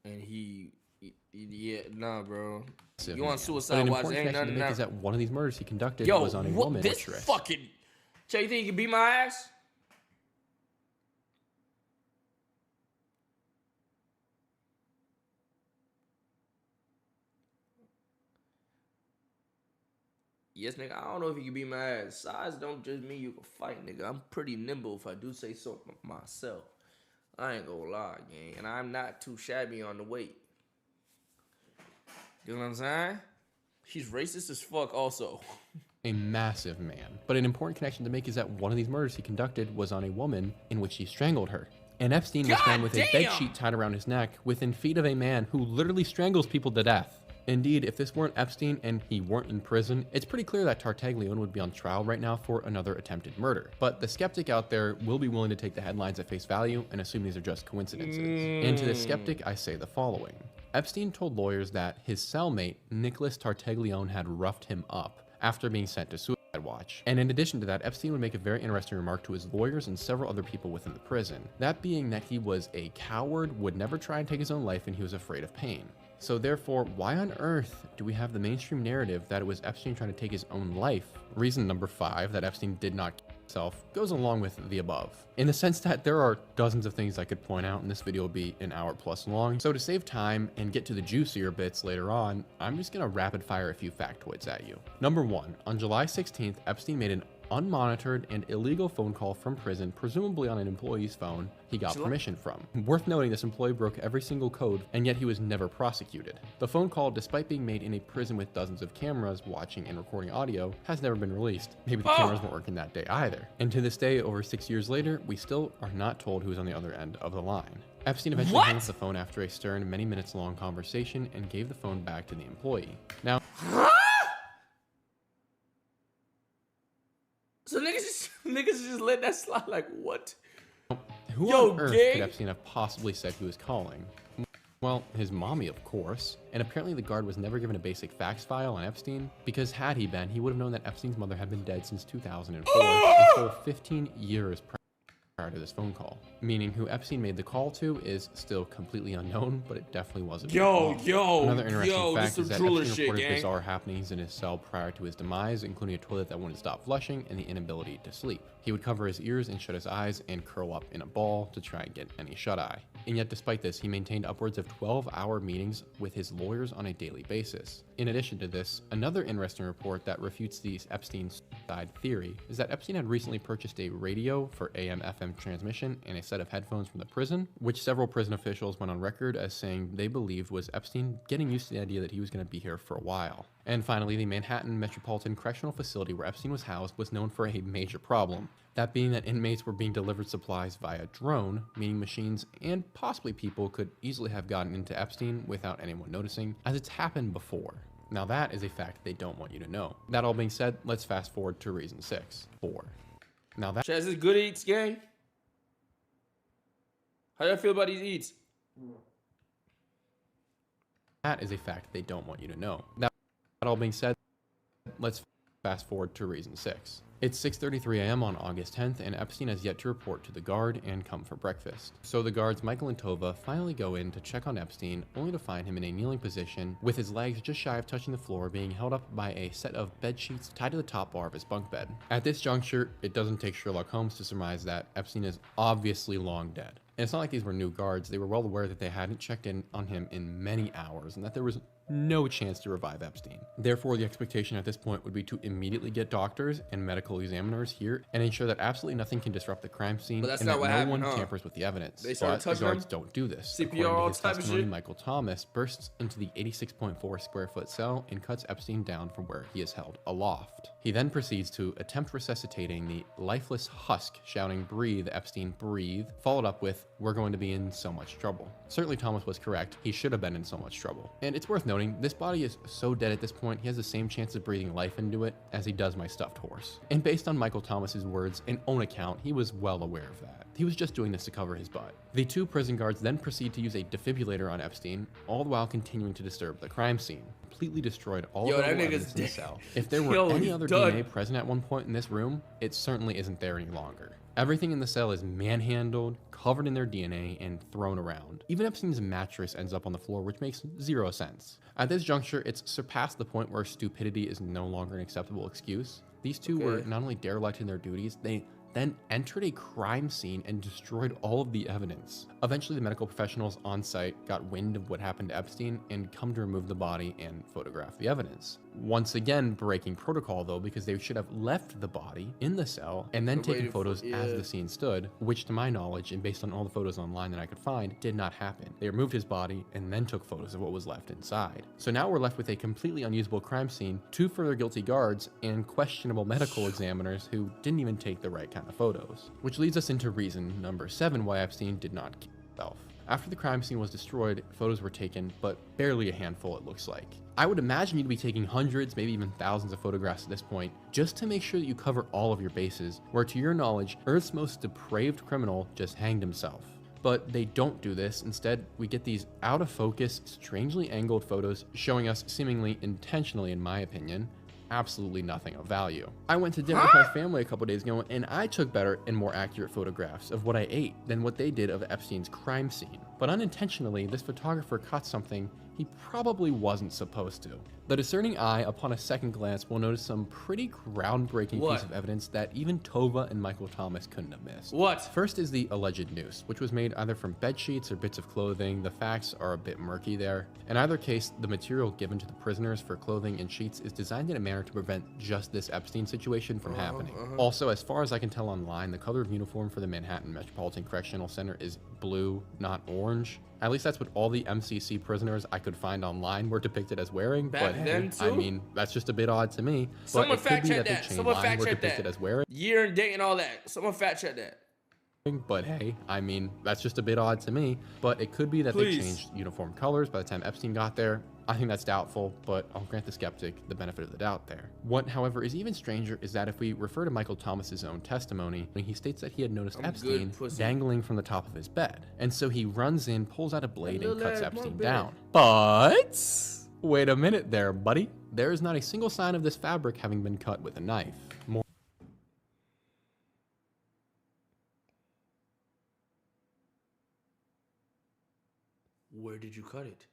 S1: and nah, bro. You on suicide watch? Ain't nothing
S20: to make is that one of these murders he conducted
S1: Yo,
S20: was on a
S1: what,
S20: woman.
S1: this fucking. Jay, you think you can beat my ass? Yes, nigga, I don't know if you can beat my ass. Size don't just mean you can fight, nigga. I'm pretty nimble if I do say so myself. I ain't gonna lie, gang. And I'm not too shabby on the weight. You know what I'm saying? He's racist as fuck also.
S20: A massive man. But an important connection to make is that one of these murders he conducted was on a woman in which he strangled her. And Epstein was found with a bedsheet tied around his neck within feet of a man who literally strangles people to death. Indeed, if this weren't Epstein and he weren't in prison, it's pretty clear that Tartaglione would be on trial right now for another attempted murder. But the skeptic out there will be willing to take the headlines at face value and assume these are just coincidences. And to the skeptic, I say the following. Epstein told lawyers that his cellmate, Nicholas Tartaglione, had roughed him up after being sent to suicide watch. And in addition to that, Epstein would make a very interesting remark to his lawyers and several other people within the prison. That being that he was a coward, would never try and take his own life, and he was afraid of pain. So therefore, why on earth do we have the mainstream narrative that it was Epstein trying to take his own life? Reason number 5 that Epstein did not itself goes along with the above, in the sense that there are dozens of things I could point out, and this video will be an hour plus long. So to save time and get to the juicier bits later on, I'm just gonna rapid fire a few factoids at you. Number 1, on July 16th, Epstein made an unmonitored and illegal phone call from prison, presumably on an employee's phone he got permission from. Worth noting, this employee broke every single code, and yet he was never prosecuted. The phone call, despite being made in a prison with dozens of cameras watching and recording audio, has never been released. Maybe the cameras weren't working that day either. And to this day, over 6 years later, we still are not told who was on the other end of the line. Epstein eventually hung up the phone after a stern, many minutes long conversation and gave the phone back to the employee. Now,
S1: so niggas just let that slide, like, what?
S20: who on earth could Epstein have possibly said he was calling? Well, his mommy, of course. And apparently the guard was never given a basic facts file on Epstein, because had he been, he would have known that Epstein's mother had been dead since 2004, a full 15 years prior to this phone call. Meaning who Epstein made the call to is still completely unknown, but it definitely wasn't. Another interesting fact is that Epstein reported bizarre happenings in his cell prior to his demise, including a toilet that wouldn't stop flushing and the inability to sleep. He would cover his ears and shut his eyes and curl up in a ball to try and get any shut-eye. And yet despite this, he maintained upwards of 12-hour meetings with his lawyers on a daily basis. In addition to this, another interesting report that refutes the Epstein suicide theory is that Epstein had recently purchased a radio for AM/FM transmission and a set of headphones from the prison, which several prison officials went on record as saying they believed was Epstein getting used to the idea that he was going to be here for a while. And finally, the Manhattan Metropolitan Correctional Facility where Epstein was housed was known for a major problem. That being that inmates were being delivered supplies via drone, meaning machines and possibly people could easily have gotten into Epstein without anyone noticing, as it's happened before. Now that is a fact they don't want you to know. That all being said, let's fast forward to reason 6. 4. Now that
S1: Chaz, is good eats, gang? How y'all feel about these eats?
S20: That is a fact they don't want you to know. That all being said, let's fast forward to reason 6. It's 6:33 a.m. on August 10th, and Epstein has yet to report to the guard and come for breakfast. So the guards Michael and Tova finally go in to check on Epstein, only to find him in a kneeling position with his legs just shy of touching the floor, being held up by a set of bed sheets tied to the top bar of his bunk bed. At this juncture, it doesn't take Sherlock Holmes to surmise that Epstein is obviously long dead. And it's not like these were new guards. They were well aware that they hadn't checked in on him in many hours and that there was no chance to revive Epstein. Therefore, the expectation at this point would be to immediately get doctors and medical examiners here and ensure that absolutely nothing can disrupt the crime scene and that no one tampers with the evidence.
S1: They started
S20: but the guards don't do this.
S1: CPR,
S20: According to his
S1: type of
S20: testimony,
S1: shit.
S20: Michael Thomas bursts into the 86.4 square foot cell and cuts Epstein down from where he is held aloft. He then proceeds to attempt resuscitating the lifeless husk, shouting, "Breathe, Epstein, breathe," followed up with, "We're going to be in so much trouble." Certainly Thomas was correct. He should have been in so much trouble. And it's worth noting, this body is so dead at this point, he has the same chance of breathing life into it as he does my stuffed horse. And based on Michael Thomas's words and own account, he was well aware of that. He was just doing this to cover his butt. The two prison guards then proceed to use a defibrillator on Epstein, all the while continuing to disturb the crime scene. Completely destroyed all of the evidence in the cell. If there were any other DNA present at one point in this room, it certainly isn't there any longer. Everything in the cell is manhandled, covered in their DNA, and thrown around. Even Epstein's mattress ends up on the floor, which makes zero sense. At this juncture, it's surpassed the point where stupidity is no longer an acceptable excuse. These two were not only derelict in their duties, they then entered a crime scene and destroyed all of the evidence. Eventually, the medical professionals on site got wind of what happened to Epstein and come to remove the body and photograph the evidence. Once again, breaking protocol though, because they should have left the body in the cell and then taken photos as the scene stood, which to my knowledge and based on all the photos online that I could find, did not happen. They removed his body and then took photos of what was left inside. So now we're left with a completely unusable crime scene, two further guilty guards, and questionable medical examiners who didn't even take the right kind of photos. Which leads us into reason number 7 why Epstein did not kill himself. After the crime scene was destroyed, photos were taken, but barely a handful it looks like. I would imagine you'd be taking hundreds, maybe even thousands of photographs at this point, just to make sure that you cover all of your bases, where to your knowledge, Earth's most depraved criminal just hanged himself. But they don't do this. Instead, we get these out of focus, strangely angled photos showing us seemingly intentionally, in my opinion, absolutely nothing of value. I went to dinner with my family a couple days ago and I took better and more accurate photographs of what I ate than what they did of Epstein's crime scene. but unintentionally, this photographer caught something he probably wasn't supposed to. The discerning eye, upon a second glance, will notice some pretty groundbreaking piece of evidence that even Tova and Michael Thomas couldn't have missed.
S1: What?
S20: First is the alleged noose, which was made either from bed sheets or bits of clothing. The facts are a bit murky there. In either case, the material given to the prisoners for clothing and sheets is designed in a manner to prevent just this Epstein situation from happening. Also, as far as I can tell online, the color of uniform for the Manhattan Metropolitan Correctional Center is blue, not orange. At least that's what all the MCC prisoners I could find online were depicted as wearing.
S1: Back
S20: but
S1: then,
S20: hey,
S1: too?
S20: I mean, that's just a bit odd to me.
S1: Someone
S20: but it could be
S1: fact check
S20: that
S1: that.
S20: the chain
S1: Someone
S20: line
S1: fact
S20: were
S1: check
S20: depicted
S1: that.
S20: as wearing.
S1: Year and date and all that. Someone fact check that.
S20: But hey, I mean, that's just a bit odd to me. But it could be that they changed uniform colors by the time Epstein got there. I think that's doubtful, but I'll grant the skeptic the benefit of the doubt there. What, however, is even stranger is that if we refer to Michael Thomas's own testimony, he states that he had noticed Epstein dangling from the top of his bed. And so he runs in, pulls out a blade, and cuts Epstein down. But wait a minute there, buddy. There is not a single sign of this fabric having been cut with a knife.
S1: Where did you cut it?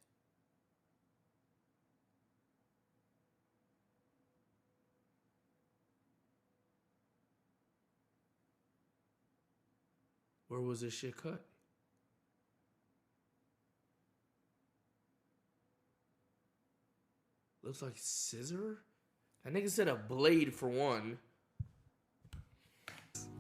S1: Where was this shit cut? Looks like scissor? That nigga said a blade for one.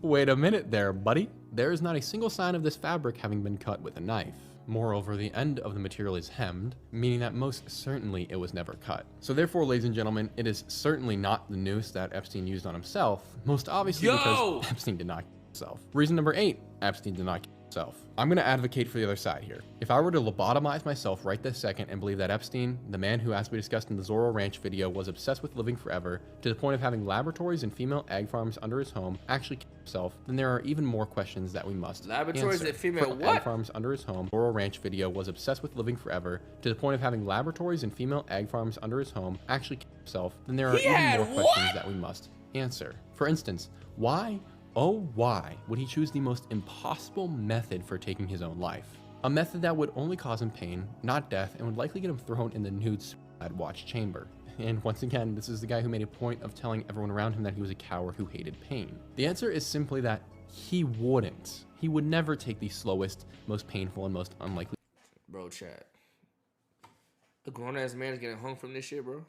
S20: Wait a minute there, buddy. There is not a single sign of this fabric having been cut with a knife. Moreover, the end of the material is hemmed, meaning that most certainly it was never cut. So therefore, ladies and gentlemen, it is certainly not the noose that Epstein used on himself, most obviously because Epstein did not kill himself. Reason number 8, Epstein did not kill himself. I'm going to advocate for the other side here. If I were to lobotomize myself right this second and believe that Epstein, the man who, as we discussed in the Zorro Ranch video, was obsessed with living forever to the point of having laboratories and female egg farms under his home, actually killed himself, then there are even more questions that we must
S1: Laboratories
S20: answer.
S1: and female what?
S20: Egg farms under his home. Zorro Ranch video was obsessed with living forever to the point of having laboratories and female egg farms under his home, actually killed himself, then there are even more questions that we must answer. For instance, why, oh why, would he choose the most impossible method for taking his own life? A method that would only cause him pain, not death, and would likely get him thrown in the nude suicide watch chamber. And once again, this is the guy who made a point of telling everyone around him that he was a coward who hated pain. The answer is simply that he wouldn't. He would never take the slowest, most painful, and most unlikely.
S1: Bro, chat. A grown-ass man is getting hung from this shit, bro.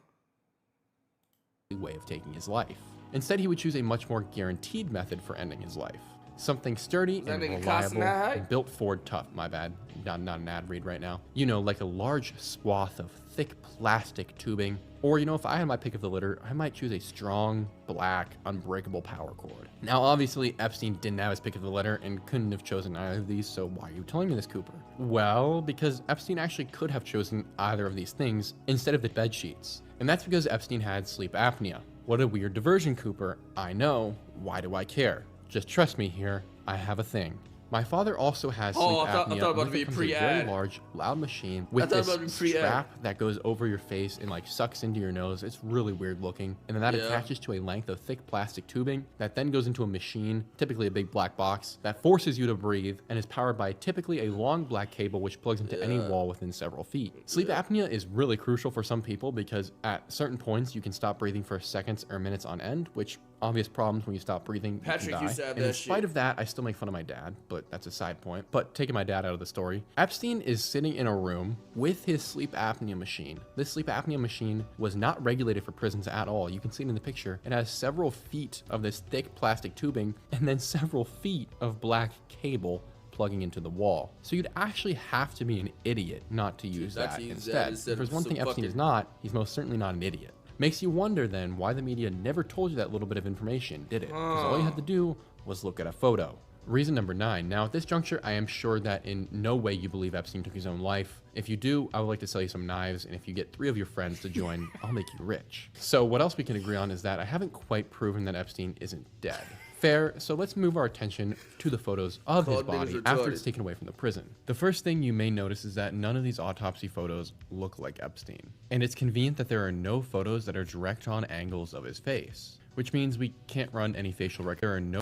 S20: Way of taking his life. Instead, he would choose a much more guaranteed method for ending his life. Something sturdy and reliable and built Ford tough. My bad. Not an ad read right now. You know, like a large swath of thick plastic tubing. Or, you know, if I had my pick of the litter, I might choose a strong, black, unbreakable power cord. Now, obviously, Epstein didn't have his pick of the litter and couldn't have chosen either of these, so why are you telling me this, Cooper? Well, because Epstein actually could have chosen either of these things instead of the bed sheets. And that's because Epstein had sleep apnea. What a weird diversion, Cooper. I know. Why do I care? Just trust me here. I have a thing. My father also has sleep apnea. I thought about to be a very large, loud machine with this strap that goes over your face and like sucks into your nose. It's really weird looking. And then that attaches to a length of thick plastic tubing that then goes into a machine, typically a big black box, that forces you to breathe and is powered by typically a long black cable which plugs into any wall within several feet. Sleep apnea is really crucial for some people because at certain points you can stop breathing for seconds or minutes on end, which obvious problems when you stop breathing.
S1: Patrick used to have
S20: and
S1: that
S20: in spite of that, I still make fun of my dad, but that's a side point. But taking my dad out of the story, Epstein is sitting in a room with his sleep apnea machine. This sleep apnea machine was not regulated for prisons at all. You can see it in the picture. It has several feet of this thick plastic tubing and then several feet of black cable plugging into the wall. So you'd actually have to be an idiot not to use that instead. If there's one thing Epstein is not, he's most certainly not an idiot. Makes you wonder then why the media never told you that little bit of information, did it? Because all you had to do was look at a photo. Reason number 9. Now at this juncture, I am sure that in no way you believe Epstein took his own life. If you do, I would like to sell you some knives, and if you get 3 of your friends to join, I'll make you rich. So what else we can agree on is that I haven't quite proven that Epstein isn't dead. Fair, so let's move our attention to the photos of his body after it's taken away from the prison. The first thing you may notice is that none of these autopsy photos look like Epstein. And it's convenient that there are no photos that are direct on angles of his face, which means we can't run any facial record. There are no...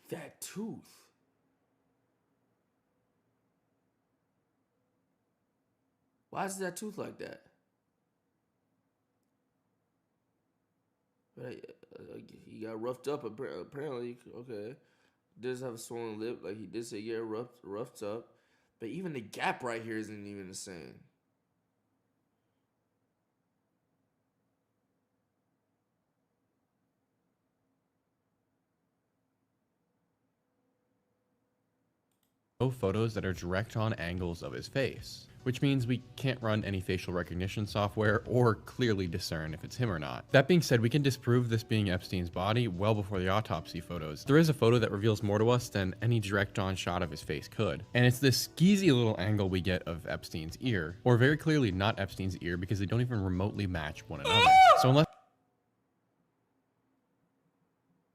S1: That tooth. Why is that tooth like that? He got roughed up apparently. Okay, does have a swollen lip, like he did say. Yeah, roughed up, but even the gap right here isn't even the same.
S20: No photos that are direct on angles of his face, which means we can't run any facial recognition software or clearly discern if it's him or not. That being said, we can disprove this being Epstein's body well before the autopsy photos. There is a photo that reveals more to us than any direct on shot of his face could, and it's this skeezy little angle we get of Epstein's ear, or very clearly not Epstein's ear because they don't even remotely match one another. So unless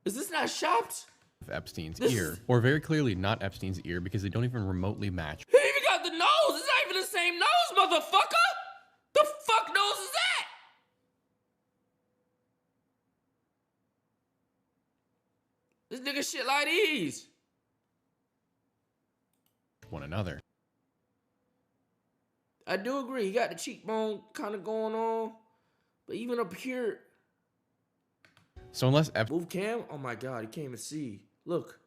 S1: Is this not shopped?
S20: Epstein's ear, or very clearly not Epstein's ear because they don't even remotely match.
S1: He even got the nose. It's not even the same nose, motherfucker. The fuck nose is that? This nigga shit like these.
S20: One another.
S1: I do agree. He got the cheekbone kind of going on, but even up here.
S20: So unless
S1: Move cam. Oh my god, he can't even see. Look.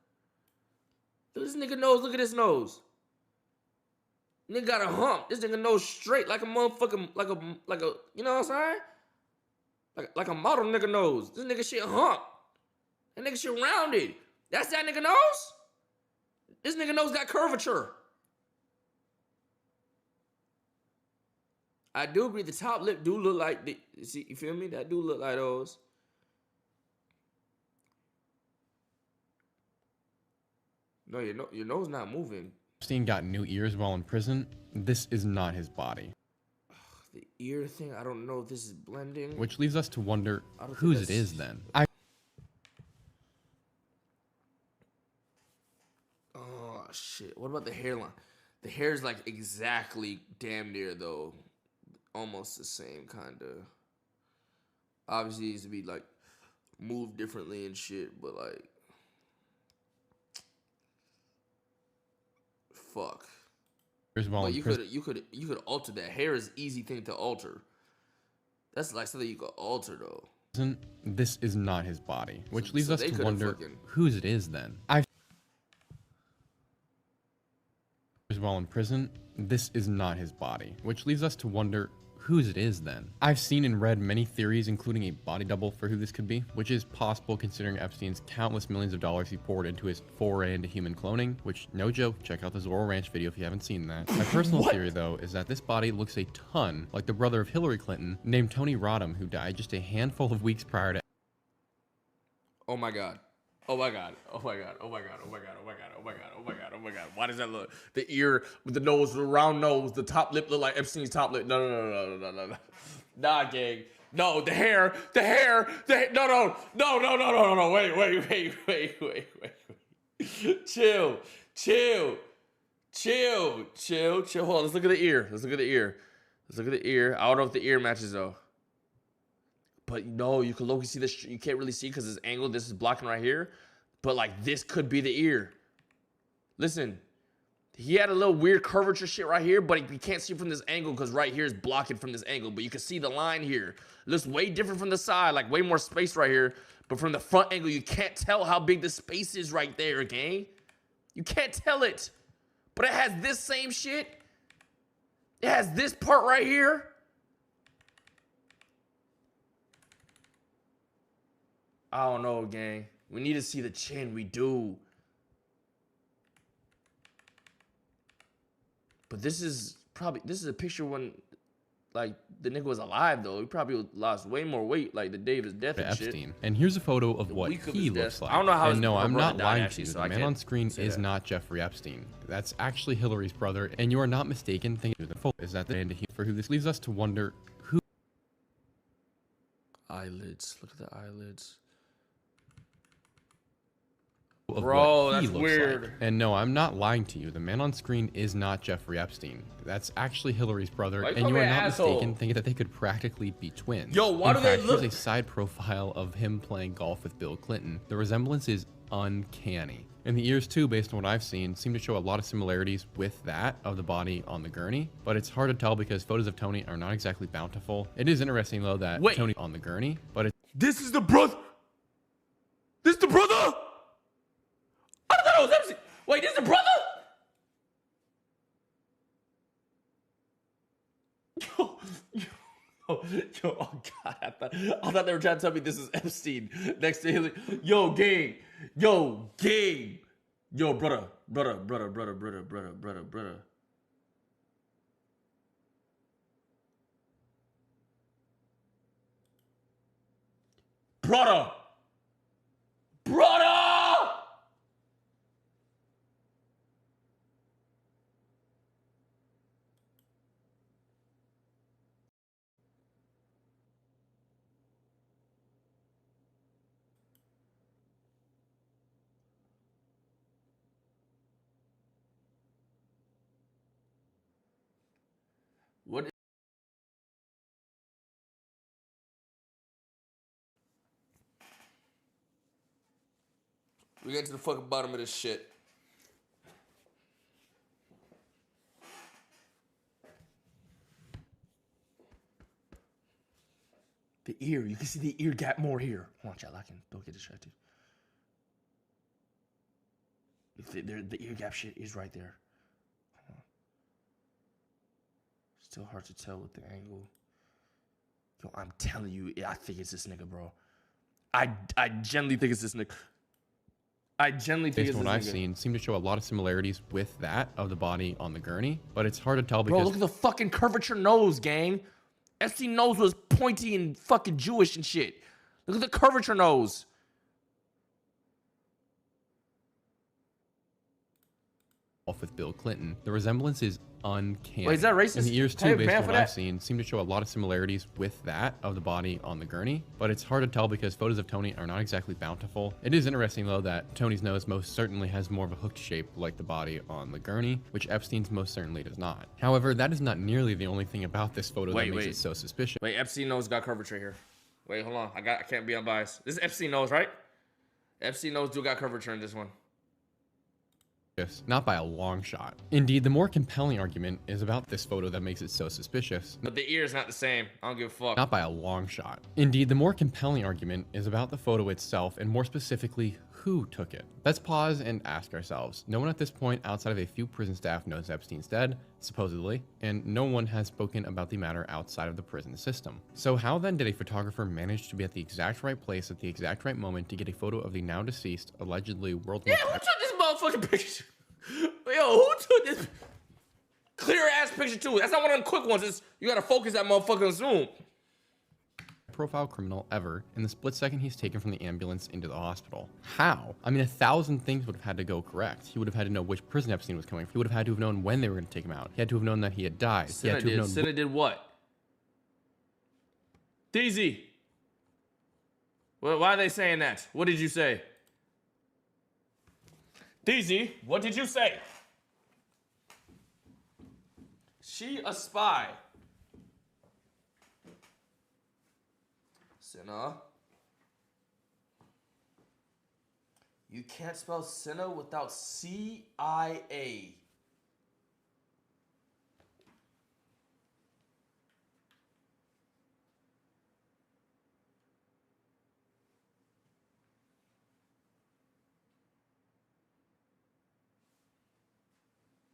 S1: Look at this nigga nose. Look at his nose. Nigga got a hump. This nigga nose straight like a motherfucking like a you know what I'm saying? Like a model nigga nose. This nigga shit hump. That nigga shit rounded. That's that nigga nose? This nigga nose got curvature. I do agree the top lip do look like the, see, you feel me? That do look like those. No, your nose not moving.
S20: Epstein got new ears while in prison. This is not his body.
S1: The ear thing, I don't know if this is blending.
S20: Which leaves us to wonder whose it is then.
S1: Oh shit! What about the hairline? The hair is like exactly damn near though, almost the same kind of. Obviously, it needs to be like moved differently and shit, but like. Fuck. But you could alter that. Hair is easy thing to alter. That's like something you could alter though.
S20: This is not his body, which leaves us to wonder whose it is then. While in prison, this is not his body, which leaves us to wonder whose it is then. I've seen and read many theories, including a body double for who this could be, which is possible considering Epstein's countless millions of dollars he poured into his foray into human cloning, which, no joke, check out the Zorro Ranch video if you haven't seen that. My personal theory, though, is that this body looks a ton like the brother of Hillary Clinton, named Tony Rodham, who died just a handful of weeks prior to.
S1: Oh my god. Oh my god. Oh my god. Oh my god. Oh my god. Oh my god. Oh my god. Oh my god. Oh my god. Why does that look? The ear with the nose, the round nose, the top lip look like Epstein's top lip. No. Nah, gang. No, the hair. No. Wait. Chill. Hold on. Let's look at the ear. I don't know if the ear matches though. But no, you can low-key see this. You can't really see because this angle, this is blocking right here. But like this could be the ear. Listen, he had a little weird curvature shit right here, but you can't see from this angle because right here is blocking from this angle. But you can see the line here. It looks way different from the side, like way more space right here. But from the front angle, you can't tell how big the space is right there, gang. You can't tell it. But it has this same shit. It has this part right here. I don't know, gang. We need to see the chin. We do. But this is a picture when, like, the nigga was alive, though. He probably lost way more weight, like, the day of his death and
S20: Epstein.
S1: shit.
S20: And here's a photo of what he looks like.
S1: I don't know how.
S20: And no, I'm not lying
S1: actually,
S20: to you.
S1: so
S20: The man on screen is not Jeffrey Epstein. That's actually Hillary's brother, and you are not mistaken thinking the photo is that the man for who this leaves us to wonder who.
S1: Eyelids. Look at the eyelids.
S20: Of
S1: Bro,
S20: what he
S1: that's
S20: looks
S1: weird.
S20: like. And no, I'm not lying to you. The man on screen is not Jeffrey Epstein. That's actually Hillary's brother,
S1: Why you
S20: and
S1: call
S20: you
S1: me
S20: are
S1: an
S20: not
S1: asshole?
S20: mistaken thinking that they could practically be twins.
S1: Yo, why
S20: In
S1: do they
S20: fact,
S1: look-
S20: Here's a side profile of him playing golf with Bill Clinton. The resemblance is uncanny. And the ears too, based on what I've seen, seem to show a lot of similarities with that of the body on the gurney, but it's hard to tell because photos of Tony are not exactly bountiful. It is interesting though that Tony on the gurney, but
S1: This is the brother. This is the brother. I thought it was Epstein. Wait, this is the brother? Oh God! I thought they were trying to tell me this is Epstein next to Haley. Yo, gang, yo, brother. What? We get to the fucking bottom of this shit. The ear, you can see the ear gap more here. Hold on, chat, don't get distracted. The ear gap shit is right there. Hold on. Still hard to tell with the angle. Yo, I'm telling you, I think it's this nigga, bro. I genuinely think it's this nigga. I genuinely think
S20: based
S1: it's
S20: on
S1: this
S20: what I've
S1: nigga.
S20: seen, seem to show a lot of similarities with that of the body on the gurney, but it's hard to tell because
S1: Bro, look at the fucking curvature nose, gang. Epstein nose was pointy and fucking Jewish and shit. Look at the curvature nose.
S20: with Bill Clinton. The resemblance is uncanny.
S1: Wait, is that racist?
S20: And the ears
S1: Can I
S20: too,
S1: ban
S20: based on
S1: for
S20: what
S1: that?
S20: I've seen, seem to show a lot of similarities with that of the body on the gurney, but it's hard to tell because photos of Tony are not exactly bountiful. It is interesting though that Tony's nose most certainly has more of a hooked shape like the body on the gurney, which Epstein's most certainly does not. However, that is not nearly the only thing about this photo that makes it so suspicious.
S1: Wait, Epstein nose got curvature here. Wait, hold on. I can't be unbiased. This is Epstein nose, right? Epstein nose do got curvature in this one.
S20: Not by a long shot. Indeed, the more compelling argument is about this photo that makes it so suspicious.
S1: But the ear is not the same. I don't give a fuck.
S20: Not by a long shot. Indeed, the more compelling argument is about the photo itself, and more specifically, who took it. Let's pause and ask ourselves. No one at this point outside of a few prison staff knows Epstein's dead, supposedly, and no one has spoken about the matter outside of the prison system. So how then did a photographer manage to be at the exact right place at the exact right moment to get a photo of the now deceased, allegedly world
S1: Yeah, who took this motherfucking picture? Yo, who took this clear ass picture too? That's not one of them quick ones. It's, you gotta focus that motherfucker and zoom.
S20: Profile criminal ever in the split second he's taken from the ambulance into the hospital. How? I mean, 1,000 things would have had to go correct. He would have had to know which prison Epstein was coming from. He would have had to have known when they were going to take him out. He had to have known that he had died. He had to have known
S1: Senna did what? DZ. Well, why are they saying that? What did you say? DZ, what did you say? She a spy. Senna. You can't spell Senna without CIA.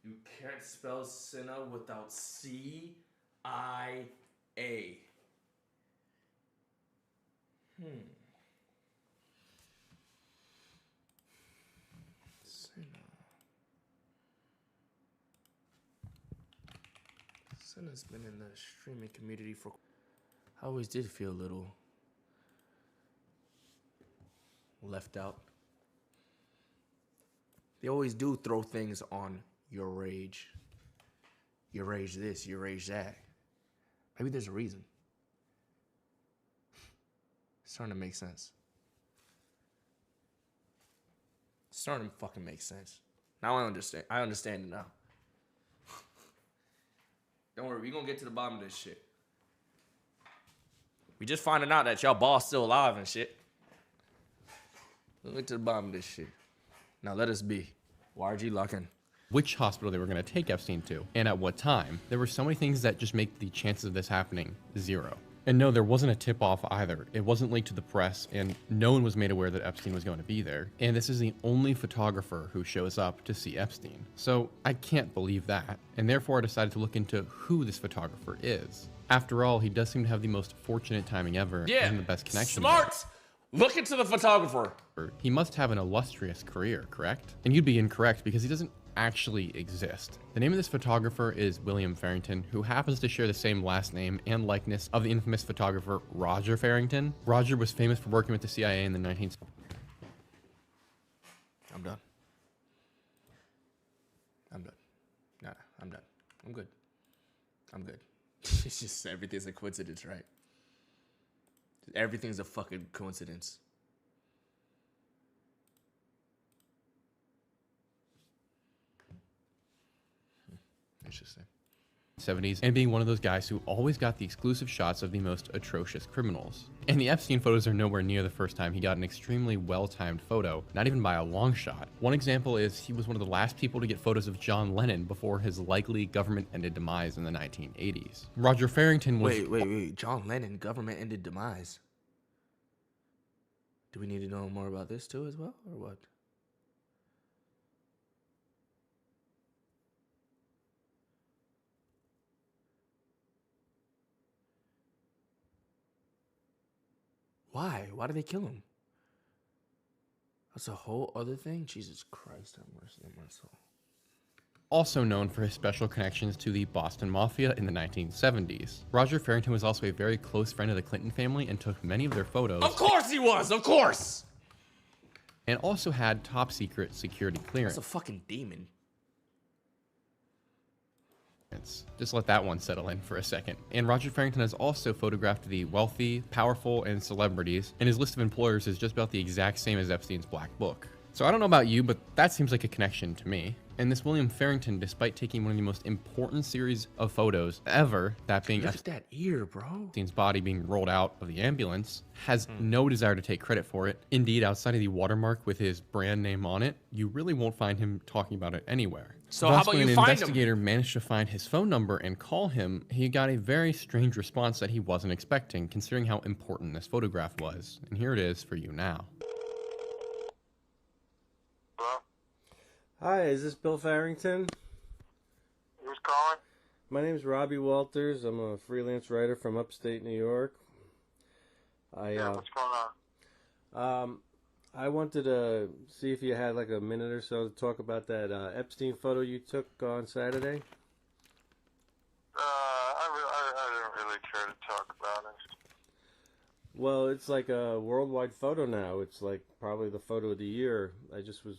S1: You can't spell Senna without CIA. Senna's been in the streaming community for... I always did feel a little left out. They always do throw things on Yourrage. Yourrage this, Yourrage that. Maybe there's a reason. It's starting to make sense. It's starting to fucking make sense. Now I understand. I understand it now. Don't worry, we gonna get to the bottom of this shit. We just finding out that y'all boss still alive and shit. We went to the bottom of this shit. Now let us be. YG lock in.
S20: Which hospital they were going to take Epstein to, and at what time. There were so many things that just make the chances of this happening 0. And no, there wasn't a tip-off either. It wasn't leaked to the press, and no one was made aware that Epstein was going to be there. And this is the only photographer who shows up to see Epstein. So I can't believe that, and therefore I decided to look into who this photographer is. After all, he does seem to have the most fortunate timing ever and the best connection.
S1: Smart! Look into the photographer.
S20: He must have an illustrious career, correct? And you'd be incorrect because he doesn't actually exist. The name of this photographer is William Farrington, who happens to share the same last name and likeness of the infamous photographer Roger Farrington. Roger was famous for working with the CIA in the 19th.
S1: I'm done. I'm done. Nah, I'm done. I'm good. I'm good. It's just everything's a coincidence, right? Everything's a fucking coincidence. Interesting.
S20: 70s, and being one of those guys who always got the exclusive shots of the most atrocious criminals. And the Epstein photos are nowhere near the first time he got an extremely well-timed photo, not even by a long shot. One example is he was one of the last people to get photos of John Lennon before his likely government-ended demise in the 1980s. Roger Farrington was—
S1: Wait. John Lennon, government-ended demise. Do we need to know more about this too as well, or what? Why? Why did they kill him? That's a whole other thing? Jesus Christ, have mercy on my soul.
S20: also known for his special connections to the Boston Mafia in the 1970s. Roger Farrington was also a very close friend of the Clinton family and took many of their photos.
S1: Of course he was! Of course!
S20: And also had top secret security clearance.
S1: That's a fucking demon.
S20: Just let that one settle in for a second. And Roger Farrington has also photographed the wealthy, powerful, and celebrities, and his list of employers is just about the exact same as Epstein's Black Book. So I don't know about you, but that seems like a connection to me. And this William Farrington, despite taking one of the most important series of photos ever, that being
S1: Look at that ear, bro.
S20: Epstein's body being rolled out of the ambulance, has no desire to take credit for it. Indeed, outside of the watermark with his brand name on it, you really won't find him talking about it anywhere.
S1: So how about
S20: when
S1: you
S20: an
S1: find him?
S20: investigator managed to find his phone number and call him, he got a very strange response that he wasn't expecting, considering how important this photograph was. And here it is for you now.
S7: Hi, is this Bill Farrington?
S6: Who's calling?
S7: My name's Robbie Walters. I'm a freelance writer from upstate New York.
S6: What's going on?
S7: I wanted to see if you had like a minute or so to talk about that Epstein photo you took on Saturday.
S6: I don't really care to talk about it.
S7: Well, it's like a worldwide photo now. It's like probably the photo of the year. I just was,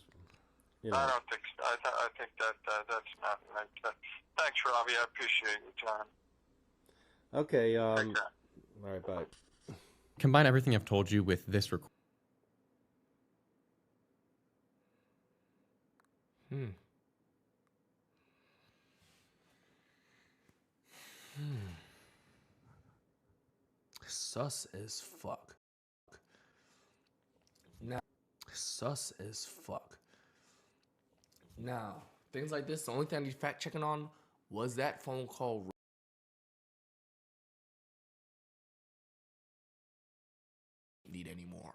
S7: you know.
S6: I don't think so. I think that's not like that. Thanks, Robbie. I appreciate your time.
S7: Okay. All right. Bye.
S20: Combine everything I've told you with this recording.
S1: Sus as fuck. Now, sus as fuck. Now, things like this, the only thing I need fact checking on was that phone call need anymore.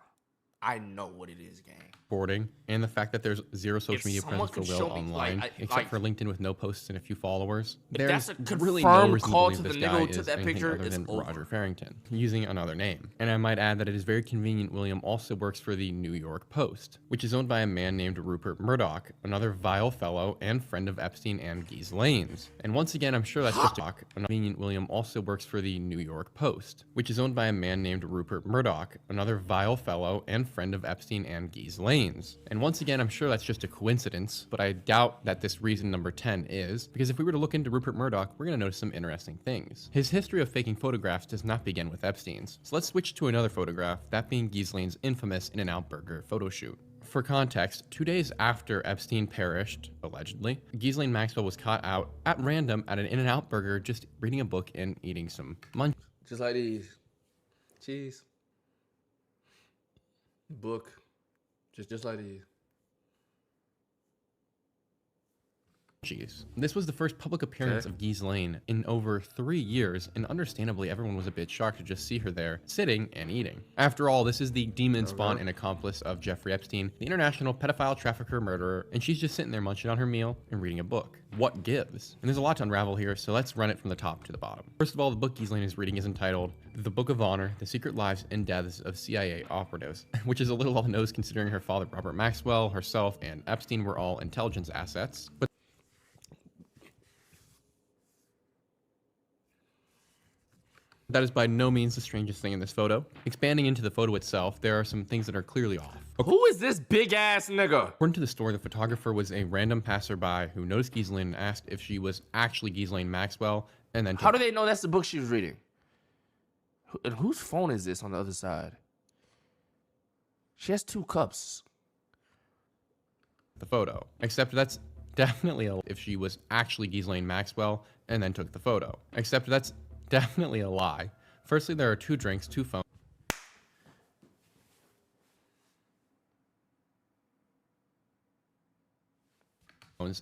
S1: I know what it is, gang.
S20: Boarding, and the fact that there's zero social media
S1: someone
S20: presence for
S1: could
S20: Will
S1: show me,
S20: online,
S1: like,
S20: except for LinkedIn with no posts and a few followers.
S1: If that's
S20: There's
S1: a
S20: really no
S1: confirmed
S20: reason
S1: call
S20: to
S1: to
S20: believe
S1: the
S20: this guy
S1: nigga who
S20: is
S1: took that
S20: anything
S1: picture,
S20: other
S1: it's
S20: than
S1: over.
S20: Roger Farrington, using another name. And I might add that it is very convenient William also works for the New York Post, which is owned by a man named Rupert Murdoch, another vile fellow and friend of Epstein and Ghislaine's. And once again, I'm sure that's just a convenient William also works for the New York Post, which is owned by a man named Rupert Murdoch, another vile fellow and friend of Epstein and Ghislaine's. And once again, I'm sure that's just a coincidence, but I doubt that this reason number 10 is, because if we were to look into Rupert Murdoch, we're going to notice some interesting things. His history of faking photographs does not begin with Epstein's. So let's switch to another photograph, that being Ghislaine's infamous In-N-Out Burger photo shoot. For context, 2 days after Epstein perished, allegedly, Ghislaine Maxwell was caught out at random at an In-N-Out Burger just reading a book and eating some munch.
S1: Just like these. Cheese. Book. Just like these.
S20: This was the first public appearance of Ghislaine in over 3 years, and understandably everyone was a bit shocked to just see her there, sitting and eating. After all, this is the demon spawn and accomplice of Jeffrey Epstein, the international pedophile trafficker murderer, and she's just sitting there munching on her meal and reading a book. What gives? And there's a lot to unravel here, so let's run it from the top to the bottom. First of all, the book Ghislaine is reading is entitled The Book of Honor, The Secret Lives and Deaths of CIA Operatives, which is a little on the nose considering her father Robert Maxwell, herself, and Epstein were all intelligence assets. But that is by no means the strangest thing in this photo. Expanding into the photo itself, there are some things that are clearly off.
S1: Who is this big ass nigga?
S20: According to the story, the photographer was a random passerby who noticed Ghislaine and asked if she was actually Ghislaine Maxwell, and then
S1: How do they know that's the book she was reading? And whose phone is this on the other side? She has 2 cups.
S20: the photo. Except that's definitely if she was actually Ghislaine Maxwell and then took the photo. Except that's definitely a lie. Firstly, there are 2 drinks, 2 phones,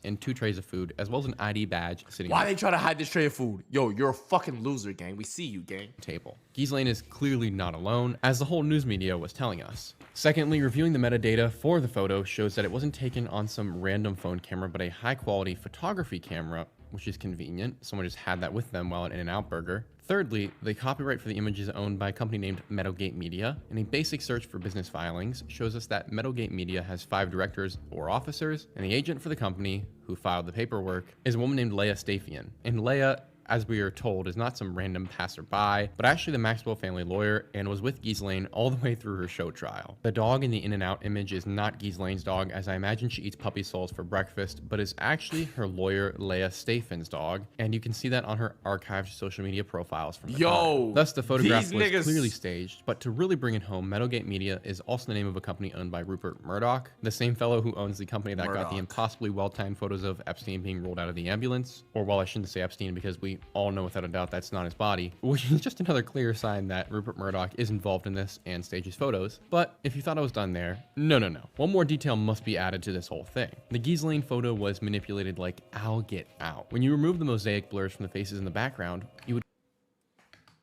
S20: and 2 trays of food, as well as an ID badge sitting
S1: Why they try to hide this tray of food? Yo, you're a fucking loser, gang. We see you, gang.
S20: Table. Ghislaine is clearly not alone, as the whole news media was telling us. Secondly, reviewing the metadata for the photo shows that it wasn't taken on some random phone camera, but a high-quality photography camera, which is convenient. Someone just had that with them while at In-N-Out Burger. Thirdly, the copyright for the image is owned by a company named Meadowgate Media, and a basic search for business filings shows us that Meadowgate Media has 5 directors or officers, and the agent for the company, who filed the paperwork, is a woman named Leah Stafian. And Leah, as we are told, is not some random passerby, but actually the Maxwell family lawyer, and was with Ghislaine all the way through her show trial. The dog in the In-N-Out image is not Ghislaine's dog, as I imagine she eats puppy souls for breakfast, but is actually her lawyer Leah Stafian's dog, and you can see that on her archived social media profiles from the time. Thus, the photograph was clearly staged, but to really bring it home, Meadowgate Media is also the name of a company owned by Rupert Murdoch, the same fellow who owns the company that got the impossibly well-timed photos of Epstein being rolled out of the ambulance, or well, I shouldn't say Epstein because we all know without a doubt that's not his body, which is just another clear sign that Rupert Murdoch is involved in this and stages photos. But if you thought I was done there, no. One more detail must be added to this whole thing. The Ghislaine photo was manipulated like I'll get out. When you remove the mosaic blurs from the faces in the background, you would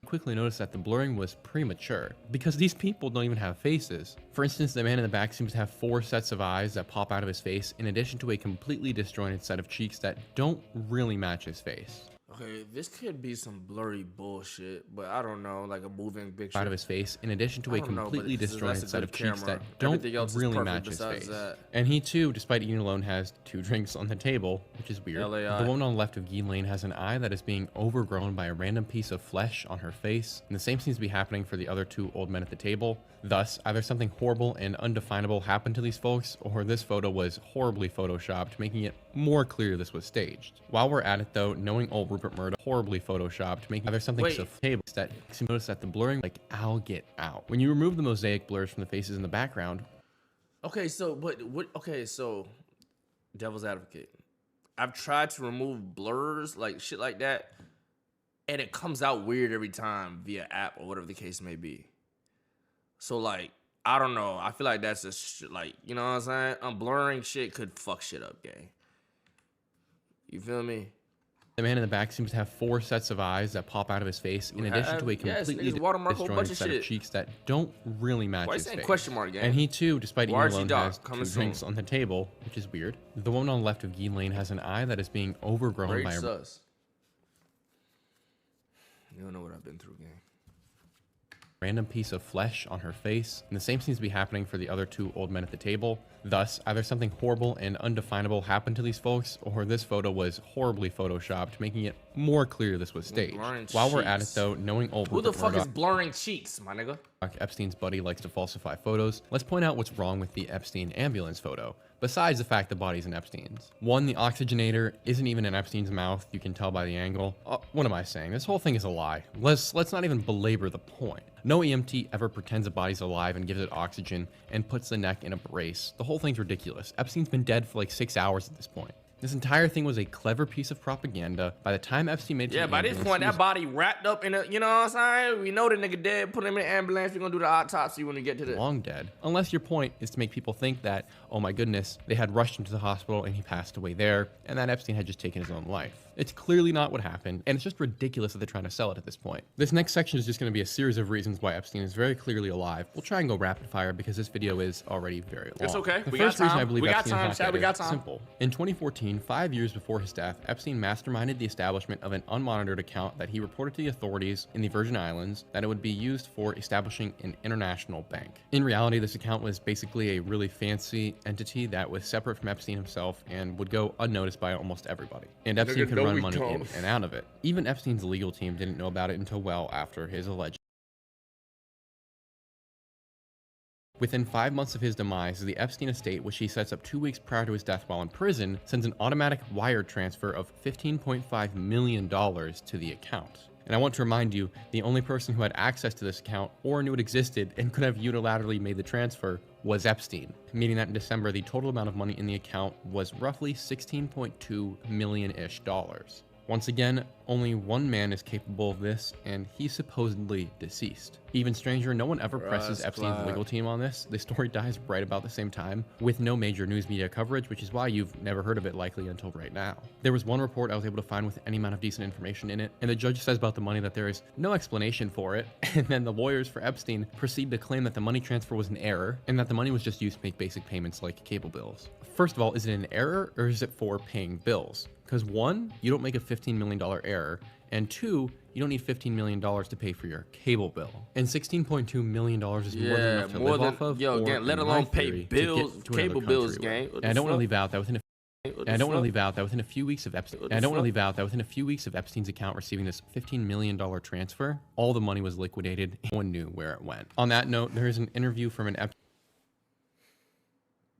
S20: quickly notice that the blurring was premature, because these people don't even have faces. For instance, the man in the back seems to have 4 sets of eyes that pop out of his face, in addition to a completely disjointed set of cheeks that don't really match his face.
S1: Okay, this could be some blurry bullshit, but I don't know, like a moving picture.
S20: Out of his face, in addition to a completely disjointed set of cheeks that don't really match his face. And he too, despite eating alone, has 2 drinks on the table, which is weird. The woman on the left of Ghislaine has an eye that is being overgrown by a random piece of flesh on her face, and the same seems to be happening for the other 2 old men at the table. Thus, either something horrible and undefinable happened to these folks, or this photo was horribly photoshopped, making it more clear this was staged. While we're at it though, knowing old Rupert Murdoch horribly photoshopped, making either something so table that you notice that the blurring like I'll get out. When you remove the mosaic blurs from the faces in the background.
S1: Okay, so so devil's advocate. I've tried to remove blurs, like shit like that, and it comes out weird every time via app or whatever the case may be. So like, I don't know. I feel like that's just like, you know what I'm saying? Blurring shit could fuck shit up, gang. You feel me?
S20: The man in the back seems to have 4 sets of eyes that pop out of his face, in addition to a completely disjointed set of cheeks that don't really match his face.
S1: Question mark, gang?
S20: And he too, despite eating alone, has 2 drinks on the table, which is weird. The woman on the left of Ghislaine has an eye that is being overgrown by a...
S1: You don't know what I've been through, gang.
S20: Random piece of flesh on her face, and the same seems to be happening for the other 2 old men at the table. Thus, either something horrible and undefinable happened to these folks, or this photo was horribly photoshopped, making it more clear this was staged. While we're at it though, knowing old
S1: Who the fuck is blurring cheeks, my nigga?
S20: Epstein's buddy likes to falsify photos, let's point out what's wrong with the Epstein ambulance photo, besides the fact the body's in Epstein's. 1, the oxygenator isn't even in Epstein's mouth, you can tell by the angle. What am I saying? This whole thing is a lie. Let's not even belabor the point. No EMT ever pretends a body's alive and gives it oxygen and puts the neck in a brace. The whole thing's ridiculous. Epstein's been dead for like 6 hours at this point. This entire thing was a clever piece of propaganda. By the time Epstein made it to the
S1: by this
S20: ambulance,
S1: point,
S20: he
S1: that
S20: was
S1: body wrapped up in a, you know what I'm saying? We know the nigga dead. Put him in the ambulance. We're gonna do the autopsy when we get to the.
S20: long dead. Unless your point is to make people think that, oh my goodness, they had rushed him to the hospital and he passed away there, and that Epstein had just taken his own life. It's clearly not what happened, and it's just ridiculous that they're trying to sell it at this point. This next section is just going to be a series of reasons why Epstein is very clearly alive. We'll try and go rapid fire because this video is already very long.
S1: It's okay.
S20: The
S1: We
S20: first
S1: got
S20: reason
S1: time.
S20: I believe
S1: We got
S20: Epstein
S1: time,
S20: is
S1: Chad.
S20: not
S1: We
S20: dead
S1: got
S20: is
S1: time.
S20: simple. In 2014, 5 years before his death, Epstein masterminded the establishment of an unmonitored account that he reported to the authorities in the Virgin Islands that it would be used for establishing an international bank. In reality, this account was basically a really fancy entity that was separate from Epstein himself and would go unnoticed by almost everybody. And Epstein could run money in and out of it. Even Epstein's legal team didn't know about it until well after his alleged. Within 5 months of his demise, the Epstein estate, which he sets up 2 weeks prior to his death while in prison, sends an automatic wire transfer of $15.5 million to the account. And I want to remind you, the only person who had access to this account or knew it existed and could have unilaterally made the transfer was Epstein, meaning that in December, the total amount of money in the account was roughly $16.2 million-ish. Once again, only one man is capable of this, and he's supposedly deceased. Even stranger, no one ever presses Epstein's legal team on this. The story dies right about the same time, with no major news media coverage, which is why you've never heard of it likely until right now. There was one report I was able to find with any amount of decent information in it, and the judge says about the money that there is no explanation for it, and then the lawyers for Epstein proceed to claim that the money transfer was an error, and that the money was just used to make basic payments like cable bills. First of all, is it an error, or is it for paying bills? Because one, you don't make a $15 million error, and two, you don't need $15 million to pay for your cable bill. And $16.2 million is more than enough to live off of,
S1: yo,
S20: or,
S1: gang, let
S20: in
S1: alone
S20: my
S1: pay
S20: theory,
S1: bills,
S20: to get to another
S1: cable bills,
S20: country with.
S1: gang.
S20: And I don't want to leave out that within a few weeks of Epstein's account receiving this $15 million transfer, all the money was liquidated. No one knew where it went. On that note, there is an interview from an Epstein.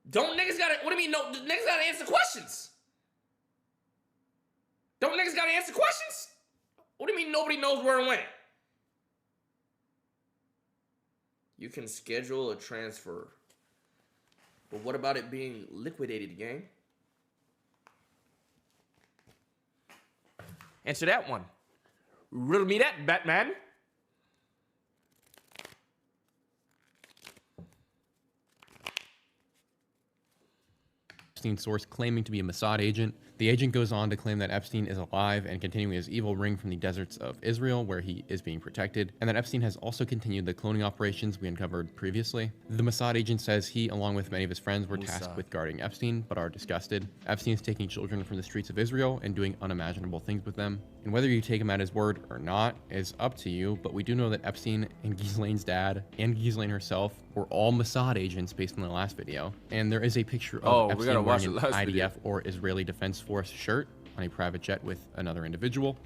S1: Don't niggas gotta, what do you mean, no, niggas gotta answer questions? Don't niggas gotta answer questions? What do you mean nobody knows where it went? You can schedule a transfer. But what about it being liquidated, gang? Answer that one. Riddle me that, Batman.
S20: Epstein source claiming to be a Mossad agent. The agent goes on to claim that Epstein is alive and continuing his evil ring from the deserts of Israel, where he is being protected, and that Epstein has also continued the cloning operations we uncovered previously. The Mossad agent says he, along with many of his friends, were tasked with guarding Epstein, but are disgusted. Epstein is taking children from the streets of Israel and doing unimaginable things with them. And whether you take him at his word or not is up to you, but we do know that Epstein and Ghislaine's dad and Ghislaine herself were all Mossad agents based on the last video. And there is a picture of Epstein wearing an IDF or Israeli Defense Force shirt on a private jet with another individual.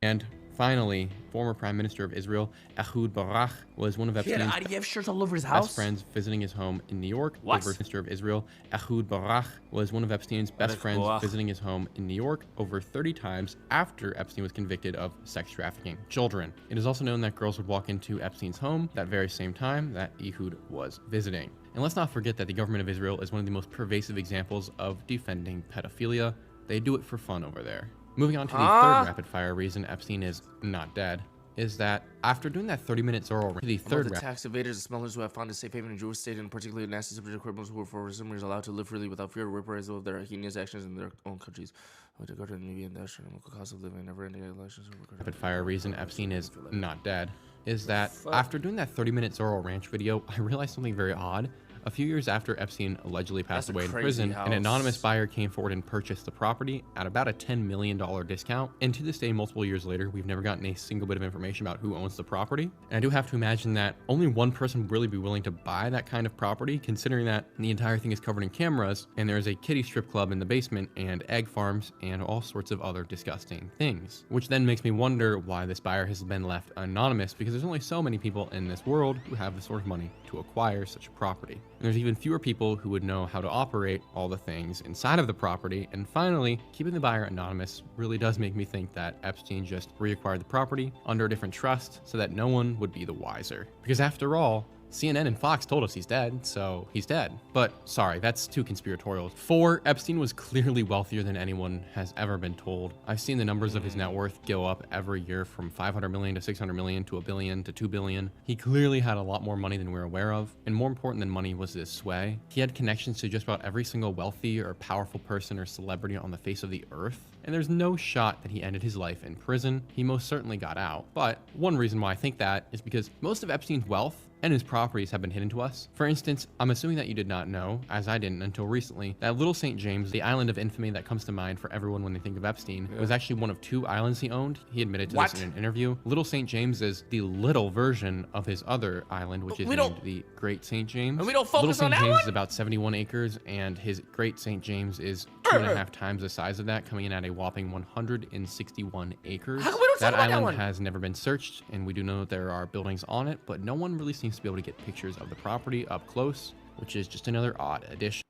S20: And finally, former Prime Minister of Israel, Ehud Barak, was one of Epstein's
S1: IDF shirts all over his house?
S20: best friends visiting his home in New York.
S1: What?
S20: Minister of Israel, Ehud Barak, was one of Epstein's best friends visiting his home in New York over 30 times after Epstein was convicted of sex trafficking children. It is also known that girls would walk into Epstein's home that very same time that Ehud was visiting. And let's not forget that the government of Israel is one of the most pervasive examples of defending pedophilia. They do it for fun over there. Moving on to the third rapid-fire reason Epstein is not dead is that after doing that 30-minute Zorro, the third
S1: tax evaders and smugglers who have found a safe haven in Jewish state and particularly nasty subject criminals who are for some reason allowed to live freely without fear of reprisal of their heinous actions in their own countries. With regard to the Navy and the astronomical cost of living, never-ending elections.
S20: Rapid-fire reason Epstein is not dead is that after doing that 30-minute Zorro Ranch video, I realized something very odd. A few years after Epstein allegedly passed away in prison, an anonymous buyer came forward and purchased the property at about a $10 million discount. And to this day, multiple years later, we've never gotten a single bit of information about who owns the property. And I do have to imagine that only one person would really be willing to buy that kind of property, considering that the entire thing is covered in cameras, and there's a kiddie strip club in the basement, and egg farms, and all sorts of other disgusting things. Which then makes me wonder why this buyer has been left anonymous, because there's only so many people in this world who have the sort of money to acquire such a property. And there's even fewer people who would know how to operate all the things inside of the property. And finally, keeping the buyer anonymous really does make me think that Epstein just reacquired the property under a different trust so that no one would be the wiser. Because after all, CNN and Fox told us he's dead, so he's dead. But sorry, that's too conspiratorial. 4, Epstein was clearly wealthier than anyone has ever been told. I've seen the numbers of his net worth go up every year from 500 million to 600 million to $1 billion to $2 billion. He clearly had a lot more money than we're aware of, and more important than money was his sway. He had connections to just about every single wealthy or powerful person or celebrity on the face of the earth. And there's no shot that he ended his life in prison. He most certainly got out. But one reason why I think that is because most of Epstein's wealth and his properties have been hidden to us. For instance, I'm assuming that you did not know, as I didn't until recently, that Little St. James, the island of infamy that comes to mind for everyone when they think of Epstein, was actually one of 2 islands he owned. He admitted to this in an interview. Little St. James is the little version of his other island, which is named the Great St. James.
S1: And we don't focus on that
S20: Little St. James
S1: one?
S20: is about 71 acres, and his Great St. James is 2.5 times the size of that, coming in at a whopping 161 acres.
S1: How come we don't
S20: That
S1: talk about that
S20: island
S1: one?
S20: has never been searched, and we do know that there are buildings on it, but no one really seems to be able to get pictures of the property up close, which is just another odd addition.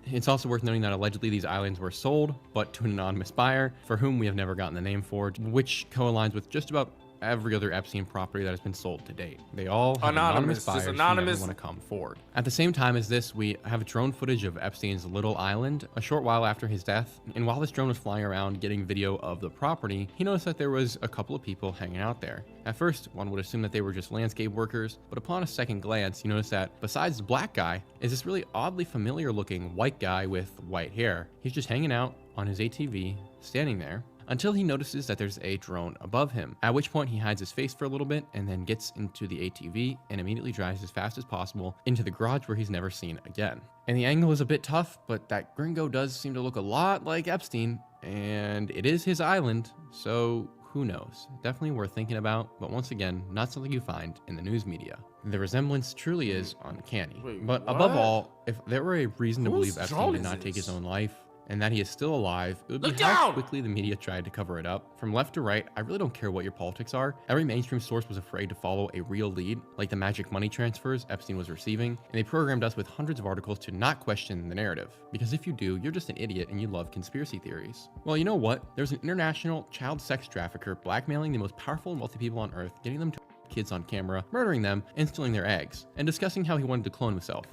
S20: It's also worth noting that allegedly these islands were sold, but to an anonymous buyer, for whom we have never gotten the name for, which co-aligns with just about every other Epstein property that has been sold to date. They all have anonymous buyers who never want to come forward. At the same time as this, we have drone footage of Epstein's little island a short while after his death, and while this drone was flying around getting video of the property, he noticed that there was a couple of people hanging out there. At first, one would assume that they were just landscape workers, but upon a second glance, he noticed that besides the black guy, is this really oddly familiar looking white guy with white hair. He's just hanging out on his ATV, standing there, until he notices that there's a drone above him, at which point he hides his face for a little bit and then gets into the ATV and immediately drives as fast as possible into the garage where he's never seen again. And the angle is a bit tough, but that gringo does seem to look a lot like Epstein, and it is his island, so who knows? Definitely worth thinking about, but once again, not something you find in the news media. The resemblance truly is uncanny. But above all, if there were a reason to believe Epstein did not take his own life, and that he is still alive, it would be how quickly the media tried to cover it up. From left to right, I really don't care what your politics are. Every mainstream source was afraid to follow a real lead, like the magic money transfers Epstein was receiving, and they programmed us with hundreds of articles to not question the narrative. Because if you do, you're just an idiot and you love conspiracy theories. Well, you know what? There's an international child sex trafficker blackmailing the most powerful and wealthy people on earth, getting them to kids on camera, murdering them, and stealing their eggs, and discussing how he wanted to clone himself.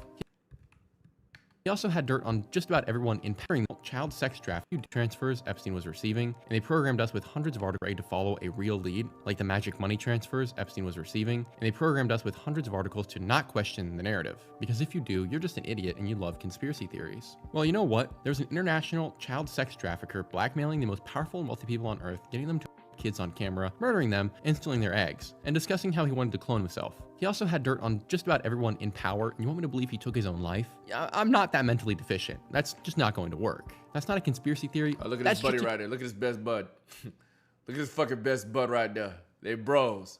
S20: He also had dirt on just about everyone in pairing child sex trafficking transfers Epstein was receiving, and they programmed us with hundreds of articles to follow a real lead, like the magic money transfers Epstein was receiving, and they programmed us with hundreds of articles to not question the narrative. Because if you do, you're just an idiot and you love conspiracy theories. Well, you know what? There's an international child sex trafficker blackmailing the most powerful and wealthy people on earth, getting them to kids on camera, murdering them, and stealing their eggs, and discussing how he wanted to clone himself. He also had dirt on just about everyone in power, and you want me to believe he took his own life? I'm not that mentally deficient. That's just not going to work. That's not a conspiracy theory.
S1: Oh, look at this buddy right there. Look at his best bud. Look at his fucking best bud right there. They bros.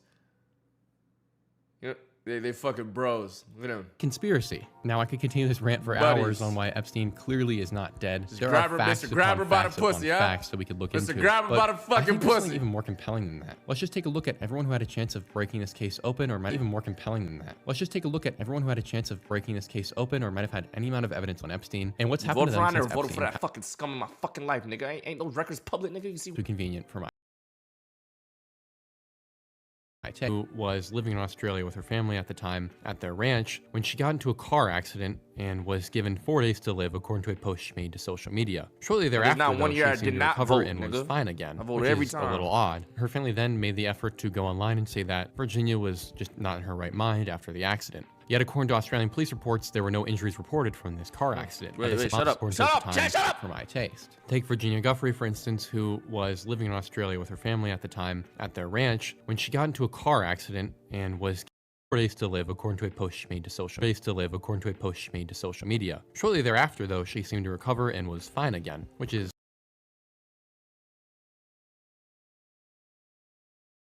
S1: Yep. They fucking bros. Look at them.
S20: Conspiracy. Now I could continue this rant for hours on why Epstein clearly is not dead.
S1: Just
S20: there
S1: grab
S20: are
S1: her,
S20: facts
S1: Mr. Grab her by the pussy, yeah?
S20: Facts that we could look into.
S1: Mr. Grab her by the fucking
S20: I think there's
S1: pussy.
S20: something even more compelling than that. Let's just take a look at everyone who had a chance of breaking this case open, or might even more compelling than that. Let's just take a look at everyone who had a chance of breaking this case open, or might have had any amount of evidence on Epstein, and what's happened to them since
S1: Voted for
S20: Epstein.
S1: that fucking scum in my fucking life, nigga. Ain't those records public, nigga. You see.
S20: Too convenient for my who was living in Australia with her family at the time at their ranch when she got into a car accident and was given 4 days to live, according to a post she made to social media. Shortly thereafter,
S1: not one
S20: though,
S1: year I
S20: she seemed
S1: did
S20: to
S1: not
S20: recover
S1: vote,
S20: and was
S1: nigga.
S20: fine again,
S1: I voted
S20: which
S1: every
S20: is
S1: time.
S20: a little odd. Her family then made the effort to go online and say that Virginia was just not in her right mind after the accident. Yet, according to Australian police reports, there were no injuries reported from this car accident.
S1: Wait,
S20: This
S1: shut
S20: is
S1: up.
S20: according
S1: Shut
S20: to
S1: up.
S20: the
S1: Shut
S20: Times
S1: up.
S20: For my taste. Take Virginia Guffrey, for instance, who was living in Australia with her family at the time at their ranch when she got into a car accident and was 4 days to live, according to a post she made to social media. Shortly thereafter, though, she seemed to recover and was fine again, which is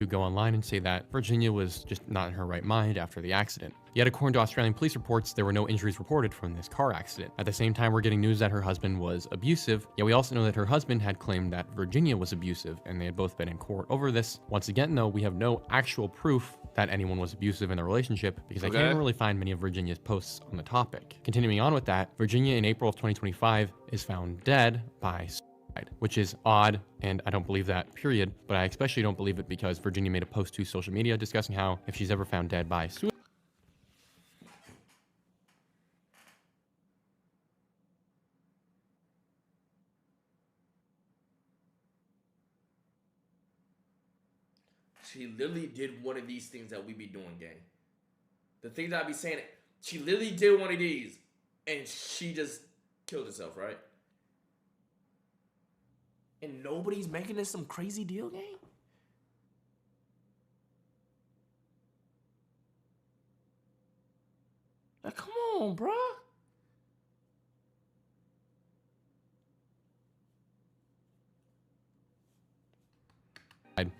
S20: to go online and say that Virginia was just not in her right mind after the accident. Yet according to Australian police reports, there were no injuries reported from this car accident. At the same time, we're getting news that her husband was abusive, yet we also know that her husband had claimed that Virginia was abusive, and they had both been in court over this. Once again, though, we have no actual proof that anyone was abusive in their relationship, because I can't really find many of Virginia's posts on the topic. Continuing on with that, Virginia in April of 2025 is found dead by suicide, which is odd, and I don't believe that, period. But I especially don't believe it because Virginia made a post to social media discussing how if she's ever found dead by suicide,
S1: she literally did one of these things that we be doing, gang. The things I be saying, she literally did one of these, and she just killed herself, right? And nobody's making this some crazy deal, gang? Like, come on, bruh.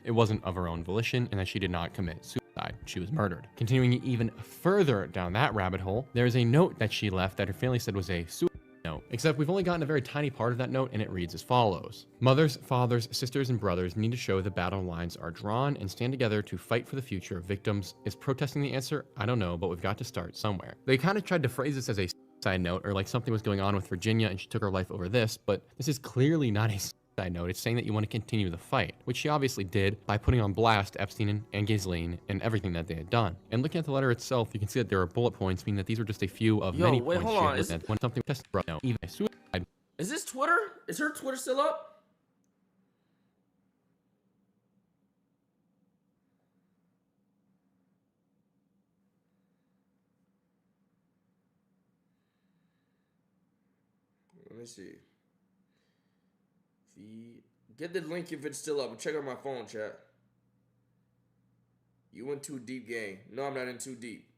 S20: it wasn't of her own volition and that she did not commit suicide. She was murdered. Continuing even further down that rabbit hole, there is a note that she left that her family said was a suicide note. Except we've only gotten a very tiny part of that note, and it reads as follows. Mothers, fathers, sisters, and brothers need to show the battle lines are drawn and stand together to fight for the future of victims. Is protesting the answer? I don't know, but we've got to start somewhere. They kind of tried to phrase this as a suicide note, or like something was going on with Virginia and she took her life over this, but this is clearly not a side note. It's saying that you want to continue the fight, which she obviously did by putting on blast Epstein and Ghislaine and everything that they had done. And looking at the letter itself, you can see that there are bullet points, meaning that these were just a few of many points.
S1: Hold on.
S20: When something tested, no, even a suicide.
S1: Is this Twitter? Is her Twitter still up? Let me see. Get the link if it's still up. Check out my phone, chat. You went too deep, gang. No, I'm not in too deep.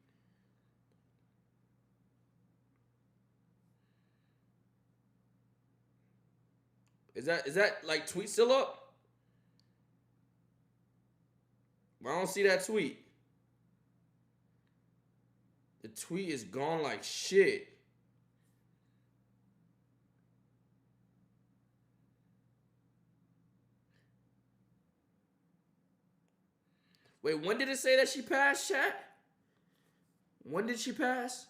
S1: Is that like tweet still up? I don't see that tweet. The tweet is gone like shit. Wait, when did it say that she passed, chat? When did she pass?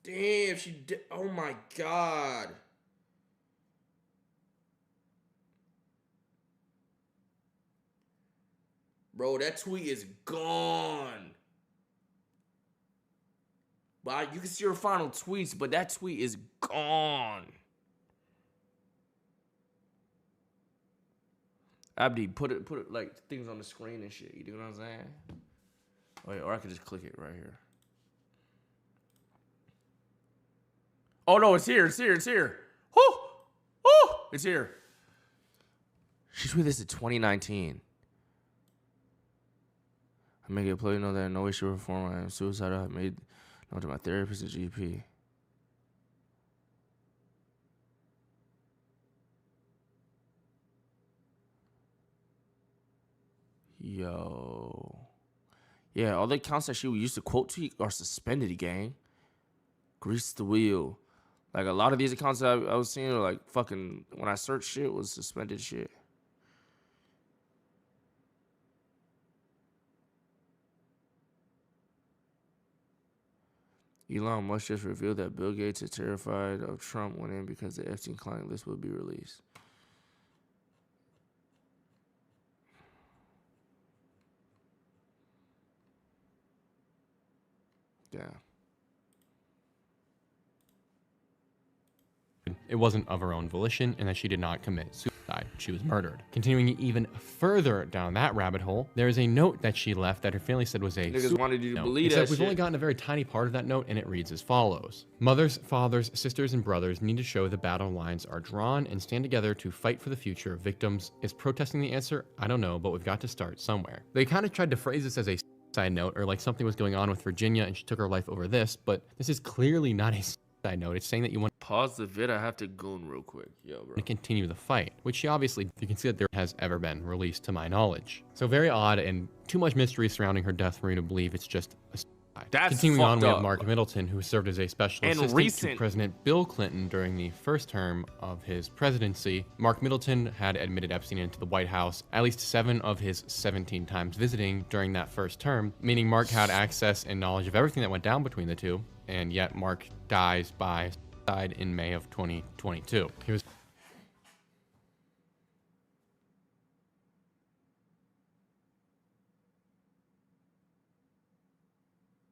S1: Damn, she did. Oh my God. Bro, that tweet is gone. But you can see her final tweets, but that tweet is gone. Abdi, put it like things on the screen and shit. You know what I'm saying? Wait, or I could just click it right here. Oh no, it's here, it's here, it's here. Whoo! Whoo! It's here. She tweeted this in 2019. I make it a play, you know that no way, shape, or form I am suicidal. I made known to my therapist and GP. Yo. Yeah, all the accounts that she used to quote tweet are suspended, gang. Grease the wheel. Like, a lot of these accounts that I was seeing are like fucking, when I searched shit, was suspended shit. Elon Musk just revealed that Bill Gates is terrified of Trump winning because the Epstein client list will be released. Yeah.
S20: It wasn't of her own volition and that she did not commit suicide. She was murdered. Continuing even further down that rabbit hole, there is a note that she left that her family said was a
S1: niggas wanted you to believe
S20: Except
S1: that
S20: we've
S1: shit.
S20: only gotten a very tiny part of that note, and it reads as follows. Mothers, fathers, sisters, and brothers need to show the battle lines are drawn and stand together to fight for the future of victims. Is protesting the answer? I don't know, but we've got to start somewhere. They kind of tried to phrase this as a side note, or like something was going on with Virginia and she took her life over this, but this is clearly not a side note. It's saying that you want
S1: Pause the vid. I have to goon real quick. Yo, bro.
S20: to continue the fight, which she obviously, you can see that there has ever been, released to my knowledge. So very odd and too much mystery surrounding her death for me to believe it's just a
S1: That's
S20: Continuing on, we
S1: fucked
S20: have
S1: up.
S20: Mark Middleton, who served as a special
S1: And
S20: assistant
S1: recent.
S20: to President Bill Clinton during the first term of his presidency. Mark Middleton had admitted Epstein into the White House at least 7 of his 17 times visiting during that first term, meaning Mark had access and knowledge of everything that went down between the two, and yet Mark died in May of 2022. He was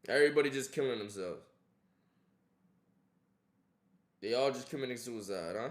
S1: Everybody just killing themselves. They all just committing suicide, huh?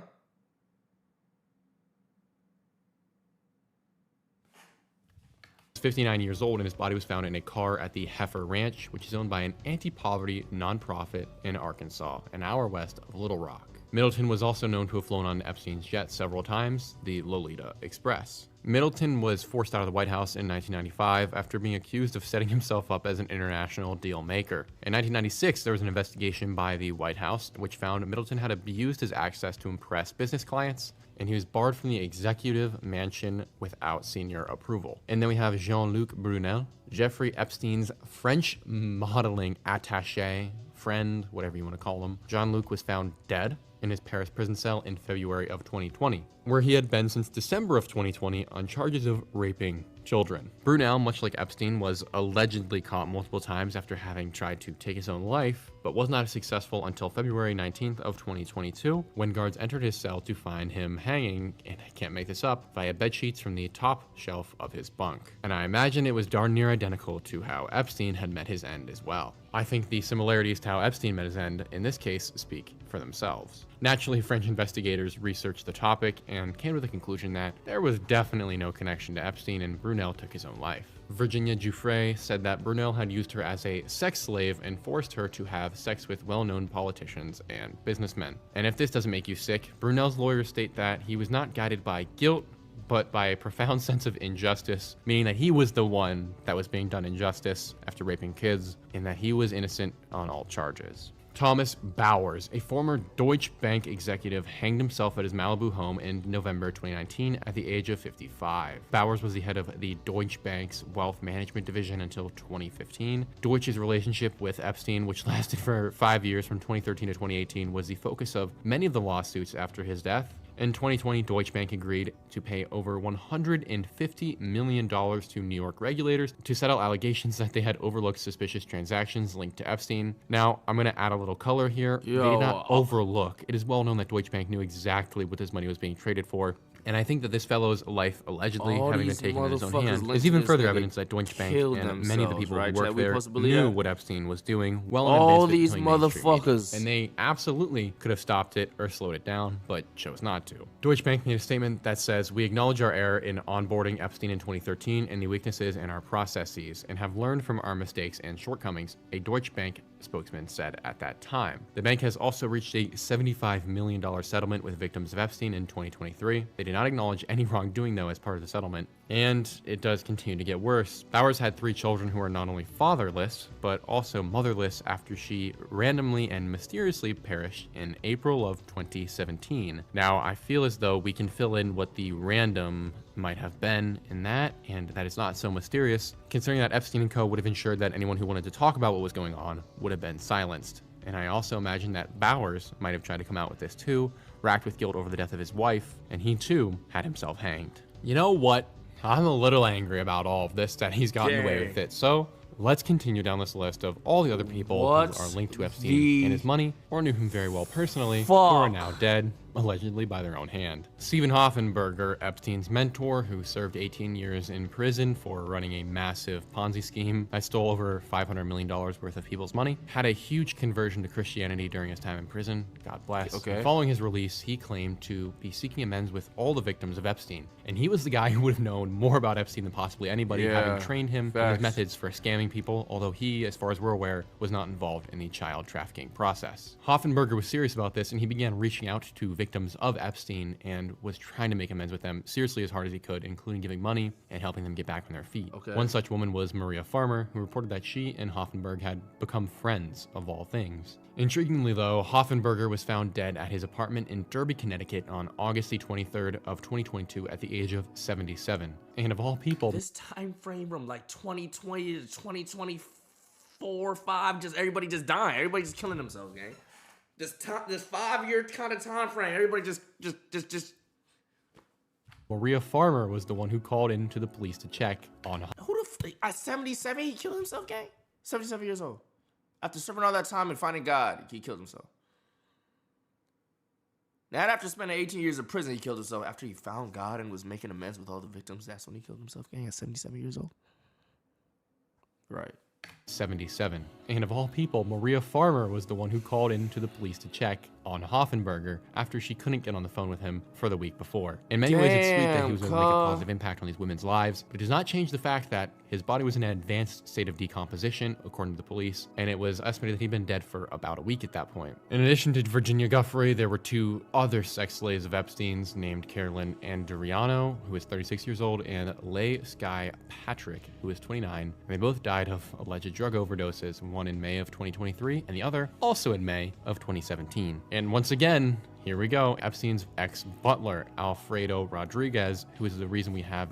S20: 59 years old, and his body was found in a car at the Heifer Ranch, which is owned by an anti-poverty nonprofit in Arkansas, an hour west of Little Rock. Middleton was also known to have flown on Epstein's jet several times, the Lolita Express. Middleton was forced out of the White House in 1995 after being accused of setting himself up as an international deal maker. In 1996, there was an investigation by the White House which found Middleton had abused his access to impress business clients, and he was barred from the executive mansion without senior approval. And then we have Jean-Luc Brunel, Jeffrey Epstein's French modeling attaché, friend, whatever you want to call him. Jean-Luc was found dead in his Paris prison cell in February of 2020, where he had been since December of 2020 on charges of raping children. Brunel, much like Epstein, was allegedly caught multiple times after having tried to take his own life, but was not successful until February 19th of 2022, when guards entered his cell to find him hanging, and I can't make this up, via bedsheets from the top shelf of his bunk. And I imagine it was darn near identical to how Epstein had met his end as well. I think the similarities to how Epstein met his end in this case speak for themselves. Naturally, French investigators researched the topic and came to the conclusion that there was definitely no connection to Epstein, and Brunel took his own life. Virginia Giuffre said that Brunel had used her as a sex slave and forced her to have sex with well-known politicians and businessmen. And if this doesn't make you sick, Brunel's lawyers state that he was not guided by guilt, but by a profound sense of injustice, meaning that he was the one that was being done injustice after raping kids, and that he was innocent on all charges. Thomas Bowers, a former Deutsche Bank executive, hanged himself at his Malibu home in November 2019 at the age of 55. Bowers was the head of the Deutsche Bank's wealth management division until 2015. Deutsche's relationship with Epstein, which lasted for 5 years from 2013 to 2018, was the focus of many of the lawsuits after his death. In 2020, Deutsche Bank agreed to pay over $150 million to New York regulators to settle allegations that they had overlooked suspicious transactions linked to Epstein. Now, I'm going to add a little color here. They did not overlook. It is well known that Deutsche Bank knew exactly what this money was being traded for. And I think that this fellow's life allegedly having been taken in his own hand is even further evidence that Deutsche Bank and many of the people who worked there knew what Epstein was doing well in advance of
S1: these
S20: becoming mainstream media.
S1: motherfuckers.
S20: And they absolutely could have stopped it or slowed it down, but chose not to. Deutsche Bank made a statement that says, "We acknowledge our error in onboarding Epstein in 2013 and the weaknesses in our processes, and have learned from our mistakes and shortcomings," a Deutsche Bank spokesman said at that time. The bank has also reached a $75 million settlement with victims of Epstein in 2023. They did not acknowledge any wrongdoing, though, as part of the settlement. And it does continue to get worse. Bowers had 3 children who are not only fatherless, but also motherless after she randomly and mysteriously perished in April of 2017. Now, I feel as though we can fill in what the random might have been in that, and that is not so mysterious, considering that Epstein & Co. would have ensured that anyone who wanted to talk about what was going on would have been silenced. And I also imagine that Bowers might have tried to come out with this too, racked with guilt over the death of his wife, and he too had himself hanged. You know what? I'm a little angry about all of this, that he's gotten away with it. So let's continue down this list of all the other people who are linked to Epstein and his money, or knew him very well personally, who are now dead, allegedly by their own hand. Stephen Hoffenberger, Epstein's mentor, who served 18 years in prison for running a massive Ponzi scheme that stole over $500 million worth of people's money, had a huge conversion to Christianity during his time in prison. God bless. And following his release, he claimed to be seeking amends with all the victims of Epstein. And he was the guy who would have known more about Epstein than possibly anybody, having trained him in his methods for scamming people, although he, as far as we're aware, was not involved in the child trafficking process. Hoffenberger was serious about this, and he began reaching out to victims of Epstein and was trying to make amends with them seriously as hard as he could, including giving money and helping them get back on their feet.
S1: Okay.
S20: One such woman was Maria Farmer, who reported that she and Hoffenberg had become friends, of all things. Intriguingly though, Hoffenberger was found dead at his apartment in Derby, Connecticut on August the 23rd of 2022 at the age of 77. And of all people,
S1: This time frame from like 2020 to 2024, 5, just everybody just dying. Everybody just killing themselves, gang. This 5-year kind of time frame. Everybody just.
S20: Maria Farmer was the one who called in to the police to check on
S1: Who the at 77 he killed himself, gang? 77 years old. After serving all that time and finding God, he killed himself. Not after spending 18 years in prison, he killed himself. After he found God and was making amends with all the victims, that's when he killed himself, gang, at 77 years old. Right.
S20: 77. And of all people, Maria Farmer was the one who called in to the police to check on Hoffenberger after she couldn't get on the phone with him for the week before. In many ways, it's sweet that he was able to make a positive impact on these women's lives, but it does not change the fact that his body was in an advanced state of decomposition, according to the police, and it was estimated that he'd been dead for about a week at that point. In addition to Virginia Guffey, there were 2 other sex slaves of Epstein's named Carolyn Andriano, who was 36 years old, and Leigh Skye Patrick, who was 29, and they both died of alleged drug overdoses, one in May of 2023 and the other also in May of 2017. And once again, here we go, Epstein's ex-butler, Alfredo Rodriguez, who is the reason we have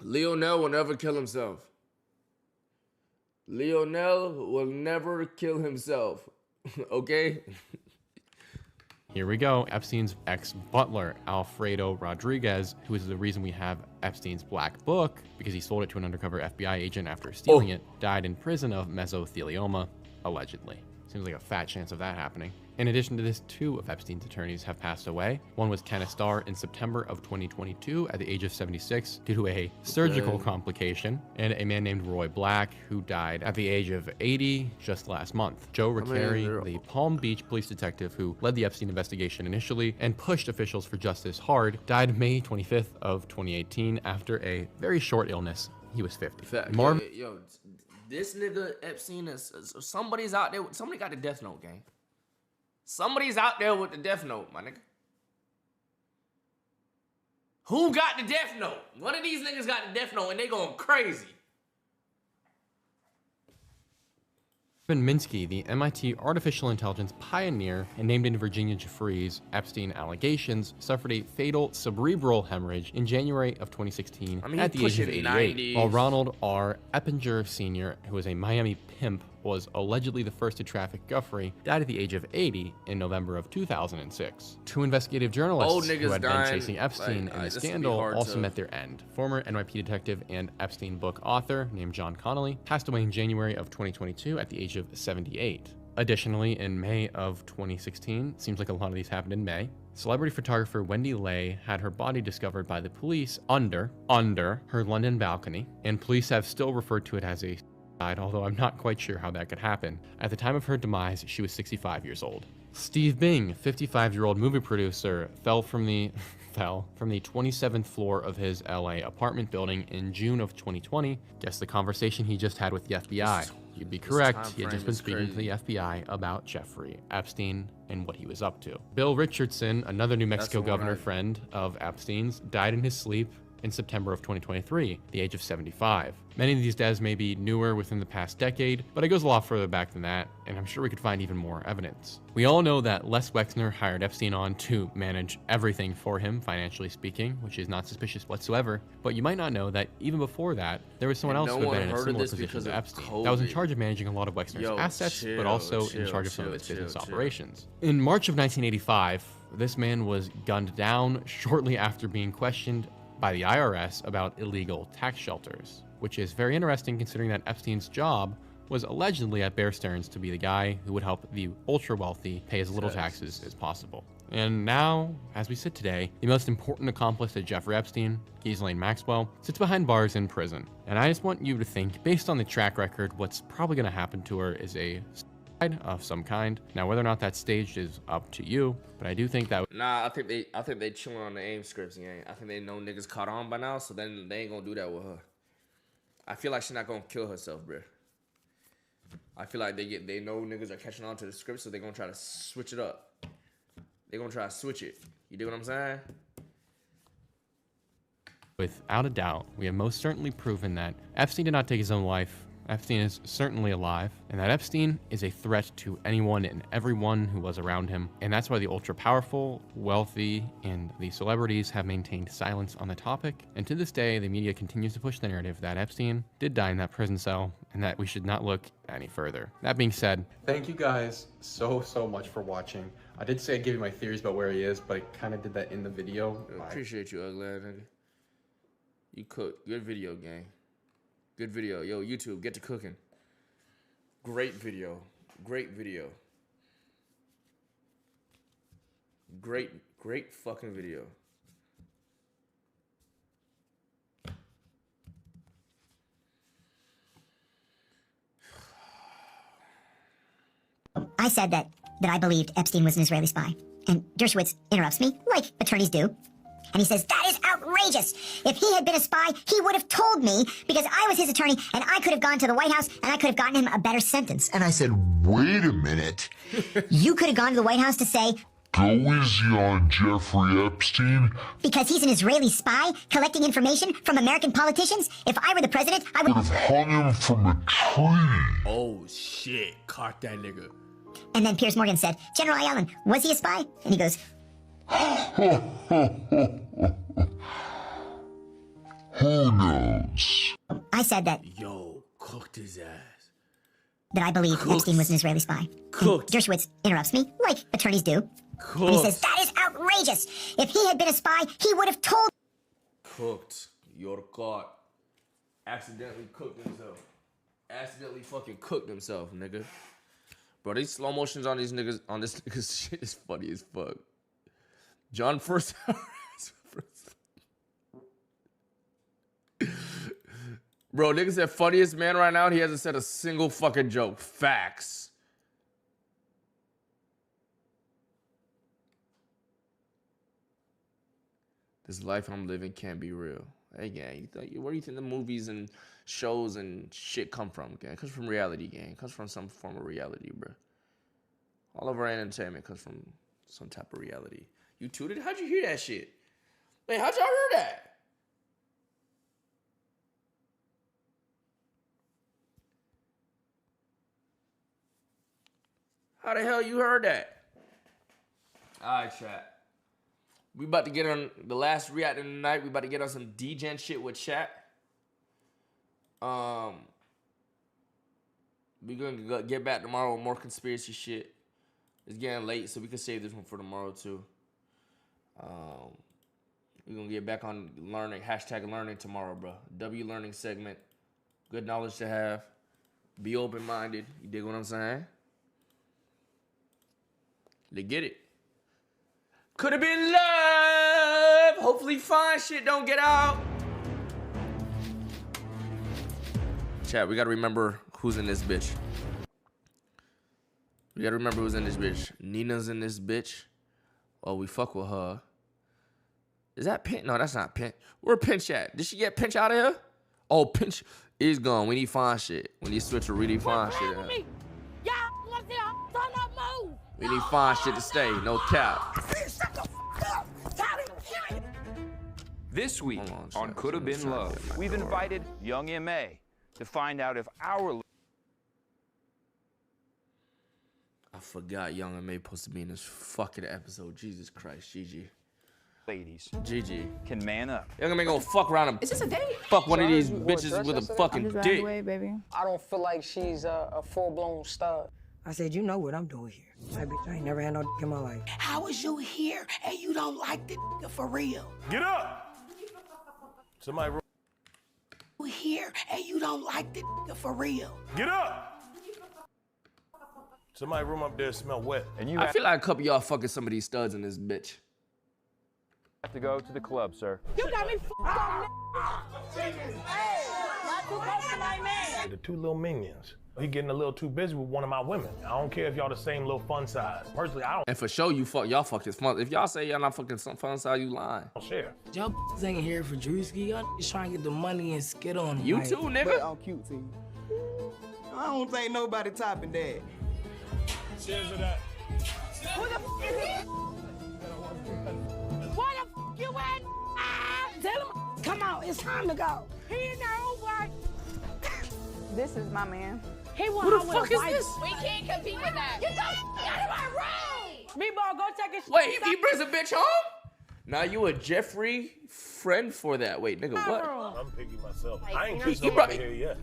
S1: Lionel will never kill himself. Lionel will never kill himself. Okay?
S20: Here we go. Epstein's ex-butler, Alfredo Rodriguez, who is the reason we have Epstein's black book, because he sold it to an undercover FBI agent after stealing it, died in prison of mesothelioma, allegedly. Seems like a fat chance of that happening. In addition to this, 2 of Epstein's attorneys have passed away. One was Kenneth Starr in September of 2022 at the age of 76 due to a surgical complication, and a man named Roy Black, who died at the age of 80 just last month. Joe Riccari, the Palm Beach police detective who led the Epstein investigation initially and pushed officials for justice hard, died May 25th of 2018 after a very short illness. He was 50.
S1: Yo, this nigga Epstein is somebody's out there. Somebody got the death note, gang. Somebody's out there with the death note, my nigga. Who got the death note? One of these niggas got the death note and they going crazy.
S20: Minsky, the MIT artificial intelligence pioneer and named in Virginia Giuffre's Epstein allegations, suffered a fatal cerebral hemorrhage in January of 2016 at the age of 88, while Ronald R. Eppinger Sr., who was a Miami pimp, was allegedly the first to traffic Guffey, died at the age of 80 in November of 2006. 2 investigative journalists who had been chasing Epstein in the scandal also met their end. Former NYPD detective and Epstein book author named John Connolly passed away in January of 2022 at the age of 78. Additionally, in May of 2016, seems like a lot of these happened in May, celebrity photographer Wendy Lay had her body discovered by the police under her London balcony, and police have still referred to it as a suicide, although I'm not quite sure how that could happen. At the time of her demise, she was 65 years old. Steve Bing, 55-year-old movie producer, fell from the 27th floor of his LA apartment building in June of 2020. Guess the conversation he just had with the FBI. You'd be correct. He had just been speaking to the FBI about Jeffrey Epstein and what he was up to. Bill Richardson, another New Mexico governor friend of Epstein's, died in his sleep in September of 2023, the age of 75. Many of these deaths may be newer within the past decade, but it goes a lot further back than that, and I'm sure we could find even more evidence. We all know that Les Wexner hired Epstein on to manage everything for him, financially speaking, which is not suspicious whatsoever, but you might not know that even before that, there was someone else who had been in a similar position to Epstein that was in charge of managing a lot of Wexner's assets, but also in charge of some of his business operations. In March of 1985, this man was gunned down shortly after being questioned by the IRS about illegal tax shelters, which is very interesting considering that Epstein's job was allegedly at Bear Stearns to be the guy who would help the ultra-wealthy pay as little taxes as possible. And now, as we sit today, the most important accomplice to Jeffrey Epstein, Ghislaine Maxwell, sits behind bars in prison. And I just want you to think, based on the track record, what's probably going to happen to her is a of some kind. Now, whether or not that's staged is up to you, but I do think that.
S1: Nah, I think they chilling on the AIM scripts, gang. I think they know niggas caught on by now, so then they ain't gonna do that with her. I feel like she's not gonna kill herself, bro. I feel like they know niggas are catching on to the script, so they gonna try to switch it up. they're gonna try to switch it. You dig what I'm saying?
S20: Without a doubt, we have most certainly proven that Epstein did not take his own life. Epstein is certainly alive, and that Epstein is a threat to anyone and everyone who was around him. And that's why the ultra-powerful, wealthy, and the celebrities have maintained silence on the topic. And to this day, the media continues to push the narrative that Epstein did die in that prison cell, and that we should not look any further. That being said, thank you guys so much for watching. I did say I'd give you my theories about where he is, but I kind of did that in the video.
S1: I appreciate you, ugly ass nigga. You cook. Good video, gang. Good video. Yo, YouTube, get to cooking. Great video. Great video. Great fucking video.
S3: I said that I believed Epstein was an Israeli spy. And Dershowitz interrupts me, like attorneys do. And he says, that is outrageous. If he had been a spy, he would have told me because I was his attorney and I could have gone to the White House and I could have gotten him a better sentence.
S21: And I said, wait a minute.
S3: You could have gone to the White House to say,
S4: go easy on Jeffrey Epstein.
S3: Because he's an Israeli spy collecting information from American politicians? If I were the president, I would
S4: have hung him from a tree.
S1: Oh, shit. Caught that nigga.
S3: And then Piers Morgan said, General Allen, was he a spy? And he goes,
S4: who knows?
S3: I said that.
S1: Yo, cooked his ass.
S3: That I believe Epstein was an Israeli spy.
S1: Cooked.
S3: Dershowitz interrupts me, like attorneys do.
S1: Cooked.
S3: And he says, that is outrageous. If he had been a spy, he would have told.
S1: Cooked. You're caught. Accidentally cooked himself. Accidentally fucking cooked himself, nigga. Bro, these slow motions on these niggas, on this nigga's shit is funny as fuck. John first. Bro, niggas said funniest man right now, and he hasn't said a single fucking joke. Facts. This life I'm living can't be real. Hey, gang, where do you think the movies and shows and shit come from, gang? It comes from reality, gang. It comes from some form of reality, bro. All of our entertainment comes from some type of reality. You tooted? How'd you hear that shit? Man, how'd y'all hear that? How the hell you heard that? All right, chat. We about to get on the last reacting tonight. We about to get on some D-Gen shit with chat. We gonna get back tomorrow with more conspiracy shit. It's getting late, so we can save this one for tomorrow too. We're gonna get back on learning, #learning tomorrow, bro. W learning segment. Good knowledge to have. Be open-minded. You dig what I'm saying? They get it. Could have been love. Hopefully fine shit don't get out. Chat, we gotta remember who's in this bitch. We gotta remember who's in this bitch. Nina's in this bitch. Oh, we fuck with her. Is that Pinch? No, that's not Pinch. Where Pinch at? Did she get Pinch out of here? Oh, Pinch is gone. We need fine shit. We need to switch to really fine shit. We need fine shit to stay. No cap.
S22: This week on Could Have Been Love, we've invited young M.A. to find out if our...
S1: I forgot Young M.A. supposed to be in this fucking episode. Jesus Christ, Gigi.
S22: Ladies,
S1: Gigi
S22: can man up.
S1: Young M.A. gonna fuck around and
S23: Is this a date?
S1: fuck one of these bitches with a fucking dick.
S23: Baby.
S18: I don't feel like she's a full-blown stud.
S23: I said, you know what I'm doing here. My bitch, I ain't never had no dick in my life.
S24: How is you here and you don't like the nigga for real?
S4: Get up! Somebody.
S24: You here and you don't like the nigga for real?
S4: Get up! Somebody room up there smell wet.
S22: And you
S1: I feel like a couple of y'all fucking some of these studs in this bitch.
S22: have to go to the club, sir.
S24: You got me f***ed up, Hey, not too close to my man.
S4: The two little minions. He getting a little too busy with one of my women. I don't care if y'all the same little fun size. Personally, I don't.
S1: And for sure, y'all fuck this fun. If y'all say y'all not fucking some fun size, you lying.
S4: Share.
S24: Y'all ain't here for Drewski. Y'all just trying to get the money and skid on him.
S1: You too, nigga.
S23: But I'm cute, too. I don't think nobody topping that.
S4: Cheers to that.
S24: Who the f is it? Tell him, come on, it's time to go. He in there, Uber.
S8: This is my man.
S24: He went
S8: Who the
S24: home with
S8: fuck
S24: a
S8: is
S24: wife.
S8: this?
S24: We can't compete with that. Get the out of my room. Meatball, go check his
S1: Wait, he brings a bitch home? Now you a Jeffrey friend for that. Wait, nigga, what?
S4: I'm picky myself. I ain't
S1: He
S4: kissed
S1: brought-
S4: nobody here yet.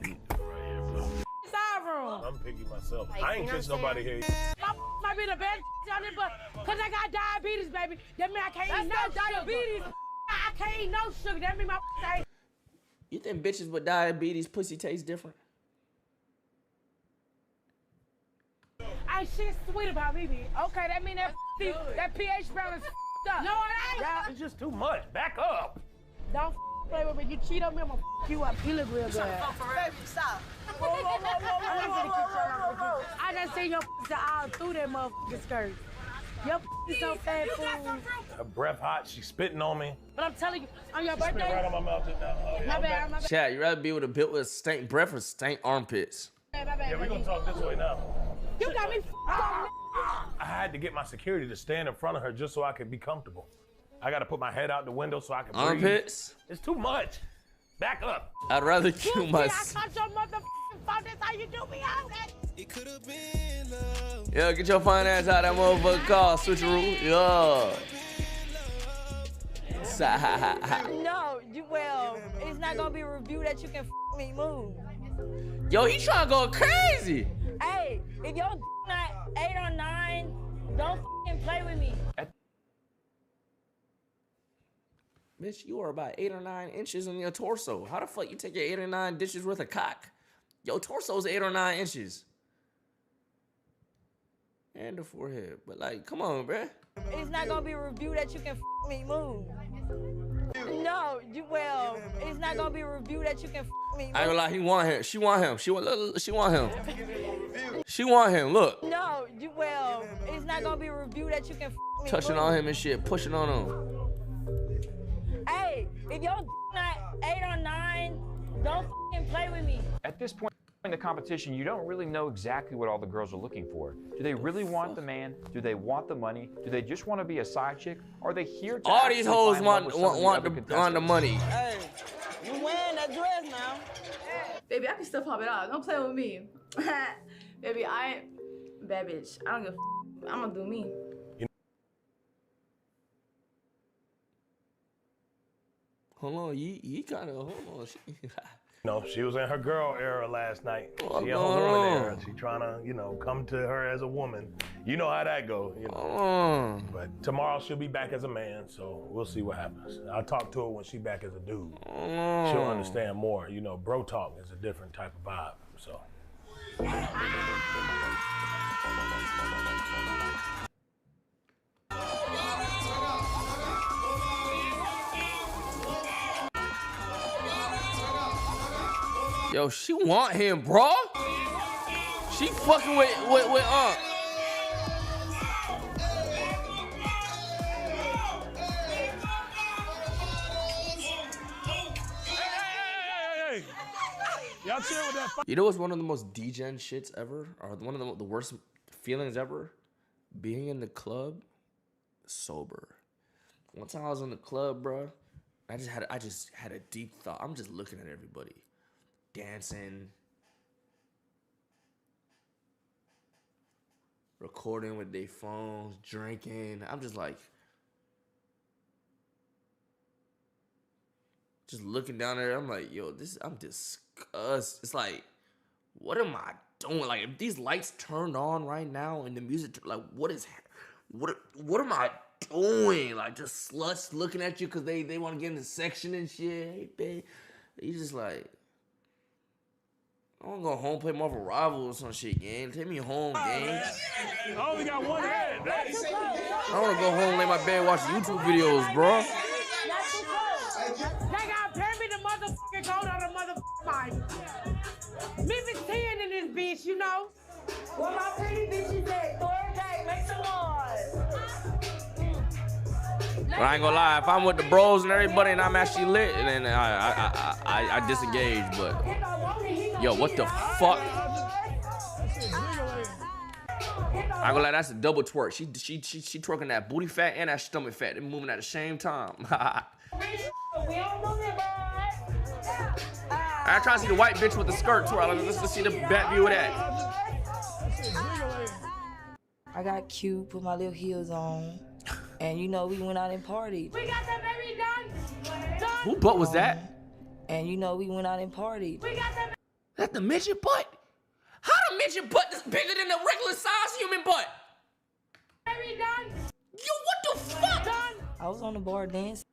S24: It's our room.
S4: I'm picky myself. I ain't kissed nobody here yet.
S24: My might be the best on it, but cause I got diabetes, baby. That mean I can't eat no diabetes. I can't eat no sugar. That mean my ain't.
S1: You think bitches with diabetes pussy tastes different?
S24: Ain't shit sweet about me, bitch. Okay, that mean that pH balance up. No, it ain't.
S4: It's just too much. Back up.
S24: Don't play with me. You cheat on me, I'm gonna you up. You look real good.
S23: Baby, stop.
S24: I done seen your all through that motherfucking skirt. Your so fat, fool.
S4: Her breath hot. She's spitting on me.
S24: But I'm telling you, on your
S4: Spit
S24: birthday.
S4: right on my mouth just now. Oh, yeah,
S24: My
S4: I'm
S24: bad,
S4: back.
S24: my bad.
S1: Chad, you rather be with a bitch with stank breath or stank armpits?
S24: My bad,
S4: Yeah, we're gonna talk this way now.
S24: You got me
S4: I had to get my security to stand in front of her just so I could be comfortable. I gotta put my head out the window so I can breathe.
S1: Armpits?
S4: It's too much. Back up.
S1: I'd rather kill
S24: I
S1: myself.
S24: caught your motherfucking phone. That's how you do me out.
S9: It could have been love.
S1: Yo, get your fine ass out of that motherfucking car, switcheroo. Yo.
S23: No, well, it's not gonna be a review that you can me move.
S1: Yo, he trying to go crazy.
S23: Hey, if your not 8 or 9, don't play with me.
S1: Bitch, you are about 8 or 9 inches in your torso. How the fuck you take your 8 or 9 dishes worth of cock? Your torso's 8 or 9 inches. And the forehead. But like, come on, bruh.
S23: It's not gonna be a review that you can me move. No, well, it's not gonna be a review that you can me move.
S1: I ain't gonna lie, he want him. She want him. She want him. She want him. Look.
S23: No, well, it's not gonna be a review that you can me
S1: Touching
S23: move.
S1: on him and shit. Pushing on him.
S23: Hey, if your not 8 or 9, don't play with me.
S22: At this point in the competition, you don't really know exactly what all the girls are looking for. Do they really want the man? Do they want the money? Do they just want to be a side chick? Are they here to
S1: All these
S22: actually
S1: hoes
S22: find love
S1: want
S22: with some of
S1: want
S22: other
S1: the
S22: contestants?
S1: money.
S23: Hey, you wearing that dress now?
S10: Baby, I can still pop it out. Don't play with me. Baby, I ain't bad bitch. I don't give a I'm gonna do me.
S1: Hold on, you kind of hold on.
S4: No, she was in her girl era last night.
S1: What's
S4: She in her
S1: going
S4: woman
S1: on?
S4: era. She trying to, come to her as a woman. You know how that go. But tomorrow she'll be back as a man, so we'll see what happens. I'll talk to her when she back as a dude. She'll understand more. Bro talk is a different type of vibe. So.
S1: Yo, she want him, bro. She fucking with
S4: Hey! Y'all chill with that.
S1: You know what's one of the most degen shits ever? Or one of the worst feelings ever? Being in the club sober. One time I was in the club, bro. I just had a deep thought. I'm just looking at everybody. Dancing. Recording with their phones, drinking. I'm just like, just looking down there. I'm like, yo, I'm disgusted. It's like, what am I doing? Like, if these lights turned on right now and the music, like, what am I doing? Like, just sluts looking at you because they want to get in the section and shit. Hey, babe. You just like, I want to go home, play Marvel Rivals or some shit, gang. Take me home, gang.
S4: I only got one head.
S1: I want to go home, lay my bed, watch YouTube videos, bro.
S24: They got pay me the motherfucking gold on the motherfucking Bible. Me be 10 in this bitch, you know?
S23: Where my pretty bitches at? Throw her back, make some noise.
S1: But I ain't gonna lie, if I'm with the bros and everybody and I'm actually lit, then I disengage. But yo, what the fuck? I ain't gonna lie, that's a double twerk. She twerking that booty fat and that stomach fat. They moving at the same time.
S24: We don't do it, boy.
S1: I try to see the white bitch with the skirt too. Let's see the back view of that.
S23: I got cute, put my little heels on, and you know we went out and partied.
S24: We got that baby done.
S1: Who butt was that?
S23: And you know we went out and partied.
S24: We got that.
S1: That's the midget butt. How the midget butt is bigger than the regular size human butt?
S24: Baby done.
S1: Yo, what the fuck?
S24: Done.
S23: I was on the bar dancing.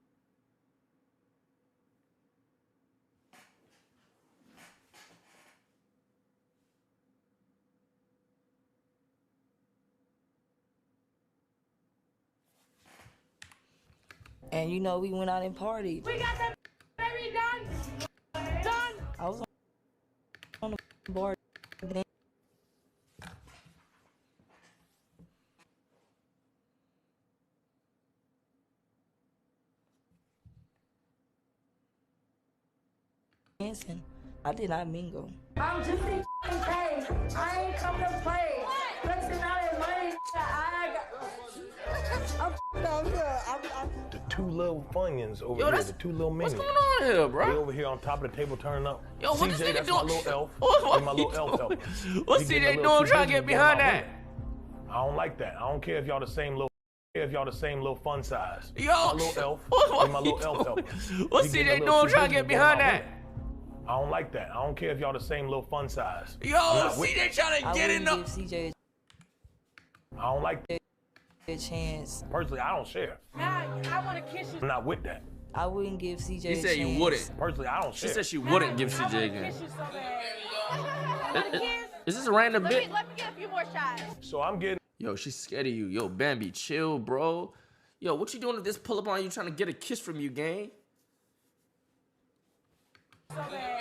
S23: And you know we went out and partied.
S24: We got that baby done. Done.
S23: I was on the bar dancing. I did not mingle.
S24: I'm just in pain. I ain't come to play. Flexing out in money.
S4: The two little Funyuns over
S1: Yo,
S4: here,
S1: that's-
S4: the two little
S1: what's
S4: minions.
S1: going on here, bro?
S4: They over here on top of the table turning up.
S1: Yo, what
S4: CJ,
S1: this nigga
S4: that's
S1: doing?
S4: my little elf.
S1: What
S4: That's my
S1: he
S4: little elf
S1: doing?
S4: helper.
S1: What's
S4: He getting
S1: CJ
S4: a
S1: doing
S4: little
S1: trying to
S4: too
S1: get
S4: busy
S1: behind
S4: going
S1: that?
S4: out. I don't like that. I don't care if y'all the same little fun size.
S1: Yo,
S4: my little elf.
S1: what
S4: and my little elf helper.
S1: What's
S4: He getting a
S1: CJ
S4: little
S1: doing
S4: too
S1: trying to
S4: busy
S1: get
S4: going
S1: behind
S4: out
S1: that?
S4: with it. I don't like that. I don't care if y'all the same little fun size.
S1: Yo,
S4: I'm not with
S1: CJ
S4: it.
S1: trying to get in the.
S23: Give CJ
S4: I don't like that.
S23: a chance.
S4: Personally, I don't share.
S24: Nah, I want to kiss you.
S4: I'm not with that.
S23: I wouldn't give CJ
S1: You
S23: a
S1: said
S23: chance.
S1: you wouldn't.
S4: Personally, I don't
S1: She
S4: share.
S1: said she wouldn't give
S24: I
S1: CJ
S24: want
S1: a
S24: to
S1: game.
S24: kiss you so bad. Want to kiss?
S1: Is this a random bit?
S24: Let me get a few more shots.
S4: So I'm getting.
S1: Yo, she's scared of you. Yo, Bambi, chill, bro. Yo, what you doing if this pull up on you trying to get a kiss from you, gang?
S24: So bad.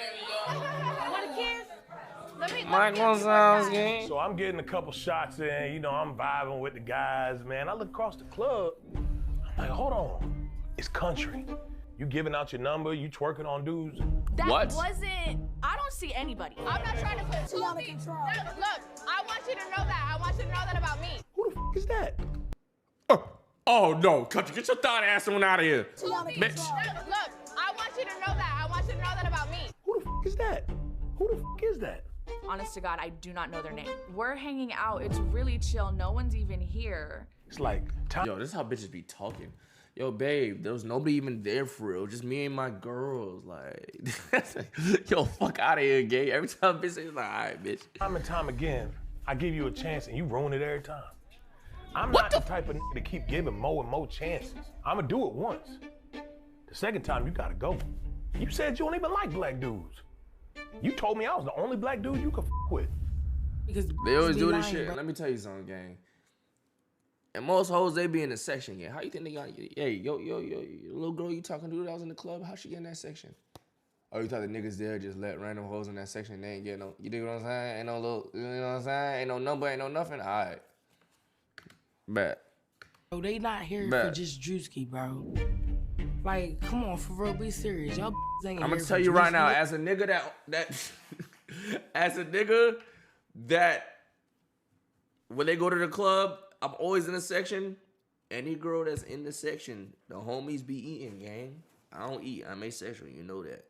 S24: Want to kiss?
S1: Mike Gonzalez, gang.
S4: So I'm getting a couple shots in. You know, I'm vibing with the guys, man. I look across the club. I'm like, hold on. It's country. You giving out your number. You twerking on dudes.
S10: That
S1: What?
S10: wasn't. I don't see anybody.
S24: I'm not trying to put you under control.
S10: Look, I want you to know that. I want you to know that about me.
S4: Who the f is that?
S1: Oh, no. Country, get your thought ass on out of here. Bitch.
S10: Look, I want you to know that. I want you to know that about me.
S4: Who the f is that? Who the f is that?
S10: Honest to God, I do not know their name. We're hanging out. It's really chill. No one's even here.
S4: It's like time.
S1: Yo, this is how bitches be talking. Yo, babe, there was nobody even there for real. Just me and my girls. Like, yo, fuck out of here, gay. Every time a bitch says, like, all right, bitch.
S4: Time and time again, I give you a chance and you ruin it every time. I'm not the type of nigga to keep giving more and more chances. I'ma do it once. The second time, you gotta go. You said you don't even like black dudes. You told me I was the only black dude you could f with.
S18: Because
S1: They always do this shit. Let me tell you something, gang. And most hoes, they be in the section, gang. How you think they got, hey, yo, little girl you talking to that was in the club, how she get in that section? Oh, you thought the niggas there just let random hoes in that section and they ain't get no, you dig what I'm saying? Ain't no little, you know what I'm saying? Ain't no number, ain't no nothing. All right. Bet.
S18: Bro, they not here
S1: Bet.
S18: for just Drewski, bro. Like, come on, for real, be serious. Y'all ain't
S1: I'm
S18: here
S1: gonna tell
S18: for
S1: you right
S18: Drewski.
S1: now, as a nigga that as a nigga that when they go to the club, I'm always in the section. Any girl that's in the section, the homies be eating, gang. I don't eat. I'm asexual, you know that.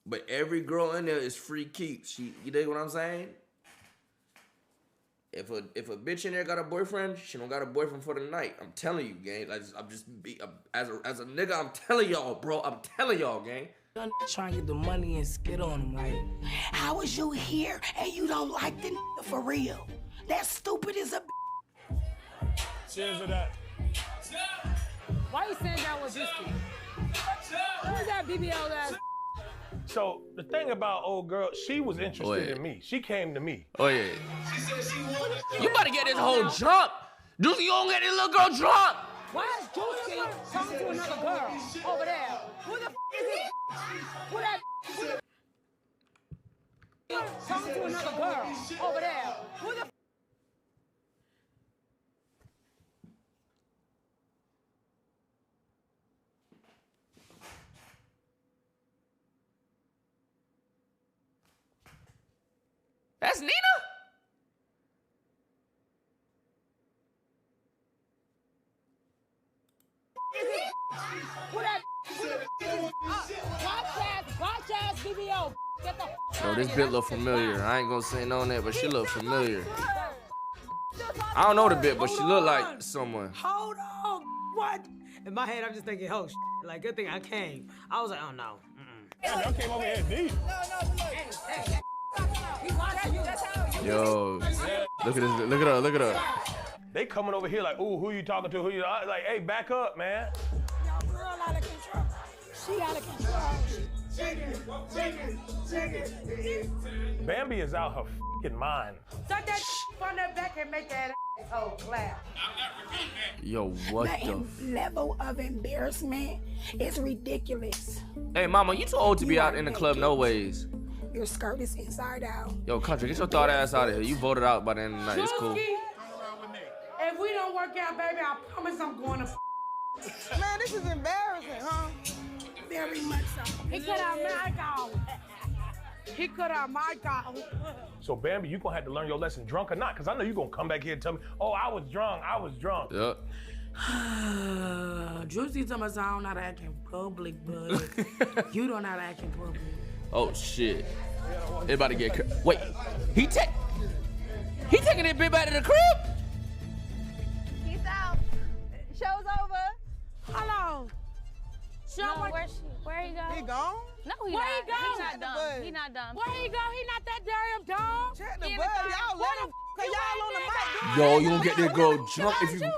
S1: But every girl in there is free keep. You dig what I'm saying? If a bitch in there got a boyfriend, she don't got a boyfriend for the night. I'm telling you, gang. Like as a nigga, I'm telling y'all, bro. I'm telling y'all, gang.
S18: Y'all trying to get the money and skid on them, like, how is you here and you don't like the nigga for real? That's stupid as a
S4: Cheers to that.
S24: Why you saying that with Drewski? Who's that BBL ass?
S4: So the thing about old girl, she was interested in me. She came to me.
S1: Oh yeah. You about to get this whole jump. Dude, you don't get this little girl drunk.
S24: Why is Drewski talking to another girl over there? Who the f is it? Who that? Talking to another girl over there. Who the f?
S1: That's Nina?
S24: Who that? Get the
S1: Yo, this bit look familiar. I ain't gonna say no on that, but she look familiar. I don't know the bit, but she look like someone.
S5: Hold on. What? In my head, I'm just thinking, oh, like, good thing I came. I was like, oh, no.
S4: Y'all came over here deep.
S1: Yo, look at this. Look at her. Look at her.
S4: They coming over here like, ooh, who you talking to? Who you like? Hey, back up, man.
S23: Y'all girl out of control. She out of control. Chicken.
S4: Bambi is out her fucking mind.
S24: suck that from the back and make that asshole clap.
S1: Yo, what the?
S18: Level of embarrassment is ridiculous.
S1: Hey, mama, you too old to be out in the club, no ways.
S18: Your skirt is inside out.
S1: Yo, country, get your thought ass out of here. You voted out by the end of the night. It's cool.
S24: If we don't work out, baby, I promise I'm going to.
S23: Man, this is embarrassing, huh?
S18: Very much so.
S24: He cut our mic off. He cut our mic off.
S4: So, Bambi, you gonna have to learn your lesson, drunk or not, because I know you gonna come back here and tell me, oh, I was drunk.
S1: Yep.
S24: Juicy told me I don't know how to act in public, but you don't know how to act in public.
S1: Oh, shit. They about to get... Wait, he taking that bitch back to the crib?
S8: Peace out. Show's over.
S24: Hold on.
S8: No, where he go?
S23: He gone?
S8: No, he
S24: Where
S8: not.
S24: he go?
S8: He's not dumb. He not dumb.
S24: Where he go? He not that damn dumb.
S23: Check the bud. Y'all let him, cause y'all on the mic.
S1: Yo, you gonna get this girl drunk if you...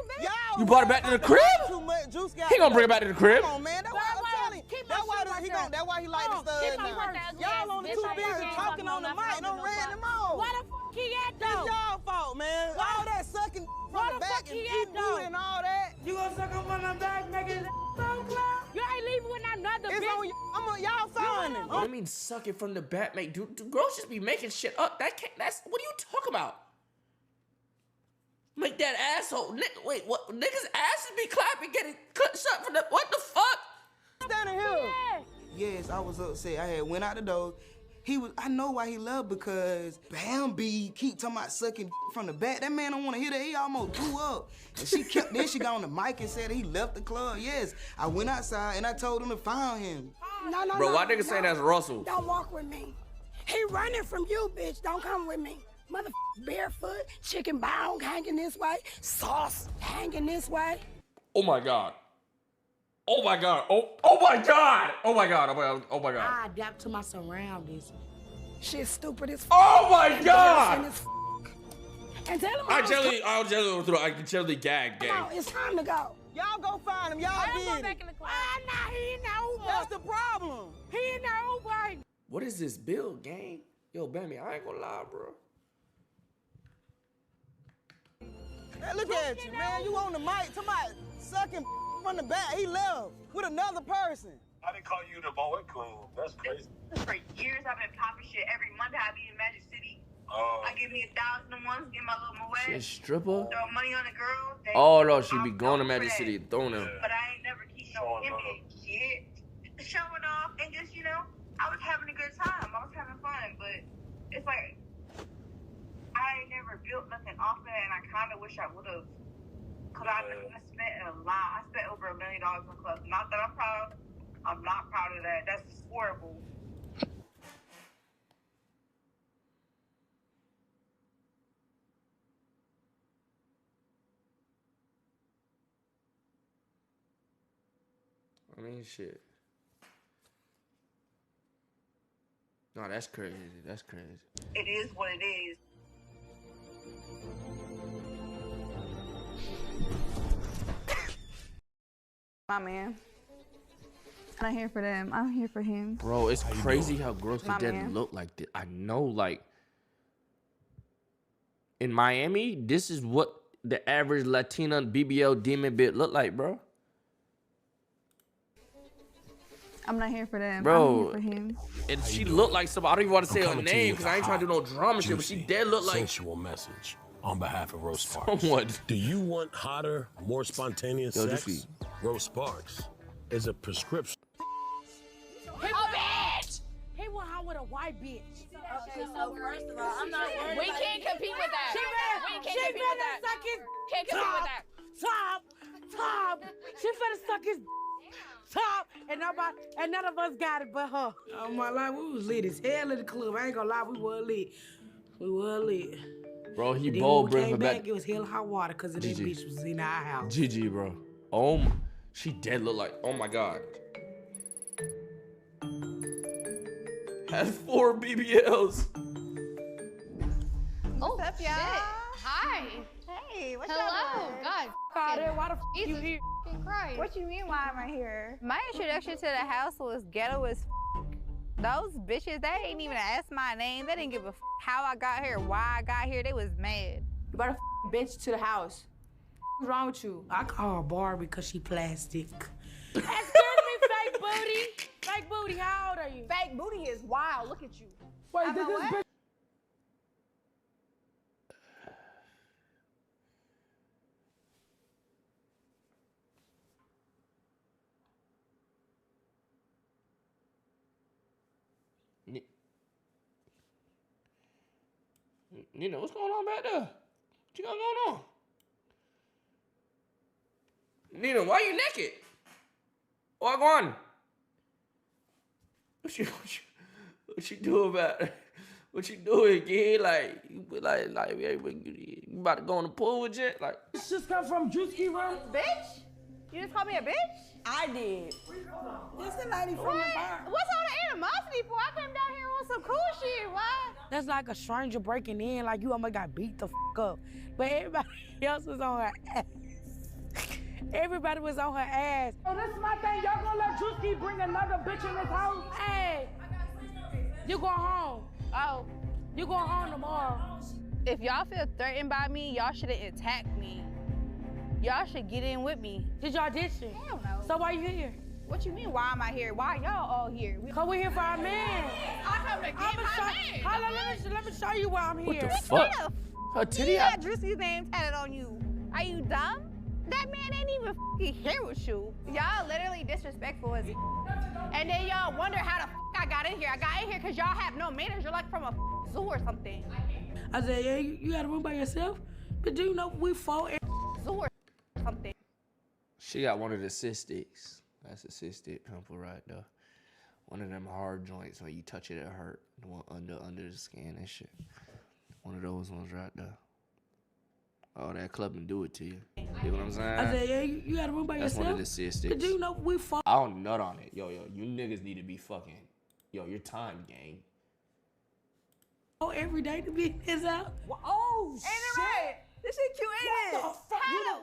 S1: You brought her back to the crib?
S23: Too much juice got
S1: He gonna bring her back to the crib?
S23: Come on, man. That's why I'm telling you. That's why he like to stud now. Y'all on the too busy talking on the mic. Don't ran him off.
S24: Why the fuck he at though?
S23: It's y'all fault, man. All that sucking from the back and eating food and all that.
S24: You gonna suck him from the back, make his so cloud? You ain't leaving with another
S23: It's
S24: bitch.
S23: on y'all find him.
S1: What do you mean sucking from the back, mate? Do girls just be making shit up? That's what are you talking about? Make that asshole. Wait, what? Niggas' asses be clapping, getting shut from the. What the fuck?
S23: Standing here.
S11: Yes, I was upset. I had went out the door. I know why he loved, because Bambi keep talking about sucking from the back. That man don't want to hear that. He almost blew up. And she kept, then she got on the mic and said he left the club. Yes, I went outside and I told him to find him.
S18: No,
S1: Bro, why niggas saying that's Russell?
S18: Don't walk with me. He running from you, bitch. Don't come with me. Mother barefoot, chicken bone hanging this way, sauce hanging this way.
S1: Oh my god. Oh my god. Oh my god. Oh my god. Oh my god. Oh my god.
S24: I adapt to my surroundings.
S18: Shit stupid as
S1: Oh my god.
S18: And tell him
S1: I can generally gag.
S18: Come on, it's time to go.
S23: Y'all go find him. Y'all did it.
S24: Back in the club. Nah, he in the Uber.
S23: That's the problem.
S24: He in the Uber.
S1: What is this build, gang? Yo, Bambi, I ain't gonna lie, bro.
S23: Hey, look at you, man. You on the mic. Somebody sucking from the back. He left with another person.
S4: I didn't call you the boy queen. That's crazy.
S13: For years, I've been popping shit. Every Monday, I be in Magic City. I give me 1,000 a month, get my little Moet.
S1: She a stripper?
S13: Throw money on the girl.
S1: Oh no, she be going to Magic City throwing them.
S13: But I ain't never keep no image shit. Showing off and just, I was having a good time. I was having fun, but it's like, I ain't never built nothing off of it, and I kind of wish I would have. Because I spent a lot. I spent over $1 million on clubs. Not that I'm proud. I'm not proud of that. That's horrible.
S1: I mean, shit. No, that's crazy. That's crazy.
S13: It is what it is.
S8: My man. I'm not here for them. I'm here for him.
S1: Bro, it's crazy how girls
S8: My
S1: can
S8: man.
S1: look like this. I know, like, in Miami, this is what the average Latina BBL demon bit look like, bro.
S8: I'm not here for them.
S1: Bro,
S8: I'm here for him.
S1: And she looked like somebody. I don't even want to say her
S4: coming to you
S1: name
S4: with
S1: because
S4: a
S1: I ain't trying to do no drama shit, but she
S4: juicy,
S1: dead look like.
S4: sensual message on behalf of Rose Sparks.
S1: Somewhat.
S4: Do you want hotter, more spontaneous
S1: Yo,
S4: sex?
S1: Juicy.
S4: Rose Sparks is a prescription.
S24: He bitch! He went home with a white bitch.
S23: Okay, so first of all, I'm not worried.
S8: We can't compete with that. We can't compete with that.
S24: Suck his
S8: Can't compete with that.
S24: Top. She finna suck his top, and none of us got it but her.
S5: Oh my life, we was lit as hell in the club. I ain't gonna lie, we were lit. We were lit.
S1: Bro, he
S5: And then
S1: bold
S5: when we
S1: bring her
S5: came
S1: back.
S5: It was hell hot water because of this
S1: GG.
S5: bitch was in our house.
S1: GG, bro. Oh, my, she dead look like. Oh my god. Has 4 BBLs.
S14: Oh, what's up, y'all? Hi.
S8: Hey, what's
S14: Hello.
S8: up?
S14: God.
S24: God, why the f you
S14: Jesus
S24: here?
S14: Christ.
S8: What you mean, why am I here? My introduction to the house was ghetto as f. Those bitches, they ain't even asked my name. They didn't give a f how I got here, why I got here. They was mad.
S10: You brought a bitch to the house. What's wrong with you?
S5: I call her Barbie because she plastic.
S24: Excuse me, fake booty. Fake booty, how old are you?
S14: Fake booty is wild. Look at you.
S24: Wait, did this bitch?
S1: Nina, what's going on back there? What you got going on? Nina, why you naked? What going on? What you doing about it? What you doing, kid? Like you about to go in the pool with it? Like
S24: This just come from Drewski room.
S8: Bitch? You just called me a bitch?
S24: I did.
S8: This the lady from the bar. What's all the animosity for? I came down here on some cool shit. Why?
S5: That's like a stranger breaking in, like you almost got beat the f up. But everybody else was on her ass. Everybody was on her ass.
S24: Oh, this is my thing. Y'all gonna let Drewski bring another bitch in this house? Hey, you going home.
S8: Oh.
S24: You going home tomorrow.
S8: If y'all feel threatened by me, y'all shouldn't attack me. Y'all should get in with me.
S24: Did y'all ditch it?
S8: Hell no.
S24: So why you here?
S8: What you mean, why am I here? Why y'all all here?
S24: Cause we're here for our man.
S8: I come to get my man.
S24: Hold on, let me show you why I'm here.
S1: what the fuck? Her titty
S8: You
S1: out.
S8: got Drewski's name tatted on you. Are you dumb? That man ain't even f***ing here with you. Y'all literally disrespectful as and then y'all wonder how the f*** I got in here. I got in here because y'all have no manners. You're like from a zoo or something.
S5: I said, yeah, you got a room by yourself? But do you know we fought?
S8: Zoo or something.
S1: She got one of the cystics. That's a cystic pimple right there. One of them hard joints when you touch it, it hurt. The one under the skin and shit. One of those ones right there. Oh, that club can do it to you. You know what I'm saying?
S5: I said, yeah, you got a room by
S1: That's
S5: yourself?
S1: one of the cystics.
S5: But do you know we fought?
S1: I don't nut on it. Yo, you niggas need to be fucking. Yo, your time, gang.
S5: Every day to be in his house?
S24: Oh,
S8: Ain't it right? This shit cute, ain't it?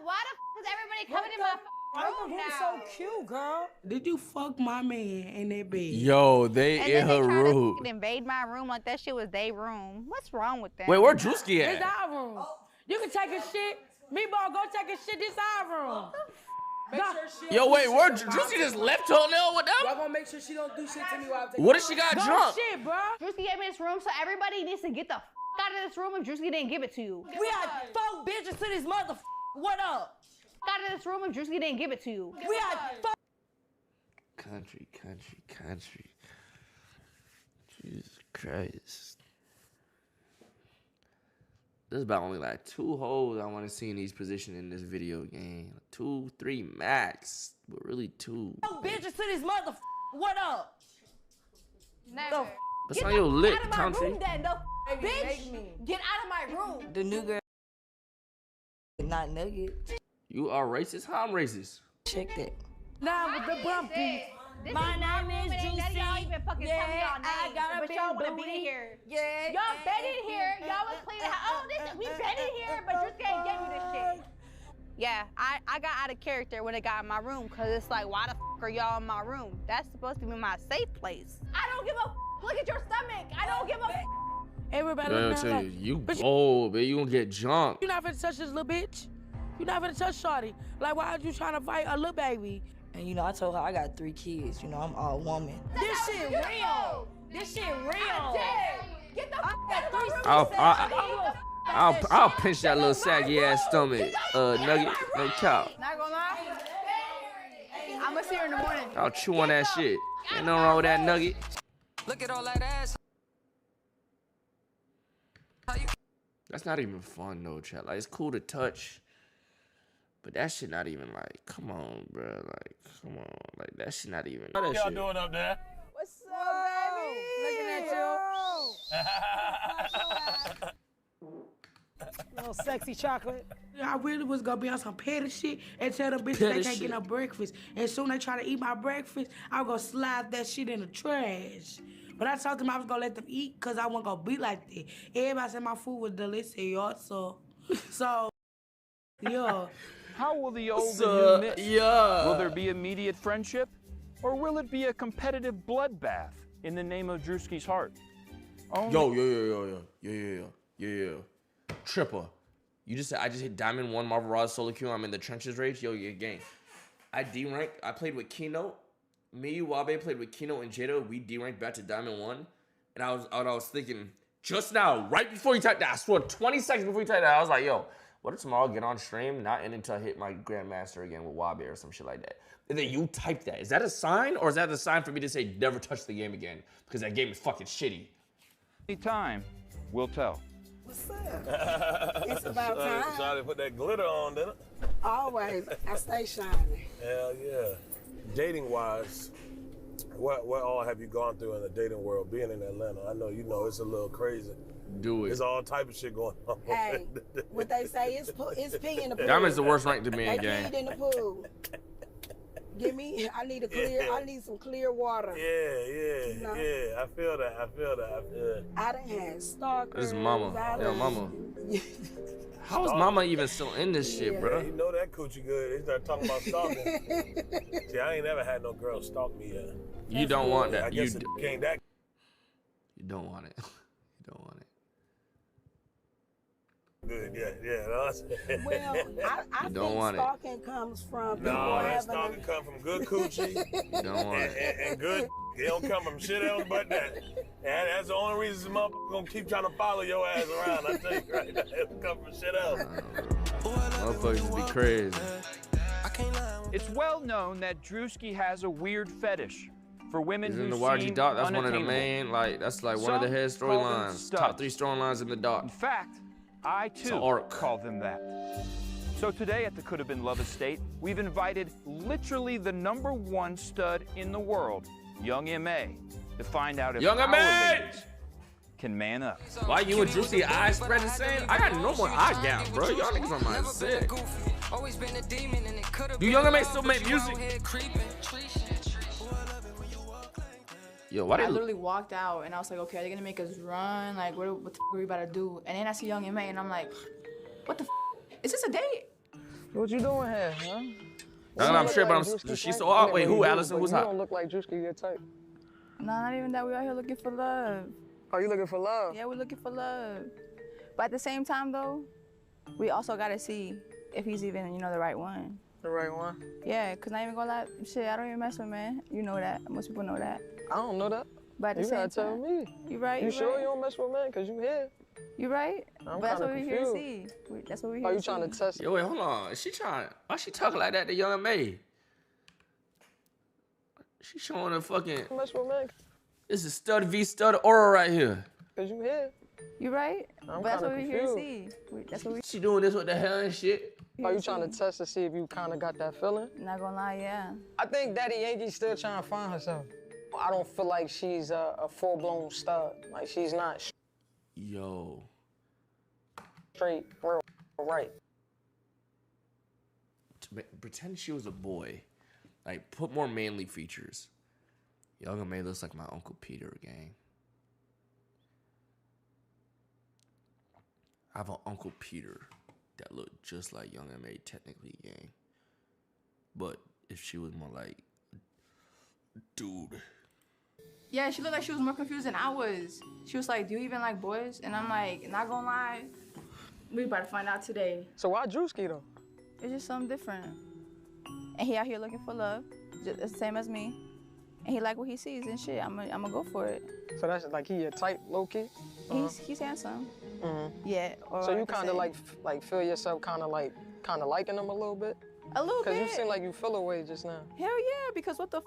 S8: Why the f is everybody coming in my room now?
S24: so cute, girl.
S5: Did you fuck my man in that bed?
S1: Yo, they
S8: And
S1: in
S8: then
S1: her
S8: they tried
S1: room.
S8: to invade my room like that shit was their room. What's wrong with that?
S1: Wait, where Drewski
S24: It's
S1: at?
S24: our room. You can take his shit. Meatball, go take his shit. This our room.
S5: Make sure she
S1: Yo,
S5: don't
S1: wait,
S5: do
S1: where
S5: shit.
S1: Drewski just left her nail with them?
S5: Y'all gonna make sure she don't do shit to me while I'm taking
S1: What if she got
S24: Go
S1: drunk?
S24: shit, bro.
S8: Drewski gave me this room, so everybody needs to get the f out of this room if Drewski didn't give it to you.
S24: We had 4 bitches to this mother. What up?
S8: Out of this room if Drewski didn't give it to you.
S24: We had 4.
S1: Country. Jesus Christ. There's about only like 2 hoes I want to see in these positions in this video game. 2, 3 max, but really 2.
S24: 4 bitches to this mother. What up?
S8: Never.
S1: That's on your lip,
S8: Out of my
S1: country.
S8: room, then, the bitch. Get out of my room.
S23: The new girl, not nugget.
S1: You are racist? How I'm racist?
S23: Check that.
S24: Now with the bumpy.
S8: My name is Juicy. Y'all even fucking tell me y'all names,
S23: I got a
S8: but
S23: big
S8: y'all would have
S23: booty.
S8: been in here.
S23: Yeah.
S8: Y'all been in here. Y'all was playing. Oh, this we been in here, but you can't give me this shit. Yeah, I got out of character when it got in my room, cause it's like, why the f are y'all in my room? That's supposed to be my safe place. I don't give a f. Look at your stomach. I don't give a f.
S5: Everybody
S1: Girl,
S5: look
S1: tell
S5: like,
S1: you, you
S5: but
S1: bold, man. You gonna get drunk.
S5: you not finna touch this little bitch. You not finna touch shorty. Like, why are you trying to fight a little baby?
S23: And you know, I told her I got 3 kids. You know, I'm all woman.
S24: This shit real. This shit real.
S8: Get the f out of my room.
S1: I'll pinch that little saggy ass stomach, nugget, no cow.
S8: Not gonna lie. I'ma see her in the morning.
S1: I'll chew on that shit. Ain't nothing wrong with that nugget.
S23: Look at all that ass.
S1: That's not even fun though, chat. Like, it's cool to touch, But that shit not even like, come on, bro. Like, come on. Like, that shit not even, that shit.
S4: What y'all doing up there?
S23: What's up, baby? Looking at you. Little sexy chocolate.
S5: I really was gonna be on some petty shit and tell them bitches
S1: Petty
S5: they can't
S1: shit.
S5: get no breakfast. And soon they try to eat my breakfast, I was gonna slide that shit in the trash. But I told them I was gonna let them eat because I wasn't gonna be like that. Everybody said my food was delicious, y'all. So, yeah.
S22: How will the old
S1: So,
S22: and new mix?
S1: yeah.
S22: Will there be immediate friendship? Or will it be a competitive bloodbath in the name of Drewski's heart?
S1: Yo. Tripper. You just said I just hit Diamond 1 Marvel Raw solo queue. I'm in the trenches rage. Yo, your game. I D-ranked. I played with Keynote. Me, Wabe played with Keynote and Jada. We D-ranked back to Diamond 1. And I was thinking, just now, right before you typed that, I swear 20 seconds before you typed that, I was like, yo, what if tomorrow I get on stream, not end until I hit my Grandmaster again with Wabe or some shit like that? And then you type that. Is that a sign, or is that a sign for me to say never touch the game again? Because that game is fucking shitty.
S22: Time will tell.
S18: What's up? It's about time.
S4: Trying to put that glitter on, didn't it?
S18: Always. I stay shining.
S4: Hell yeah. Dating wise, what all have you gone through in the dating world being in Atlanta? I know you know it's a little crazy.
S1: Do it.
S4: There's all type of shit going on.
S18: Hey, what they say is pee in the pool.
S1: Diamond's the worst rank to me in
S18: They
S1: game.
S18: peed in the pool. I need some clear water.
S4: Yeah. I feel that.
S18: I done had stalkers.
S1: This is mama. Yo, mama. How is mama even still in this shit, bro?
S4: You know that coochie good. They start talking about stalking. See, I ain't never had no girl stalk me yet.
S1: You don't want that.
S4: I guess it came that.
S1: You don't want it. You don't want it.
S4: Good, yeah.
S18: Well, I
S1: You don't
S18: think
S1: want it.
S18: stalking comes from people
S4: No, that
S18: having
S4: stalking come from good coochie.
S1: You don't want it.
S4: and good. It don't come from shit else but that. And that's the only reason this motherfucker gonna keep trying to follow your ass around. I tell you right now, it don't come from shit else.
S1: Motherfuckers be crazy.
S22: It's well known that Drewski has a weird fetish for women
S1: He's
S22: who
S1: in the
S22: seem
S1: YG doc. That's one of the
S22: unattainable.
S1: main, like, that's like one of the head
S22: Some call them
S1: storylines.
S22: studs.
S1: Top 3 storylines in the doc.
S22: In fact, I
S1: It's
S22: too
S1: an arc.
S22: call them that. So today at the Could Have Been Love Estate, we've invited literally the #1 stud in the world, Young M.A., to find out if
S1: Young
S22: our
S1: M.A.
S22: ladies can man up.
S1: Why you and Drewski eyes spread the same? I got no more eye gap, bro. Y'all niggas on my sick. Do Young M.A. still make music? Yo, why
S10: I
S1: they
S10: literally walked out and I was like, okay, are they gonna make us run? Like, what the are we about to do? And then I see Young M.A. and I'm like, what the is this a date?
S15: What you doing here, huh?
S1: No, I'm sure, but she's so hot. Wait, who? Allison, who's
S15: You
S1: hot?
S15: don't look like Drewski your type.
S10: No, not even that. We out here looking for love.
S15: Oh, you looking for love?
S10: Yeah, we're looking for love. But at the same time, though, we also gotta see if he's even, the right one.
S15: The right one?
S10: Yeah, cause not even gonna lie, shit, I don't even mess with men. You know that. Most people know that.
S15: I don't know that.
S10: But at the
S15: You
S10: same
S15: gotta tell
S10: time,
S15: me.
S10: You right?
S15: You sure
S10: right.
S15: you don't mess with men? Cause you here.
S10: You right?
S15: I'm
S10: But that's
S15: kinda
S10: what we're here to
S15: confused.
S10: see. That's what we're here
S15: Are
S10: to
S15: you
S10: see.
S15: trying to test?
S1: Yo, wait, hold on. Is she trying? Why she talking like that to Young M.A.? She showing her fucking.
S15: Mess with men?
S1: This is stud v stud aura right here.
S15: Cause you here.
S10: You right?
S15: I'm
S10: But that's what
S15: kinda
S10: we're here to
S15: confused.
S10: see. That's what we.
S1: She doing this with the hell and shit.
S15: Are you trying to test to see if you kind of got that feeling?
S10: Not gonna lie, yeah.
S15: I think Daddy Yankee's still trying to find herself. I don't feel like she's a full-blown stud. Like she's not
S1: Yo.
S15: straight, real, right.
S1: Pretend she was a boy. Like, put more manly features. Young M.A. looks like my Uncle Peter, gang. I have an Uncle Peter that looked just like Young M.A. technically, gang. But if she was more like, dude.
S10: Yeah, she looked like she was more confused than I was. She was like, do you even like boys? And I'm like, not gonna lie, we about to find out today.
S15: So why Drewski though?
S10: It's just something different. And he out here looking for love, just the same as me. And he like what he sees and shit. I'm gonna go for it.
S15: So that's like he your type, low key?
S10: He's handsome.
S15: Mm-hmm.
S10: Yeah. Or
S15: So
S10: I
S15: you
S10: could
S15: kind of
S10: say-
S15: like feel yourself kind of liking him a little bit?
S10: A little bit.
S15: Cause you seem like you feel away just now.
S10: Hell yeah, because what the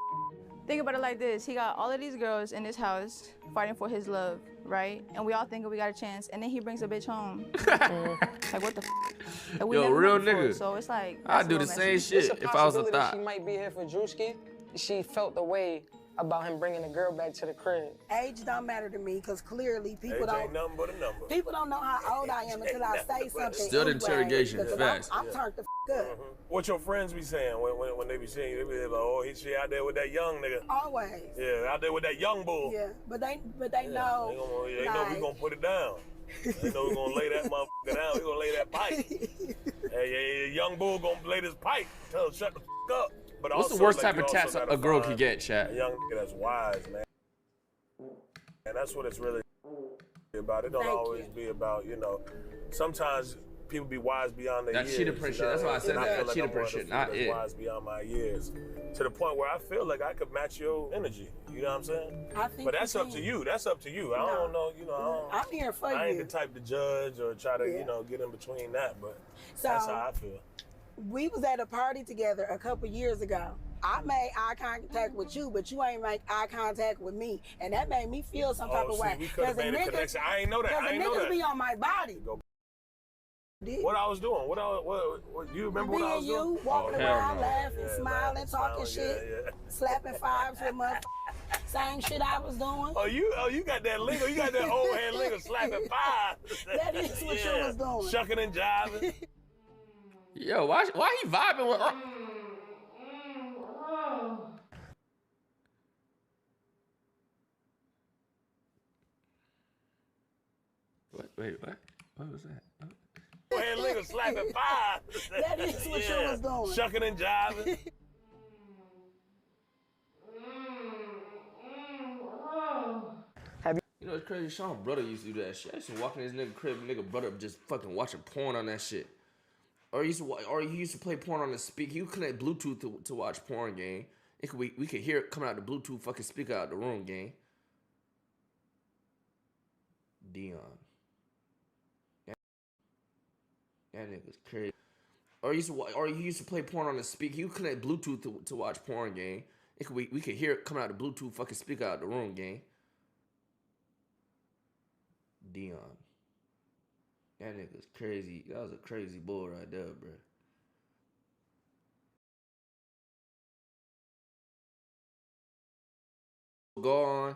S10: Think about it like this. He got all of these girls in his house fighting for his love, right? And we all think we got a chance. And then he brings a bitch home. Like, what the f? Like, we
S1: Yo,
S10: never
S1: real
S10: met before.
S1: nigga.
S10: So it's like,
S1: I'd
S10: that's
S1: do
S10: a
S1: the
S10: little
S1: same
S10: messy.
S1: shit if I was a
S15: Possibility
S1: thought.
S15: she might be here for Drewski. She felt the way about him bringing the girl back to the crib.
S18: Age don't matter to me because clearly people
S4: Age
S18: don't.
S4: ain't nothing but a number.
S18: People don't know how old I am until I say something.
S1: Still the
S18: anyway,
S1: interrogation,
S18: because
S1: facts.
S18: I'm turned the f up.
S4: What your friends be saying when they be seeing you? They be like, oh, she out there with that young nigga.
S18: Always.
S4: Yeah, out there with that young bull.
S18: Yeah, but they know.
S4: They know we gonna put it down. They know we gonna lay that motherfucker down. We gonna lay that pipe. Hey, young bull gonna lay this pipe. Tell him shut the f up. But
S1: What's
S4: also,
S1: the worst
S4: like,
S1: type of
S4: you
S1: tats
S4: also
S1: a
S4: gotta
S1: girl
S4: find
S1: could get, chat?
S4: A young nigga that's wise, man. And that's what it's really about. It don't always be about, sometimes people be wise beyond their years.
S1: That cheetah print shit. That's why I said that.
S4: Like
S1: Cheetah print shit, not it.
S4: Wise beyond my years. To the point where I feel like I could match your energy. You know what I'm saying?
S18: I think
S4: but that's up to you. That's up to you. I don't know,
S18: I'm here for
S4: I ain't
S18: you.
S4: the type to judge or try to, get in between that, but that's how I feel.
S18: We was at a party together a couple years ago. I made eye contact with you, but you ain't make eye contact with me, and that made me feel some type of way.
S4: We could have made a connection. I ain't know that. I ain't know that.
S18: Niggas be on my body.
S4: What I was doing? What you remember what I was doing?
S18: You walking around, laughing, smiling, talking shit, slapping fives with motherfuckers. Same shit I was doing.
S4: Oh, you got that lingo. You got that old head lingo, slapping fives.
S18: That is what you was doing.
S4: Shucking and jiving.
S1: Yo, why he vibing with? Wait, what? What was that?
S4: Old head lingo, slapping fives.
S18: That is what you was doing.
S4: Shucking and jiving.
S1: You know it's crazy? Sean's brother used to do that shit. I used to walk in his nigga crib, nigga brother just fucking watching porn on that shit. Or he used to play porn on the speaker. He would connect Bluetooth to watch porn, gang. We could hear it coming out the Bluetooth fucking speaker out the room, gang. Dion. That nigga's crazy. Or he used to play porn on the speaker. He would connect Bluetooth to watch porn, gang. We could hear it coming out the Bluetooth fucking speaker out the room, gang. Dion. That nigga's crazy. That was a crazy bull right there, bro. Go on.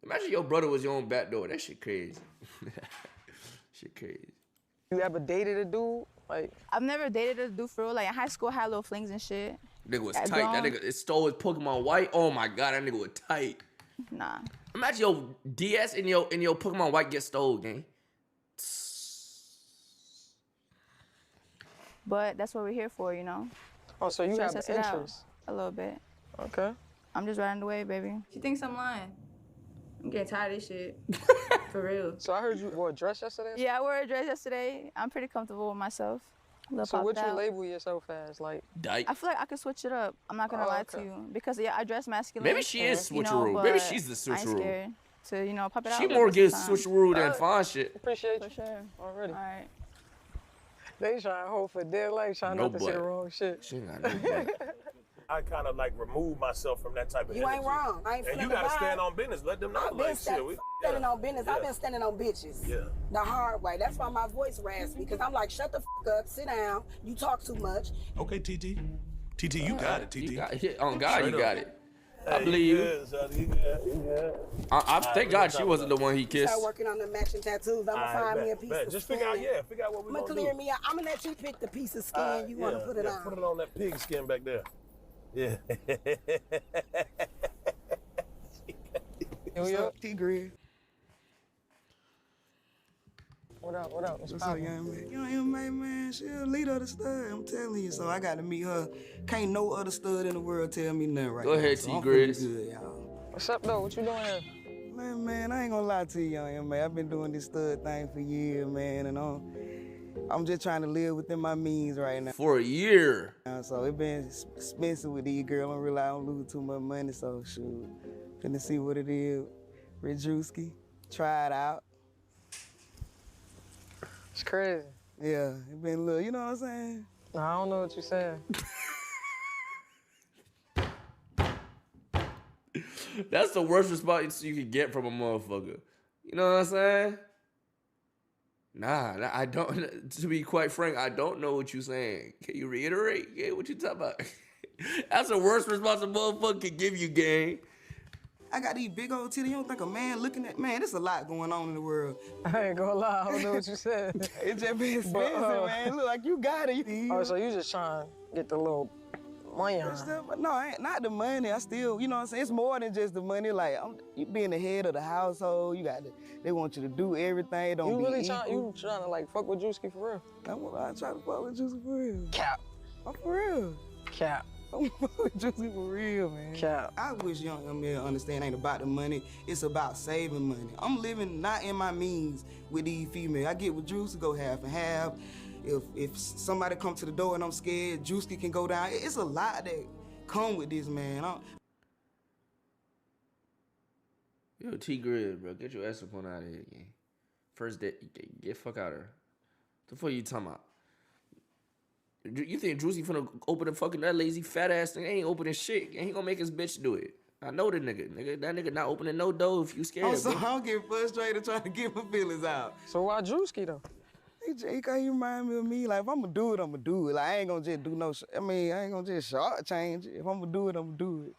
S1: Imagine your brother was your own back door. That shit crazy. Shit crazy.
S15: You ever dated a dude? Like,
S10: I've never dated a dude for real. Like in high school, I had little flings and shit.
S1: Nigga was tight. That nigga it stole his Pokemon White. Oh my god, that nigga was tight.
S10: Nah.
S1: Imagine your DS and your Pokemon White get stole, gang.
S10: But that's what we're here for, you know?
S15: Oh, so you have
S10: test it out
S15: interest?
S10: a little bit.
S15: Okay.
S10: I'm just riding the wave, baby. She thinks I'm lying. I'm getting tired of this shit. For real.
S15: So I heard you wore a dress yesterday?
S10: Yeah, I wore a dress yesterday. I'm pretty comfortable with myself.
S15: So what you label yourself as? Like,
S1: dyke?
S10: I feel like I could switch it up. I'm not gonna lie to you. Because yeah, I dress masculine.
S1: Maybe she is switcheroo.
S10: But
S1: Maybe she's the switcheroo.
S10: I ain't scared to, pop it out.
S1: She more gives switcheroo than fine shit.
S15: Appreciate
S10: For
S15: you.
S10: sure.
S15: Already.
S10: All right.
S15: They trying to hold for dear life, trying not to say the wrong shit.
S1: She ain't got no butt.
S4: I kind of like remove myself from that type of
S18: You
S4: energy.
S18: ain't wrong. I ain't
S4: And you
S18: finna
S4: gotta
S18: vibe.
S4: stand on business. Let them know.
S18: I've been
S4: Like, shit,
S18: standing on business. I've been standing on bitches.
S4: Yeah.
S18: The hard way. That's why my voice raspy. Because I'm like, shut the up, sit down. You talk too much.
S12: Okay, TT. TT, you got it, TT.
S1: You got it. On God,
S12: Straight
S1: you got
S12: up.
S1: it. I believe you. I thank God she wasn't the one he kissed.
S18: Start working on the matching tattoos. I'm gonna find me a piece of
S4: Just
S18: skin.
S4: figure out what we're
S18: I'm
S4: gonna
S18: clear
S4: do.
S18: me out. I'm gonna let you pick the piece of skin you want to put it on.
S4: Put it on that pig skin back there. Yeah.
S15: What's up,
S11: T-Grid?
S15: What up?
S11: What's up, young man? Young man, she a leader of the stud, I'm telling you. So I got to meet her. Can't no other stud in the world tell me nothing right now.
S1: Go ahead,
S11: So I'm
S1: T-Grid.
S11: feeling good, y'all.
S15: What's up, though? What you doing here?
S11: Man, I ain't gonna lie to you, young man. I've been doing this stud thing for years, man, and I'm just trying to live within my means right now.
S1: For a year.
S11: So it been expensive with these girls. I don't realize I don't lose too much money, so shoot. Finna see what it is. Redrewski, try it out.
S15: It's crazy.
S11: Yeah, it been a little, you know what I'm saying?
S15: No, I don't know what you're saying.
S1: That's the worst response you can get from a motherfucker. You know what I'm saying? Nah, I don't. To be quite frank, I don't know what you're saying. Can you reiterate? Yeah, what you talking about? That's the worst response a motherfucker can give you, gang.
S11: I got these big old titties. You don't think a man looking at, man, there's a lot going on in the world.
S15: I ain't gonna lie, I don't know what you said.
S11: It's just been expensive, man. Look like you got it.
S15: Oh, so you just trying to get the little money on?
S11: No, not the money. I still, you know what I'm saying? It's more than just the money. Like, you being the head of the household, they want you to do everything. Don't be
S15: You trying to like fuck with Drewski for real?
S11: I try to fuck with Drewski for real.
S15: Cap.
S11: I'm for real.
S15: Cap.
S11: I'm fuck with Drewski for real, man.
S15: Cap.
S11: I wish young men understand it ain't about the money. It's about saving money. I'm living not in my means with these females. I get with Drewski, go half and half. If somebody come to the door and I'm scared, Drewski can go down. It's a lot that come with this, man.
S1: Yo, T Grid, bro, get your ass up on out of here, gang. First day, get fuck out of here. The fuck you talking about? You think Drewski finna open the fucking that lazy fat ass thing? Ain't opening shit. He gonna make his bitch do it. I know the nigga. That nigga not opening no door if you scared.
S11: So I don't get frustrated trying to get my feelings out.
S15: So why Drewski though?
S11: He remind me of me. Like, if I'm gonna do it, I'm gonna do it. Like, I ain't gonna just do no, I ain't gonna just shortchange it. If I'm gonna do it, I'm gonna do it.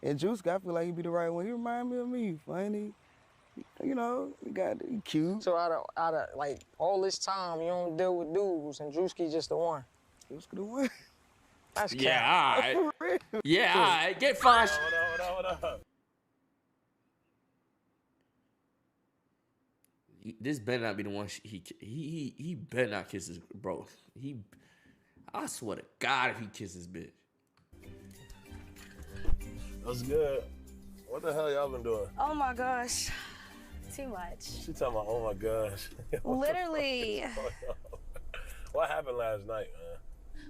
S11: And Juice, I feel like he be the right one. He remind me of me. Funny. You know, he cute.
S15: So out of like all this time, you don't deal with dudes, and Drewski just the one.
S11: Drewski the one.
S15: That's
S1: yeah,
S15: cap.
S1: all right. Yeah, all right. Get fine.
S4: Hold up.
S1: This better not be the one. He better not kiss his bro. I swear to God, if he kisses bitch.
S4: That's good. What the hell y'all been doing?
S2: Oh my gosh. Too much.
S4: She talking about, oh my gosh.
S2: Literally.
S4: What happened last night, man?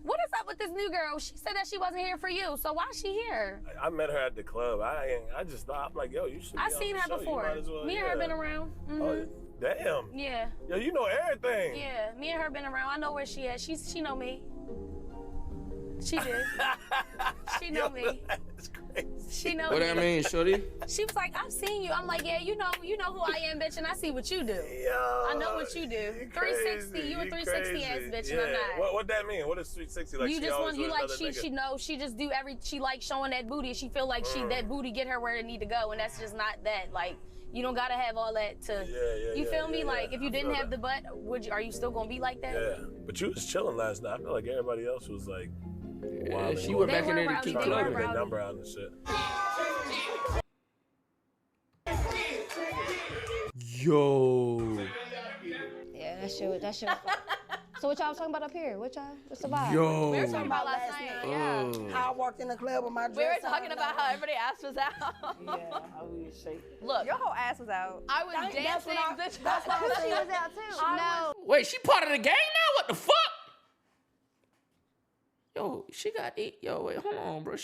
S2: What is up with this new girl? She said that she wasn't here for you, so why is she here?
S4: I met her at the club. I just thought, I'm like, yo, you should be
S2: I've
S4: on
S2: seen
S4: the
S2: her
S4: show.
S2: before. Me and her been around. Mm-hmm.
S4: Oh, damn.
S2: Yeah.
S4: Yo, you know everything.
S2: Yeah, me and her been around. I know where she at. She know me. She did. She know me.
S4: That's crazy.
S2: She know
S1: What
S2: me.
S1: that mean, shorty?
S2: She was like, I've seen you. I'm like, yeah, you know who I am, bitch, and I see what you do.
S4: Yo,
S2: I know what you do. 360, you a 360 ass bitch, and I'm not.
S4: What that mean? What is 360? Like,
S2: You just want, you like, she knows, she just do she like showing that booty, and she feel like that booty get her where it need to go, and that's just not that. Like, you don't gotta have all that to, you feel me? Like, if you didn't have the butt, are you still gonna be like that?
S4: Yeah, but you was chilling last night. I feel like everybody else was like,
S1: yeah, she went back in there to keep clubbing.
S4: That number out and shit.
S1: Yo.
S16: Yeah, that shit was fun. So what y'all was talking about up here? What's the vibe?
S1: Yo.
S2: We were talking about last night. Yeah.
S18: How I walked in the club with my dress
S2: We were talking
S18: on,
S2: about how everybody ass was out.
S18: how we was shaking.
S2: Look,
S23: Your whole ass was out.
S2: I was dancing.
S23: That's why she was out too.
S2: No.
S1: Wait, she part of the gang now? What the fuck? Yo, she got it. Yo, wait, hold on, bro.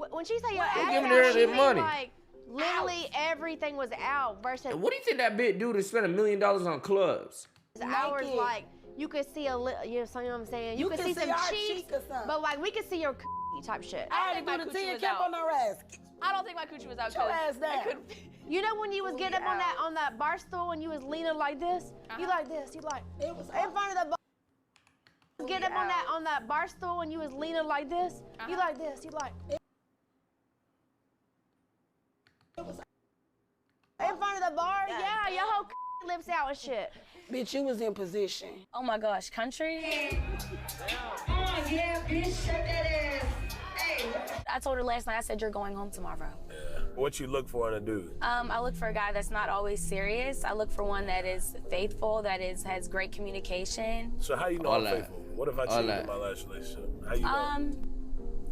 S16: When she said your
S1: Who
S16: ass
S1: giving her
S16: out, she
S1: that
S16: mean
S1: money?
S16: like literally everything was out versus
S1: What do you think that bitch do to spend $1 million on clubs?
S16: hours like you could see a little, you know what I'm saying? You could see some cheeks, but like we could see your type shit.
S18: I had to do the 10 cap on her ass.
S2: I don't think my coochie was out.
S18: Your ass down.
S16: You know when you was getting up on that bar stool and you was leaning like this? You like this, you like
S18: it was
S16: in front of the bar. Get up on that bar stool and you was leaning like this. You like this, you like in front of the bar, yeah, your whole lips out and shit.
S18: Bitch, you was in position.
S2: Oh my gosh, country.
S13: Yeah, bitch, shut that ass. Hey.
S2: I told her last night, I said, you're going home tomorrow.
S4: Yeah. What you look for in a dude?
S2: I look for a guy that's not always serious. I look for one that is faithful, that has great communication.
S4: So how you know I'm faithful? What if I cheated in my last relationship? How you know?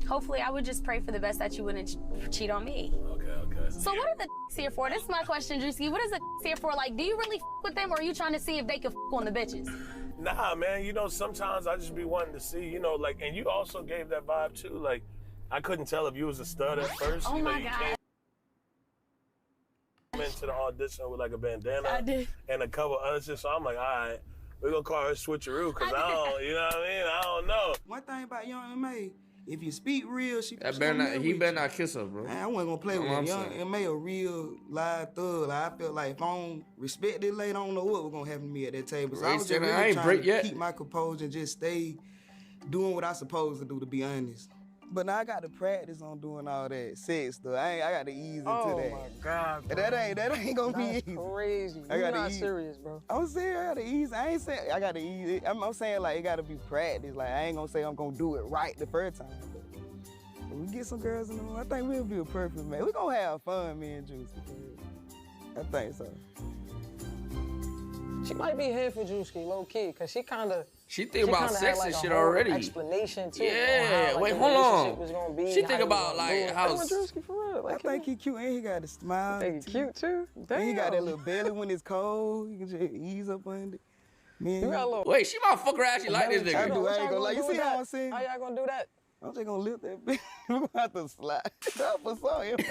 S2: Hopefully, I would just pray for the best that you wouldn't cheat on me.
S4: Okay.
S2: So what are the here for? This is my question, Drewski. What is the here for? Like, do you really with them, or are you trying to see if they can on the bitches?
S4: Nah, man. You know, sometimes I just be wanting to see, you know, like, and you also gave that vibe too. Like, I couldn't tell if you was a stud at first.
S2: Oh
S4: you know,
S2: my
S4: you
S2: God.
S4: came into the audition with like a bandana
S2: I did.
S4: and a couple other shit. So I'm like, all right, we're gonna call her switcheroo because I don't, you know what I mean? I don't know.
S11: One thing about Young M.A., If you speak real, she
S1: He
S11: with
S1: better not kiss her, bro.
S11: Man, I wasn't gonna play with him. Young M.A. a real live thug. Like, I felt like if I don't respect this lady, I don't know what was gonna happen to me at that table. So I was just really trying to keep my composure and just stay doing what I supposed to do, to be honest. But now I got to practice on doing all that sex stuff. I got to ease into that.
S15: Oh my God, bro.
S11: That ain't gonna be easy.
S15: Crazy.
S11: You're
S15: not serious, bro.
S11: I'm serious. I got to ease. I ain't saying I got to ease it. I'm saying like it got to be practice. Like I ain't gonna say I'm gonna do it right the first time. But we get some girls in the room, I think we'll be a perfect match. We gonna have fun, me and Juicy. I think so.
S15: She might be here for Juicy, low key, cause
S1: she think about sex and shit already.
S15: Explanation too.
S1: Yeah,
S15: how,
S1: wait, hold on. She think about like how.
S15: For real.
S11: I think he cute and he got a smile.
S15: Think he cute too. Damn.
S11: And he got that little belly when it's cold. You can just ease up under. Man,
S1: wait, she might fuck her ass. She like this nigga.
S11: I ain't gonna lie. You see how I'm saying?
S15: How y'all gonna do that?
S11: I'm just gonna lift that bitch. We're gonna have to slide up for something.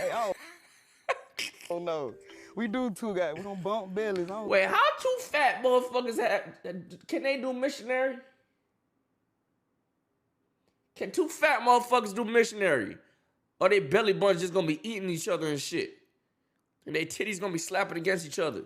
S11: Oh no. We do two guys. We're gonna bump bellies.
S1: Wait, how two fat motherfuckers can they do missionary? Can two fat motherfuckers do missionary? Or they belly buttons just gonna be eating each other and shit? And they titties gonna be slapping against each other?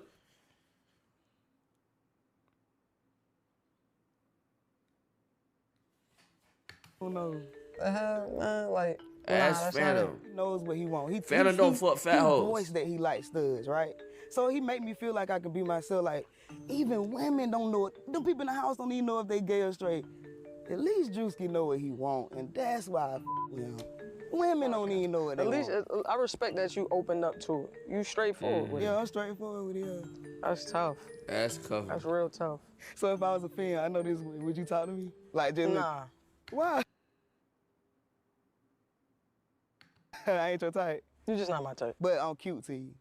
S11: Who knows?
S15: Man, like.
S1: Ask Phantom.
S11: He knows what he wants.
S1: Phantom don't fuck fat hoes.
S11: He voiced that he likes studs, right? So he make me feel like I can be myself. Like, even women don't know it. Them people in the house don't even know if they gay or straight. At least Juicy know what he want, and that's why women don't even know what they want.
S15: At least I respect that you opened up to it. You straightforward with it.
S11: Yeah, I'm straightforward with it.
S15: That's tough.
S1: That's tough.
S15: That's real tough.
S11: So if I was a fan, I know this, would you talk to me? Like, just
S15: nah.
S11: Why? I ain't your type.
S15: You just not my type.
S11: But I'm cute to you.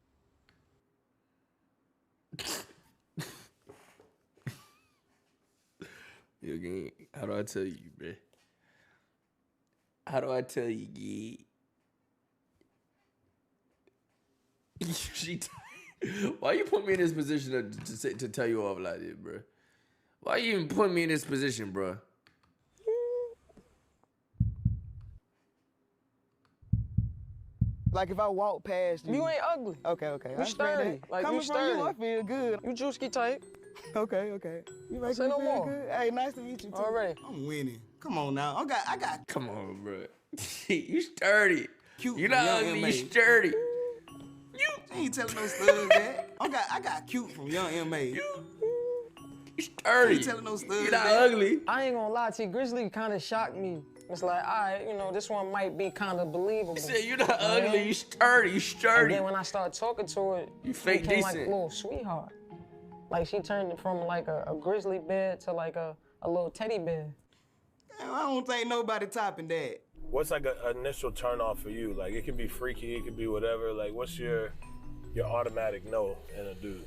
S1: Again, how do I tell you, man? How do I tell you, gee? Why you put me in this position to tell you off like this, bro? Why you even put me in this position, bro?
S11: Like if I walk past you.
S15: You ain't ugly.
S11: Okay.
S15: You sturdy. Like
S11: Coming
S15: you sturdy.
S11: from you, I feel good.
S15: You Juicy type.
S11: Okay. You make me
S15: Say no
S11: feel
S15: more.
S11: good. Hey, nice to meet you too.
S15: All right.
S11: I'm winning. Come on now. I got.
S1: Come on, bro. You sturdy.
S11: Cute.
S1: You not ugly. You sturdy.
S11: You ain't telling no studs that. I got cute from young M.A.
S1: You sturdy.
S11: You ain't telling no studs
S1: You not
S11: that.
S1: ugly.
S15: I ain't gonna lie to you. Grizzly kind of shocked me. It's like, all right, this one might be kind of believable.
S1: You said you're not ugly. You sturdy. You sturdy.
S15: And then when I started talking to her,
S1: you fake
S15: became
S1: decent.
S15: like a little sweetheart. Like she turned it from like a grizzly bear to like a little teddy bear.
S11: I don't think nobody topping that.
S4: What's like an initial turn off for you? Like it can be freaky, it can be whatever. Like what's your automatic no in a dude?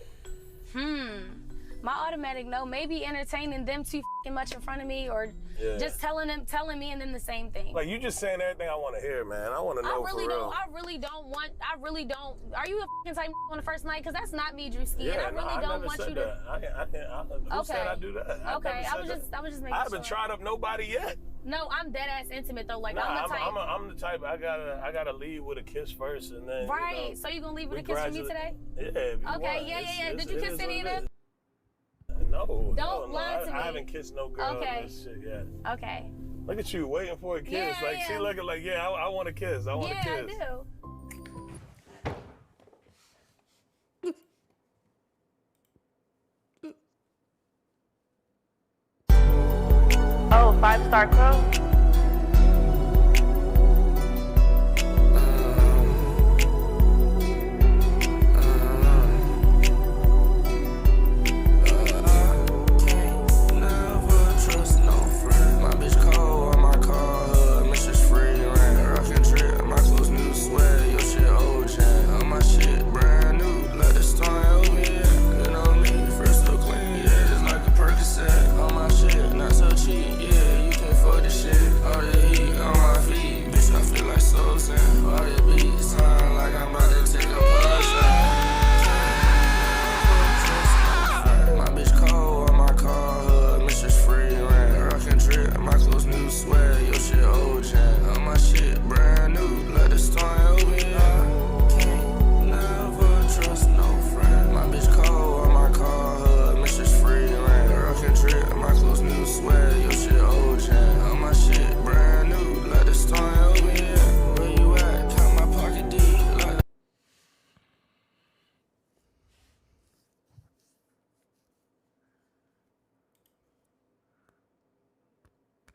S2: My automatic no, maybe entertaining them too much in front of me, or just telling me and then the same thing.
S4: Like you just saying everything I want to hear, man. I want to know for real.
S2: I really don't. Are you a type on the first night? Because that's not me, Drewski.
S4: Yeah,
S2: and I really don't want you to.
S4: Who said I do that?
S2: Okay, I was just making sure.
S4: I haven't tried up nobody yet.
S2: No, I'm dead ass intimate though. Like
S4: nah,
S2: I'm the type.
S4: I'm the type. I gotta leave with a kiss first, and then.
S2: Right. So you gonna leave with a kiss from me today?
S4: Yeah.
S2: Okay. Yeah. Did you kiss any of them?
S4: No.
S2: Don't lie to me.
S4: I haven't kissed no girl in this shit yet.
S2: Okay.
S4: Look at you waiting for a kiss.
S2: Yeah,
S4: she looking like, I want a kiss. I want a kiss.
S2: Yeah,
S23: I do. Oh, 5-star crow?
S1: Not so cheap, yeah, you can't afford this shit.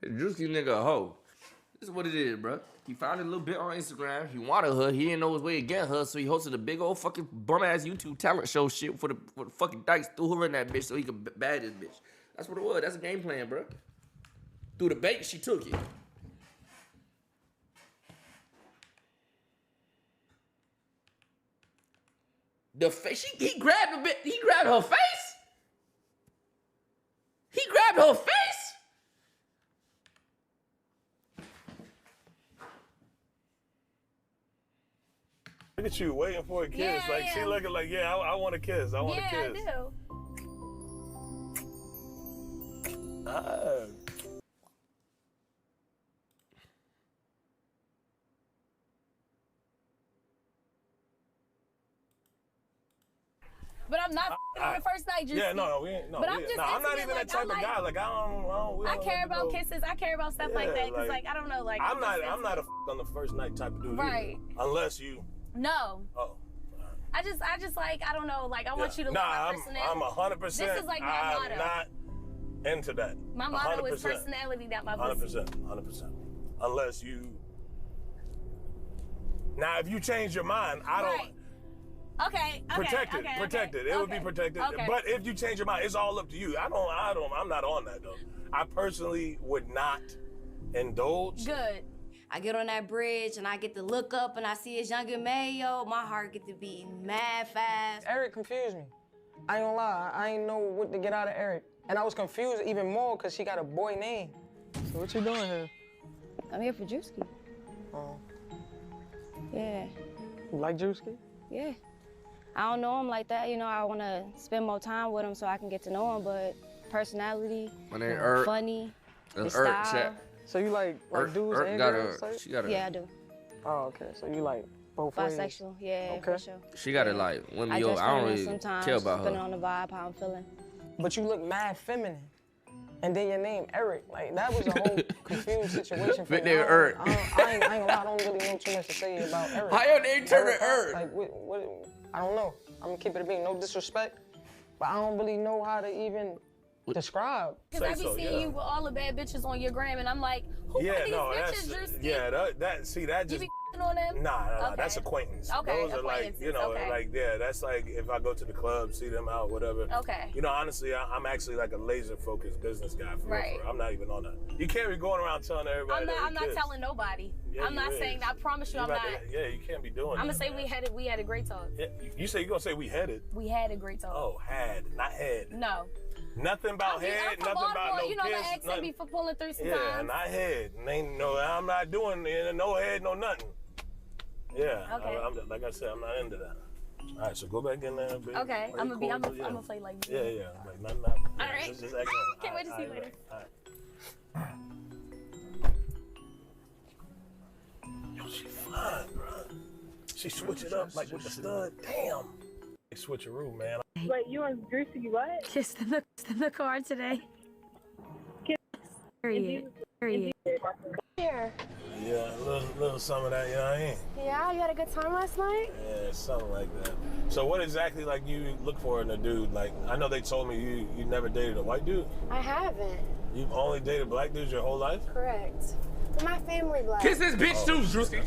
S1: Drewski nigga a hoe. This is what it is, bro. He found a little bit on Instagram. He wanted her. He didn't know his way to get her, so he hosted a big old fucking bum-ass YouTube talent show shit for the fucking dykes. Threw her in that bitch so he could bad this bitch. That's what it was. That's a game plan, bro. Through the bait, she took it. The face, he grabbed a bit. He grabbed her face. He grabbed her face.
S4: Look at you waiting for a kiss.
S2: Yeah,
S4: like she looking like, yeah, I want a kiss. I want a kiss.
S2: Yeah, I do. But I'm not on the first night. Just
S4: yeah, no, we ain't. No,
S2: but I'm just.
S4: I'm not even
S2: like,
S4: that type of guy. Like
S2: I care about kisses. I care about stuff like that. Cause like I don't know. Like
S4: I'm not a on the first night type of dude.
S2: Right.
S4: Either, unless you.
S2: No.
S4: Oh.
S2: I just like I don't know. Like I want you to look my personality.
S4: I'm 100%.
S2: This is like my motto.
S4: I'm not into that.
S2: My motto 100%. Is personality, not my pussy.
S4: 100%. Unless you. Now, if you change your mind, I don't.
S2: Right. Okay.
S4: Protected. It would be protected.
S2: Okay.
S4: But if you change your mind, it's all up to you. I'm not on that though. I personally would not indulge.
S2: Good.
S6: I get on that bridge and I get to look up and I see his younger Mayo. My heart get to beat mad fast.
S15: Eric confused me. I ain't gonna lie, I ain't know what to get out of Eric. And I was confused even more because she got a boy name. So what you doing here?
S6: I'm here for Drewski.
S15: Oh.
S6: Yeah.
S15: You like Drewski?
S6: Yeah. I don't know him like that, you know, I want to spend more time with him so I can get to know him, but personality, funny, his style.
S15: So you like dudes and girls?
S1: She got a.
S6: Yeah, I do.
S15: Oh, okay. So you like both ways?
S6: Bisexual, yeah,
S15: okay.
S6: for sure.
S1: She got it like women. I don't really care about her.
S6: Depending on the vibe, how I'm feeling.
S15: But you look mad feminine. And then your name, Eric. Like, that was a whole confused situation for me.
S1: Eric.
S15: I ain't gonna lie, I don't really know too much to say about Eric.
S1: How your name turned to Eric?
S15: Like, what, I don't know. I'm gonna keep it a being, no disrespect, but I don't really know how to even describe.
S2: Because I be seeing you with all the bad bitches on your gram, and I'm like, who are these bitches, Drewski?
S4: Yeah, that just.
S2: You be on them?
S4: Nah,
S2: okay.
S4: That's acquaintance.
S2: Okay,
S4: those are like, you know, like, yeah, that's like if I go to the club, see them out, whatever.
S2: Okay.
S4: You know, honestly, I'm actually like a laser-focused business guy. For real. I'm not even on that. You can't be going around telling everybody.
S2: I'm not telling nobody.
S4: Yeah,
S2: I'm not saying. I promise you, I'm not.
S4: Yeah, you can't be doing.
S2: I'm gonna say we had a great talk.
S4: Yeah, you say you gonna say we headed?
S2: We had a great talk.
S4: Oh, not head.
S2: No.
S4: Nothing about head, nothing about no
S2: you know
S4: kiss.
S2: The ex me for pulling through sometimes.
S4: Yeah, not head. Ain't no. I'm not doing no head, no nothing. Yeah.
S2: Okay.
S4: Like I said, I'm not into that. All right, so go back in there, baby.
S2: Okay, I'm gonna play like this.
S4: Yeah. Like nothing.
S2: All right.
S4: Just
S2: Can't wait to see you later.
S4: All right. Yo, she fine, bro. She switch it up like with the stud. Damn. They switcheroo, man.
S7: Wait, you and Drewski what?
S2: Kissed in the car today. Period.
S16: Here.
S4: Yeah, a little some of that, you know what I mean?
S16: Yeah, you had a good time last night?
S4: Yeah, something like that. So what exactly like you look for in a dude? Like, I know they told me you never dated a white dude.
S16: I haven't.
S4: You've only dated black dudes your whole life?
S16: Correct. But my family black.
S1: Kiss this bitch too, Drewski.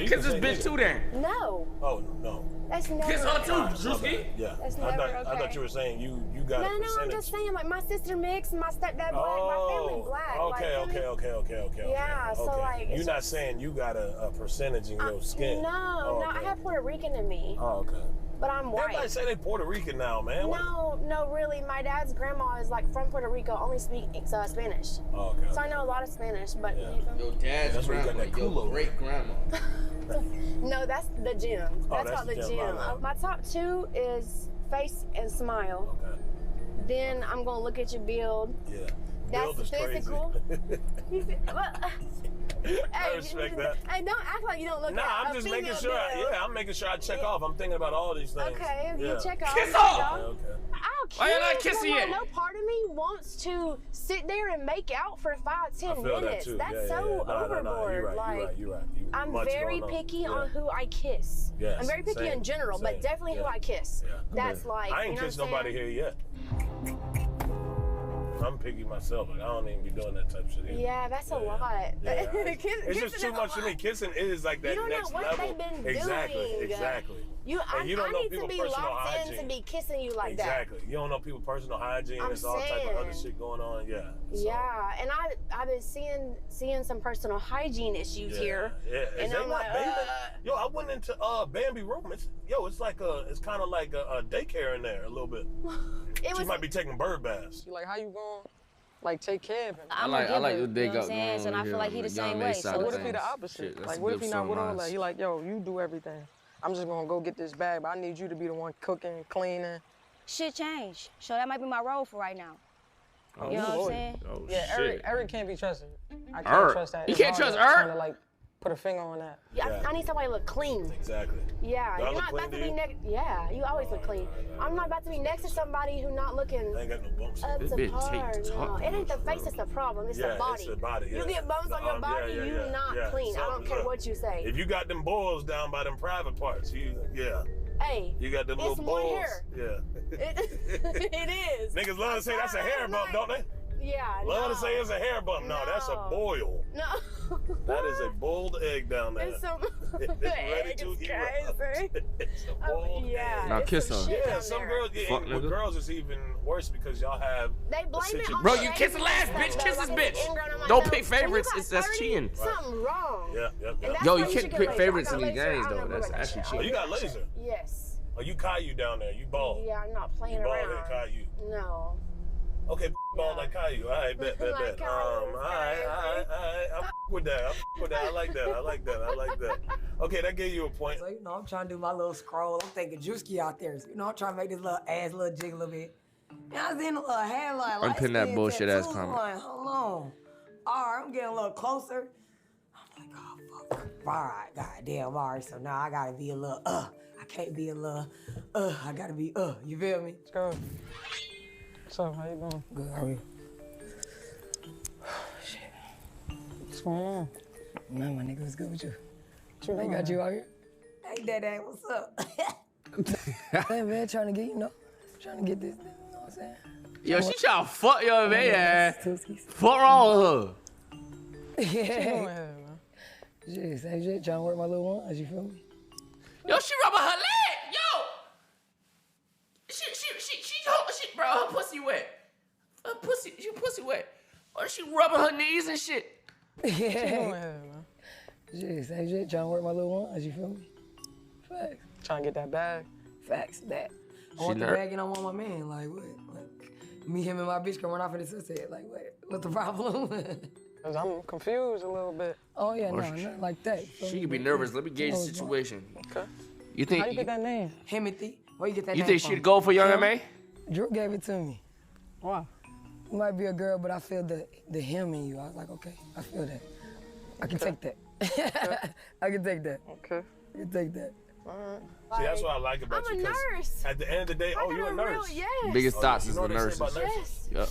S1: Kiss this bitch too then.
S16: No.
S4: Oh, no.
S16: That's never.
S1: Kiss her too, Drewski.
S4: Yeah.
S16: That's never okay.
S4: I thought you were saying you got a percentage.
S16: No, I'm just saying, like, my sister mixed, my stepdad black, my family black.
S4: Okay.
S16: Yeah, so like.
S4: You're not saying you got a percentage in your skin.
S16: No, I have Puerto Rican in me.
S4: Oh, okay.
S16: But I'm white.
S4: Everybody say they Puerto Rican now, man.
S16: No, really. My dad's grandma is like from Puerto Rico, only speaks Spanish.
S4: Oh, okay.
S16: So I know a lot of Spanish, but
S4: yeah.
S1: Your dad's grandma, your great grandma.
S16: No, that's the gym. That's called the gym. My top 2 is face and smile.
S4: Okay.
S16: Then I'm gonna look at your build.
S4: Yeah.
S16: That's
S4: build is
S16: physical.
S4: I respect that.
S16: Hey, don't act like you don't look at
S4: I'm just making sure. I'm making sure I check off. I'm thinking about all these things.
S16: Okay, you check off.
S1: Kiss off!
S16: Okay.
S1: Why you not kissing yet?
S16: No part of me wants to sit there and make out for 5-10 minutes. That's so overboard.
S4: You're right.
S16: I'm very picky on who I kiss.
S4: Yes,
S16: I'm very picky in general, but definitely who I kiss.
S4: Yeah.
S16: That's like.
S4: I ain't kissed nobody here yet. I'm picky myself. Like, I don't even be doing that type of shit either.
S16: Yeah, that's a lot.
S4: Yeah, it's just too much to me. Kissing is like that next level.
S16: You don't know what they've been doing.
S4: Exactly.
S16: I
S4: you don't know
S16: need to
S4: people's
S16: be
S4: personal
S16: locked
S4: hygiene.
S16: in to be kissing you like that.
S4: Exactly. You don't know people's personal hygiene. There's all type of other shit going on. Yeah. So.
S16: Yeah, and I've been seeing some personal hygiene issues here.
S4: Yeah.
S16: And I'm like,
S4: yo, I went into Bambi room. It's kind of like a daycare in there a little bit. She might be taking bird baths.
S15: Like, how you going? Like, take care of him.
S1: I like the dig up.
S6: And I feel like he the same way.
S15: So what if he the opposite? Like, what if he not with all that? He like, yo, you do everything. I'm just gonna go get this bag, but I need you to be the one cooking, cleaning.
S6: Shit changed. So that might be my role for right now.
S15: Oh,
S6: you know what I'm saying?
S1: Oh,
S15: yeah,
S1: shit.
S15: Eric can't be trusted. I can't trust that.
S1: You can't trust Eric?
S15: Trying to, like, put a finger on that.
S16: Yeah, I need somebody to look clean.
S4: Exactly.
S16: Yeah,
S4: Do I
S16: you're
S4: look
S16: not about to
S4: clean
S16: be
S4: to
S16: next. Yeah, you always look clean. I'm not about to be next to somebody who not looking
S4: I ain't got no bumps.
S16: up
S1: This
S16: to
S1: bitch
S16: par.
S1: take
S16: No,
S1: talk
S16: it ain't the face that's the problem. It's the body.
S4: It's the body.
S16: You get bumps on your body, you not clean. I don't care what you say.
S4: If you got them boils down by them private parts,
S16: Hey,
S4: you got them little
S16: it's more
S4: boils.
S16: hair.
S4: Yeah.
S16: It is.
S4: Niggas love to say that's a hair bump, don't they?
S16: Yeah.
S4: Love to say it's a hair bump. No, that's a boil.
S16: No.
S4: That is a boiled egg down there.
S16: It's some
S4: It's ready to eat. It's a boiled egg.
S1: Now kiss her.
S4: Yeah, some girls.
S1: Fuck,
S4: With
S1: nigga.
S4: girls, it's even worse because y'all have.
S16: They blame it on
S1: Bro,
S16: the
S1: you
S16: baby
S1: kiss the last
S16: stuff,
S1: bitch.
S16: though.
S1: Kiss
S16: Like,
S1: this
S16: it's
S1: bitch.
S16: ingrown on my
S1: Don't
S16: nose.
S1: pick favorites.
S16: When you got
S1: That's
S16: 30,
S1: cheating.
S16: Something wrong.
S4: Yeah.
S16: And that's
S1: Yo,
S16: why
S1: you
S16: should
S1: can't
S16: get
S1: pick
S16: laser.
S1: favorites
S16: I
S1: in
S16: got
S1: these
S16: laser.
S1: games
S16: I don't
S1: though.
S16: know
S1: That's
S16: about
S1: actually
S16: that.
S4: Oh,
S1: cheating.
S4: you got laser.
S16: Yes.
S4: Oh, you Caillou down there. You bald.
S16: Yeah, I'm not playing
S4: You bald
S16: around.
S4: like Caillou.
S16: No.
S4: Okay, bald like Caillou. All right, bet.
S16: Like Caillou,
S4: All right. I'm with that. I like that. Okay, that gave you a point.
S17: So, I'm trying to do my little scroll. I'm thinking Drewski out there. So, I'm trying to make this little ass jiggle a bit. And I was in a little headline.
S1: Unpin that bullshit ass comment.
S17: Like, hold on. All right, I'm getting a little closer. I'm like, oh, fuck. All right, goddamn. All right, so now I gotta be a little, I can't be a little, I gotta be, you feel me?
S15: Let's go. What's up? How you doing?
S17: Good, how are you?
S15: What's going on?
S17: Man, my nigga, what's good with you?
S15: What you
S17: They
S15: doing,
S17: got
S15: man?
S17: you out here? Hey, Dad, what's up? Hey, man, trying to get this, you know what I'm saying?
S1: Yo, she trying to fuck your man. Fuck wrong with her.
S17: Yeah. Shit, same shit, trying to work my little ones, you feel me?
S1: Yo, she rubbing her leg. Yo. She, bro, her pussy wet. She pussy wet. Or she rubbing her knees and shit.
S17: Yeah. Shit, same shit, trying to work my little ones, you feel me? Facts.
S15: Trying to get that bag.
S17: Facts, that. I want the bag and I want my man, like what? Like, me, him, and my bitch can run off in the sunset, like what? What's the problem?
S15: Cause I'm confused a little bit.
S17: Oh yeah, no, not like that.
S1: She could be nervous. Let me gauge the situation.
S15: Okay.
S1: You think?
S15: How you get that name?
S17: Himothy. Where you get that
S1: You
S17: name
S1: think
S17: from?
S1: she'd go for Young M.A.?
S17: Drew gave it to me.
S15: Why?
S17: You might be a girl, but I feel the him in you. I was like, okay, I feel that. I can take that. I can take that.
S15: Okay.
S17: I can take that.
S4: See, that's what I like about
S16: I'm
S4: you.
S16: a
S4: 'cause
S16: nurse.
S4: At the end of the day, you're a nurse.
S16: Yes.
S1: Biggest thoughts
S4: you
S1: is
S4: know
S1: the
S4: what they say
S1: nurses.
S4: about nurses?
S1: Yep.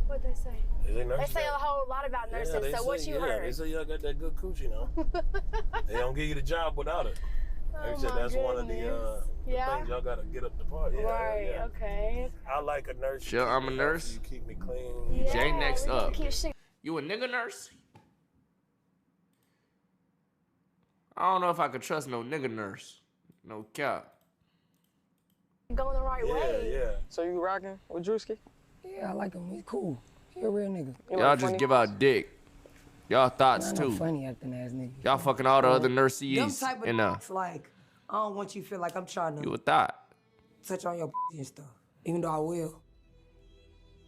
S16: What'd they say?
S4: Is they
S16: They
S4: nurses?
S16: say a whole lot about nurses.
S4: Yeah, they
S16: so
S4: say,
S16: what you heard?
S4: They say y'all got that good coochie now. They don't give you the job without it. They said
S16: my
S4: that's one of the
S16: Yeah?
S4: things y'all gotta get up the part. Yeah,
S16: Right,
S4: yeah.
S16: okay.
S4: I like a nurse. You
S1: Sure,
S4: keep
S1: I'm a
S4: me
S1: nurse.
S4: healthy, You keep me clean.
S16: Yeah,
S1: Jay, next
S16: we gonna
S1: up.
S16: keep shit
S1: You a nigga nurse? I don't know if I could trust no nigga nurse. No cap.
S16: going the right way.
S4: Yeah.
S15: So you rocking with Drewski?
S17: Yeah, I like him. He's cool. He a real nigga.
S1: Y'all just give out dick. Y'all thoughts
S17: Not no
S1: too.
S17: funny acting ass nigga.
S1: Y'all fucking all the other
S17: Them
S1: nurses.
S17: type of
S1: And
S17: thoughts, like, I don't want you to feel like I'm trying
S1: you
S17: to
S1: a thought.
S17: touch on your and stuff, even though I will.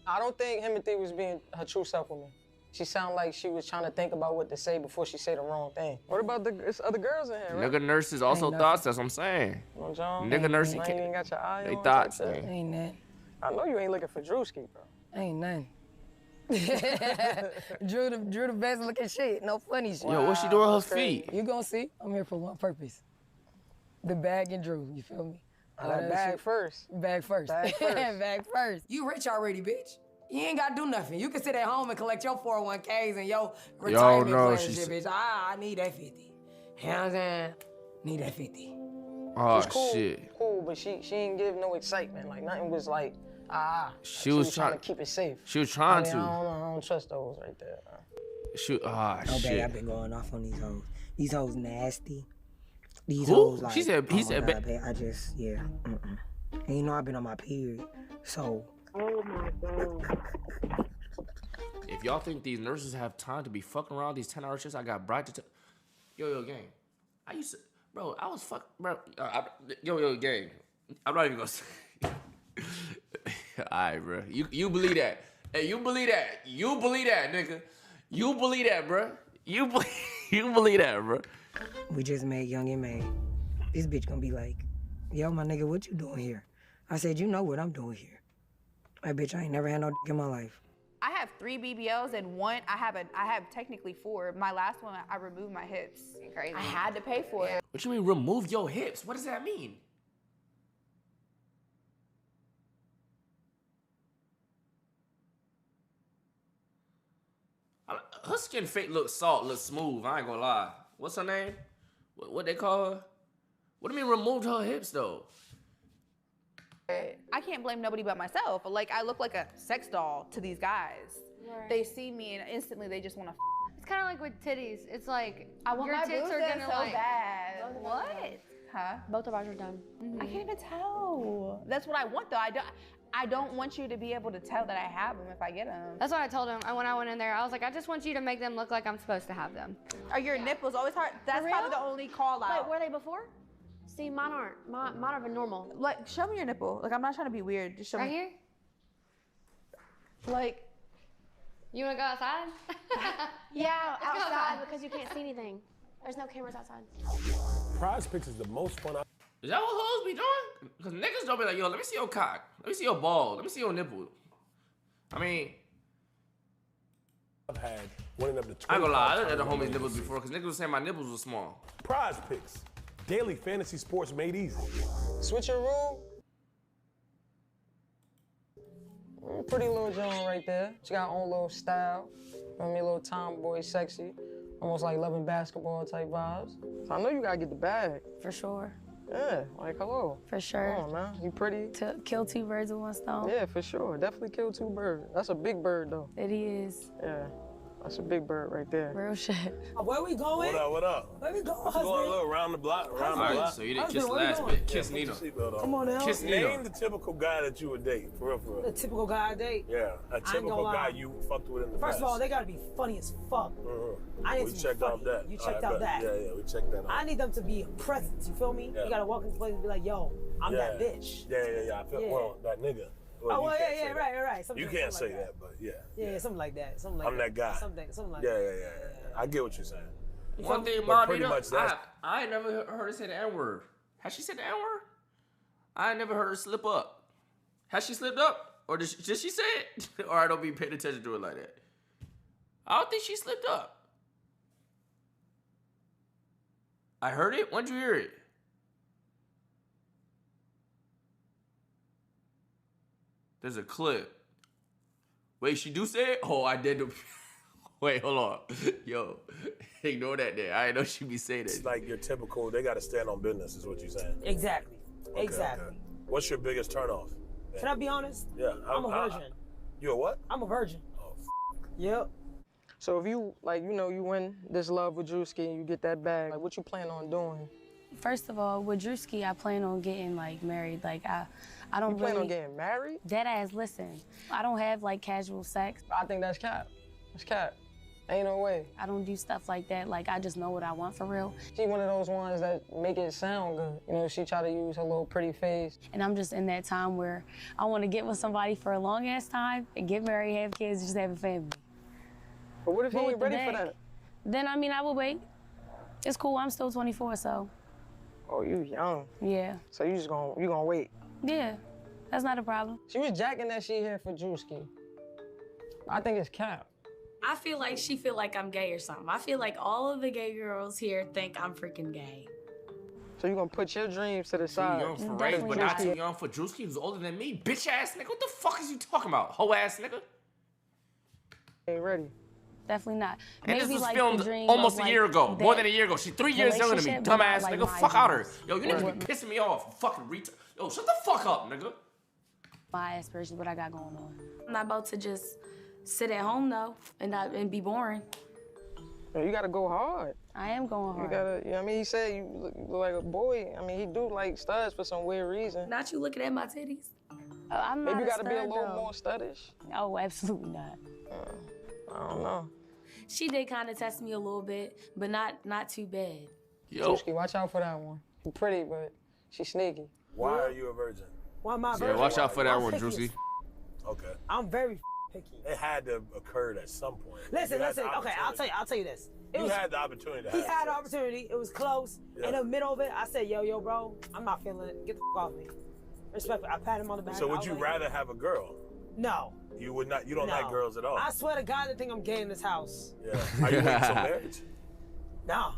S15: I don't think Himothy was being her true self with me. She sounded like she was trying to think about what to say before she said the wrong thing. What about it's other girls in here, right?
S1: Nigga nurses also
S17: Ain't
S1: thoughts. That's what I'm saying.
S15: No, John?
S1: Nigga nurse,
S15: You ain't even got your eye
S1: they
S15: on
S1: thoughts,
S15: type shit?
S1: man.
S17: Ain't that.
S15: I know you ain't looking for Drewski, bro.
S17: Ain't nothing. Drew the best looking shit. No funny shit.
S1: Yo, what's she doing with her feet?
S17: You gonna see? I'm here for one purpose. The bag and Drew. You feel me? All
S15: That bag
S17: shit.
S15: first.
S17: Bag first.
S15: Bag first.
S17: Bag first. You rich already, bitch. You ain't gotta do nothing. You can sit at home and collect your 401ks and your retirement
S1: no,
S17: plan
S1: she
S17: and shit, bitch. I need that 50. You know what I'm saying? Need that 50.
S1: Oh
S15: She's cool,
S1: shit.
S15: cool, but she ain't give no excitement. Like nothing was like
S1: She was
S15: trying to keep it safe.
S1: She was trying to.
S15: I don't trust those right there.
S1: Shit.
S17: Oh, babe, I've been going off on these hoes. These hoes nasty. These
S1: Who?
S17: hoes like.
S1: He said.
S17: God, babe, I just, yeah. And you know I've been on my period, so.
S13: Oh my God.
S1: If y'all think these nurses have time to be fucking around these 10-hour shifts, I got bright to tell. Yo, gang. I used to, bro. I was bro. Yo, gang. I'm not even gonna say. Alright, bro. You believe that? Hey, you believe that? You believe that, nigga? You believe that, bro? You believe that, bro?
S17: We just made Young and May. This bitch gonna be like, yo, my nigga, what you doing here? I said, you know what I'm doing here. My bitch, I ain't never had no dick in my life.
S10: I have 3 BBLs and one, I have technically 4. My last one, I removed my hips. Crazy. I had to pay for it.
S1: What you mean remove your hips? What does that mean? Her skin fake looks smooth. I ain't gonna lie. What's her name? What they call her? What do you mean removed her hips though?
S10: I can't blame nobody but myself. Like, I look like a sex doll to these guys.
S6: Right.
S10: They see me and instantly they just want to.
S6: It's kind of like with titties. It's like
S10: I want
S6: your
S10: my
S6: tits
S10: boobs
S6: are
S10: in
S6: gonna
S10: so
S6: like
S10: bad. What? Huh?
S6: Both of ours are done.
S10: I can't even tell. That's what I want though. I don't want you to be able to tell that I have them if I get them.
S6: That's what I told him when I went in there. I was like, I just want you to make them look like I'm supposed to have them.
S10: Are your nipples always hard? That's probably the only call out.
S16: Wait, were they before? See, mine aren't. Mine are normal.
S10: Like, show me your nipple. Like, I'm not trying to be weird. Just show me.
S6: Right here?
S10: Like.
S6: You wanna go outside?
S16: Yeah,
S6: Let's go
S16: outside because you can't see anything. There's no cameras outside.
S4: Prize Picks is the most fun.
S1: Is that what hoes be doing? Because niggas don't be like, yo, let me see your cock. Let me see your ball. Let me see your nipple. I mean,
S4: I've had winning up to 20.
S1: I ain't gonna lie, I looked at the homies' nipples before because niggas was saying my nipples were small.
S4: Prize Picks. Daily fantasy sports made easy.
S15: Switcheroo. Pretty little Joan right there. She got her own little style. You know what I mean? A little tomboy, sexy. Almost like loving basketball type vibes. So I know you gotta get the bag.
S6: For sure.
S15: Yeah, like hello.
S6: For sure.
S15: Come on, man. You pretty.
S6: To kill 2 birds with 1 stone.
S15: Yeah, for sure. Definitely kill 2 birds. That's a big bird though.
S6: It is.
S15: Yeah. That's a big bird right there.
S6: Real shit.
S17: Where we going?
S4: What up?
S17: Where we going,
S4: Going a little around the block,
S1: All right, so you didn't kiss the last bit. Kiss Nina.
S17: Come on now.
S1: Kiss
S4: Name
S1: Nina.
S4: the typical guy that you would date, for real.
S17: The typical guy I date.
S4: Yeah, a typical guy you fucked with in the past.
S17: First of all, they gotta be funny as fuck. I need
S4: We
S17: to be
S4: checked
S17: funny.
S4: off that.
S17: You checked out that.
S4: Yeah, we checked that out.
S17: I need them to be a presence. You feel me?
S4: Yeah.
S17: You gotta walk into the place and be like, yo, I'm that bitch.
S4: Yeah. I feel well, that nigga.
S17: Well, oh, yeah, right.
S4: You can't say that, but yeah.
S17: Yeah, something like that. Something like
S4: I'm that guy.
S17: Something like
S4: yeah,
S17: that.
S4: I get what you're saying.
S1: One thing,
S4: But
S1: Marty,
S4: pretty much that's
S1: I ain't never heard her say the N-word. Has she said the N-word? I ain't never heard her slip up. Has she slipped up? Or did she say it? Or I don't be paying attention to it like that. I don't think she slipped up. I heard it. When'd you hear it? There's a clip. Wait, she do say it? Oh, I did. Wait, hold on. Yo, ignore that there. I didn't know she be saying that.
S4: It's like your typical, they got to stand on business is what you're saying.
S17: Exactly.
S4: Okay,
S17: Exactly.
S4: Okay. What's your biggest turnoff?
S17: Can I be honest?
S4: Yeah.
S17: I'm a virgin.
S4: You a what?
S17: I'm a virgin.
S4: Oh,
S17: Yep.
S15: So if you, like, you know, you win this love with Drewski and you get that bag, like, what you plan on doing?
S6: First of all, with Drewski, I plan on getting like married. Like I don't
S15: You plan on getting married?
S6: Dead ass, listen. I don't have like casual sex.
S15: I think that's cap. That's cap. Ain't no way.
S6: I don't do stuff like that. Like I just know what I want for real.
S15: She one of those ones that make it sound good. You know, she try to use her little pretty face.
S6: And I'm just in that time where I want to get with somebody for a long ass time and get married, have kids, just have a family.
S15: But what if you ain't ready for that?
S6: Then I mean I will wait. It's cool. I'm still 24, so.
S15: Oh, you young.
S6: Yeah.
S15: So you gonna wait?
S6: Yeah, that's not a problem.
S15: She was jacking that shit here for Drewski. I think it's cap.
S3: I feel like she feel like I'm gay or something. I feel like all of the gay girls here think I'm freaking gay.
S15: So you gonna put your dreams to the side?
S1: Too young for Ray, but not too young for Drewski, who's older than me. Bitch ass nigga, what the fuck is you talking about? Hoe ass nigga.
S15: Ain't ready.
S6: Definitely not.
S1: And
S6: Maybe
S1: this was
S6: like
S1: filmed
S6: the dream
S1: almost
S6: of,
S1: a
S6: like,
S1: year ago, more than a
S6: that
S1: year ago. She's 3 years younger than me,
S6: relationship, but not,
S1: dumbass
S6: like,
S1: nigga.
S6: my
S1: Fuck out her.
S6: dreams.
S1: Yo, you niggas be pissing me off, fucking retard. Yo, shut the fuck up, nigga.
S2: my aspirations, what I got going on.
S3: I'm not about to just sit at home though and be boring.
S15: You gotta go hard.
S2: I am going hard.
S15: You gotta, you know what I mean? He said you look like a boy. I mean, he do like studs for some weird reason.
S3: Not you looking at my titties.
S2: I'm not
S15: Maybe you gotta be a
S2: stud,
S15: little
S2: though.
S15: more studdish.
S2: No, absolutely not.
S15: I don't know.
S3: She did kind of test me a little bit, but not too bad.
S15: Yo. Drewski, watch out for that one. She's pretty, but she's sneaky.
S4: Why are you a virgin?
S17: Why am I
S1: Yeah,
S17: virgin?
S1: watch out for that
S17: I'm
S1: one,
S17: picky as
S1: Juicy.
S4: Okay.
S17: I'm very picky.
S4: It had to occur at some point.
S17: Listen.
S4: You had the
S17: Okay, I'll tell you this.
S4: You had the opportunity to
S17: He
S4: have
S17: had the
S4: sex.
S17: opportunity. It was close.
S4: Yeah.
S17: In the middle of it, I said, yo, bro, I'm not feeling it. Get the fuck off me. Respectfully, I pat him on the back.
S4: So
S17: I
S4: would
S17: was
S4: you
S17: like,
S4: rather have a girl?
S17: No.
S4: You would not. You don't
S17: No.
S4: like girls at all.
S17: I swear to God, they think I'm gay in this house.
S4: Yeah. Are you waiting till marriage?
S17: No.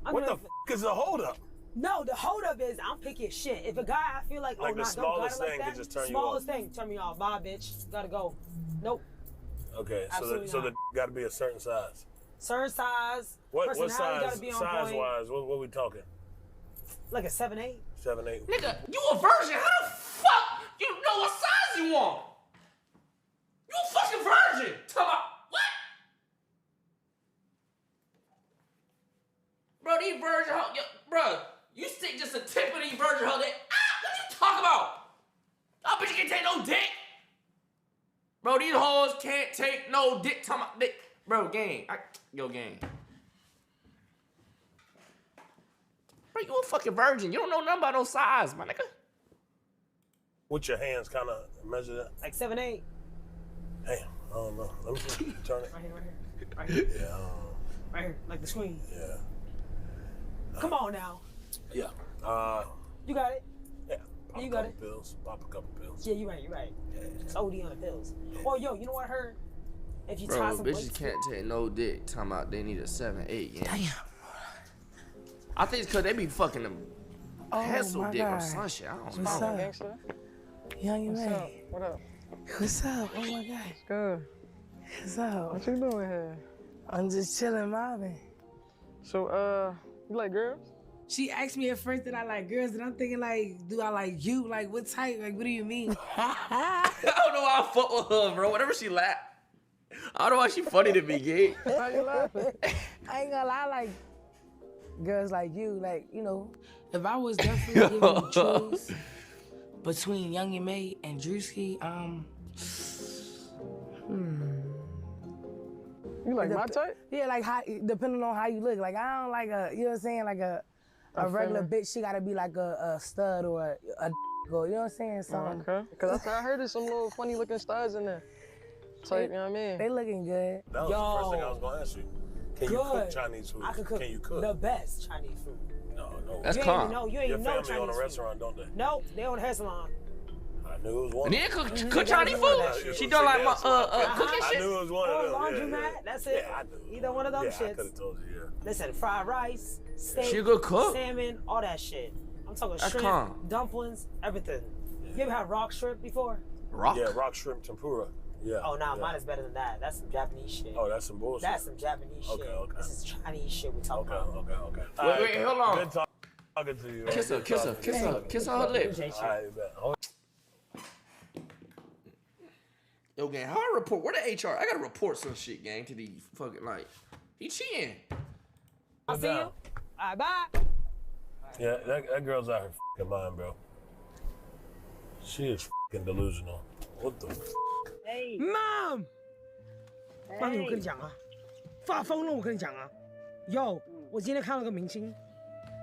S4: What the f is the holdup?
S17: No, the holdup is I'm picky as shit. If a guy I feel like,
S4: Like
S17: oh,
S4: the
S17: nah,
S4: smallest
S17: don't got it
S4: thing
S17: like
S4: could
S17: that,
S4: just turn you
S17: smallest thing, turn me off. Bye, bitch. Gotta go. Nope.
S4: Okay.
S17: Absolutely
S4: So
S17: not.
S4: got to be a certain size.
S17: Certain size.
S4: What
S17: personality
S4: size?
S17: Gotta be on
S4: Size
S17: point.
S4: wise, what we talking?
S17: Like a 7'8".
S4: 7'8".
S1: Nigga, you a virgin. How the fuck you know what size you want? You a fucking virgin. Talk about what? Bro, these virgin hoes, bro, you stick just a tip of these virgin hoes. What you talking about? I bet you can't take no dick. Bro, these hoes can't take no dick. Talking about dick. Bro, gang. Yo, gang. Bro, you a fucking virgin. You don't know nothing about no size, my nigga.
S4: With your hands kind of measure that?
S17: Like 7'8".
S4: Damn, I don't know. Let me see. Turn it.
S17: Right here, right here. Right here.
S4: Yeah.
S17: Right here, like the screen.
S4: Yeah.
S17: Come on now.
S4: Yeah.
S17: You got it?
S4: Yeah. Pop
S17: You
S4: a
S17: got
S4: couple
S17: it?
S4: pills. Pop a couple pills.
S17: Yeah, you're right. It's OD on the pills. Oh, yo, you know what I heard? If you tie
S1: Bro,
S17: some
S1: bitches
S17: weights-
S1: can't take no dick. Talking about they need a 7'8". Yeah. Damn. I think it's because they be fucking them pencil
S5: my
S1: dick or
S5: God.
S1: some shit. I don't
S5: What's
S1: know.
S5: up?
S15: Gangster.
S5: Young and
S15: What's
S5: May.
S15: up? What up?
S5: What's up? Oh my God.
S15: Good.
S5: What's up?
S15: What you doing here?
S5: I'm just chilling, mobbing.
S15: So, you like girls?
S5: She asked me at first that I like girls, and I'm thinking like, do I like you? Like, what type? Like, what do you mean?
S1: I don't know why I fuck with her, bro. Whenever she laugh, I don't know why she funny to me, gay.
S15: Why you laughing?
S5: I ain't gonna lie, like girls like you, like, you know, if I was definitely given the choice between Young and May and Drewski,
S15: You like my type?
S5: Yeah, like how, depending on how you look. Like I don't like a, you know what I'm saying, like a regular bitch. She gotta be like a stud or a or you know what I'm saying? So
S15: Okay. Because I heard there's some little funny looking studs in there. Type, you know what I mean?
S5: they looking good.
S4: That was the first thing I was going to ask you. Can you cook
S5: Good.
S4: Chinese food?
S5: I can cook
S4: Can you cook?
S5: the best Chinese food.
S4: No.
S1: That's
S5: you
S1: calm.
S5: Ain't know, you ain't
S4: Your
S5: know
S4: family
S5: Chinese
S4: own a
S5: food.
S4: restaurant, don't they?
S5: Nope, they own a hair salon.
S4: I knew it was one.
S1: And then cook Chinese food. She done like my cooking
S4: I
S1: shit.
S4: knew it was one
S5: Or
S4: of them.
S5: laundromat, that's it.
S4: Yeah, I knew.
S5: Either one of them
S4: Yeah, I
S5: shits.
S4: could have told you, yeah.
S5: Listen, fried rice, steak,
S1: She a good cook.
S5: salmon, all that shit. I'm talking
S1: That's
S5: shrimp,
S1: calm.
S5: dumplings, everything. You ever had rock shrimp before?
S1: Rock?
S4: Yeah, rock shrimp tempura. Yeah.
S5: Oh, nah,
S4: yeah.
S5: mine is better than that. That's some Japanese shit.
S4: Oh, that's some bullshit.
S5: That's some Japanese shit.
S4: Okay.
S5: This is Chinese shit we talking about.
S4: Okay.
S1: Wait, hold on.
S4: Good talking to you.
S1: Kiss her,
S4: Good
S1: kiss her,
S4: talking to
S1: kiss
S4: you.
S1: her, kiss her on her lips.
S4: All right, bet. Hold-
S1: Yo, gang, how I report? Where the HR? I gotta report some shit, gang, to these fucking like. He cheating.
S5: I'll see you. All right, bye.
S4: Yeah, that girl's out her fucking mind, bro. She is fucking delusional. What the?
S5: Mom，妈咪，我跟你讲啊，发疯了！我跟你讲啊，Yo，我今天看到个明星，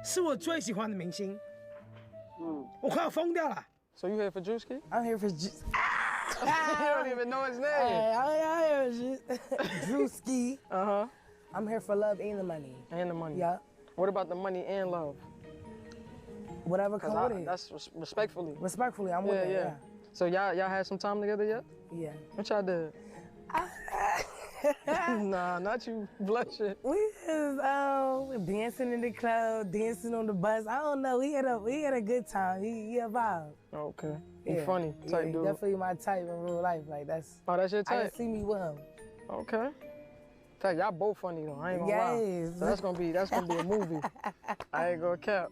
S5: 是我最喜欢的明星，我快要疯掉了。
S15: So you here for Drewski?
S5: I'm here for Drewski.
S15: You don't even know his name.
S5: I'm here for Drewski.
S15: Uh-huh.
S5: I'm here for love and the money.
S15: And the money.
S5: Yeah.
S15: What about the money and love?
S5: Whatever comes with it.
S15: That's respectfully.
S5: Respectfully, I'm with it. Yeah.
S15: So y'all had some time together yet?
S5: Yeah.
S15: What y'all did? Nah, not you blushing.
S5: We was dancing in the club, dancing on the bus. I don't know. We had a good time. He a vibe.
S15: Okay. He
S5: Yeah.
S15: funny type
S5: Yeah,
S15: dude.
S5: definitely my type in real life. Like that's.
S15: Oh, that's your
S5: I
S15: type?
S5: can see me with him.
S15: Okay. Tell y'all both funny though. I ain't gonna lie.
S5: Yes.
S15: So that's gonna be a movie. I ain't gonna cap.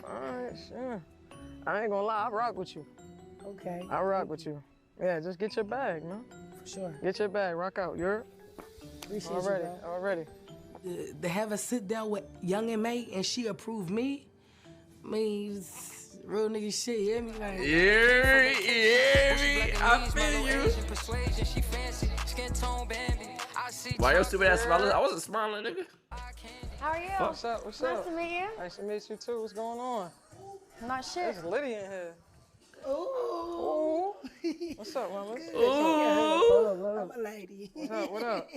S15: All right, sure. I ain't gonna lie. I rock with you.
S5: Okay.
S15: I rock with you. Yeah, just get your bag, man.
S5: For sure.
S15: Get your bag, rock out. You're
S5: Appreciate
S15: already,
S5: you, bro.
S15: already.
S5: To have a sit down with Young and May and she approved me, I mean, it's real nigga shit, you hear me? Like,
S1: I feel you. Why your stupid ass smiling? I wasn't smiling, nigga.
S16: How are you?
S15: What's up? What's up?
S16: Nice to meet you.
S15: Nice to meet you too. What's going on?
S16: Not shit.
S15: It's Liddy in here.
S5: Ooh.
S15: What's up, mama?
S5: Ooh. I'm a lady.
S15: What up? What up?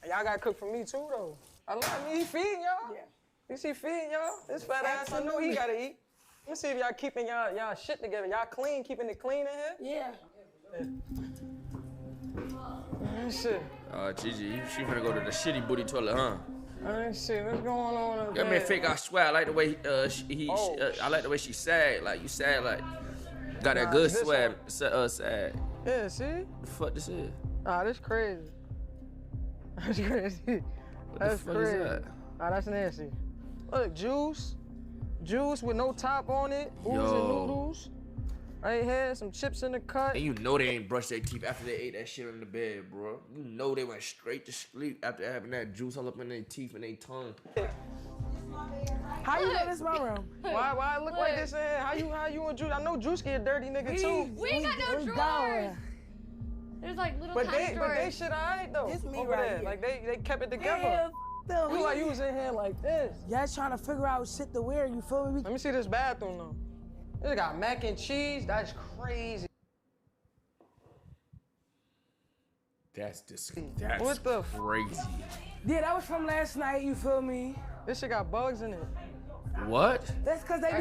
S15: Y'all got to cook for me too, though. I mean, he feeding y'all. Yeah. You see, feeding y'all. This fat ass, I know he gotta eat. Let me see if y'all keeping y'all shit together. Y'all clean, keeping it clean in here?
S5: Yeah.
S15: Shit.
S1: Gigi, she finna go to the shitty booty toilet, huh?
S15: Shit, what's going on up
S1: Yeah,
S15: there?
S1: man, fake. I swear, I like the way I like the way she sad. Like you sad, like got that good swag. Sad.
S15: Yeah, see?
S1: The fuck this is?
S15: Ah, this crazy. That's crazy.
S1: What the fuck is that?
S15: Ah, that's nasty. Look, juice with no top on it. Booze and noodles. Right here, some chips in the cut.
S1: And you know they ain't brushed their teeth after they ate that shit in the bed, bro. You know they went straight to sleep after having that juice all up in their teeth and their tongue.
S5: How you know this my room?
S15: Why it look like this in here? How you and Juice? I know Juice get a dirty nigga too.
S2: We ain't got no drawers. There's like little tiny drawers.
S15: But they shit alright though.
S5: It's me
S15: over
S5: right
S15: there.
S5: here.
S15: Like they kept it together.
S5: Yeah,
S15: You like you was in here like this.
S5: Y'all trying to figure out shit to wear, you feel me?
S15: Let me see this bathroom though. This got mac and cheese. That's crazy.
S1: That's disgusting. That's
S15: What the
S1: crazy.
S5: Yeah, that was from last night, you feel me?
S15: This shit got bugs in it.
S1: What?
S5: That's cause they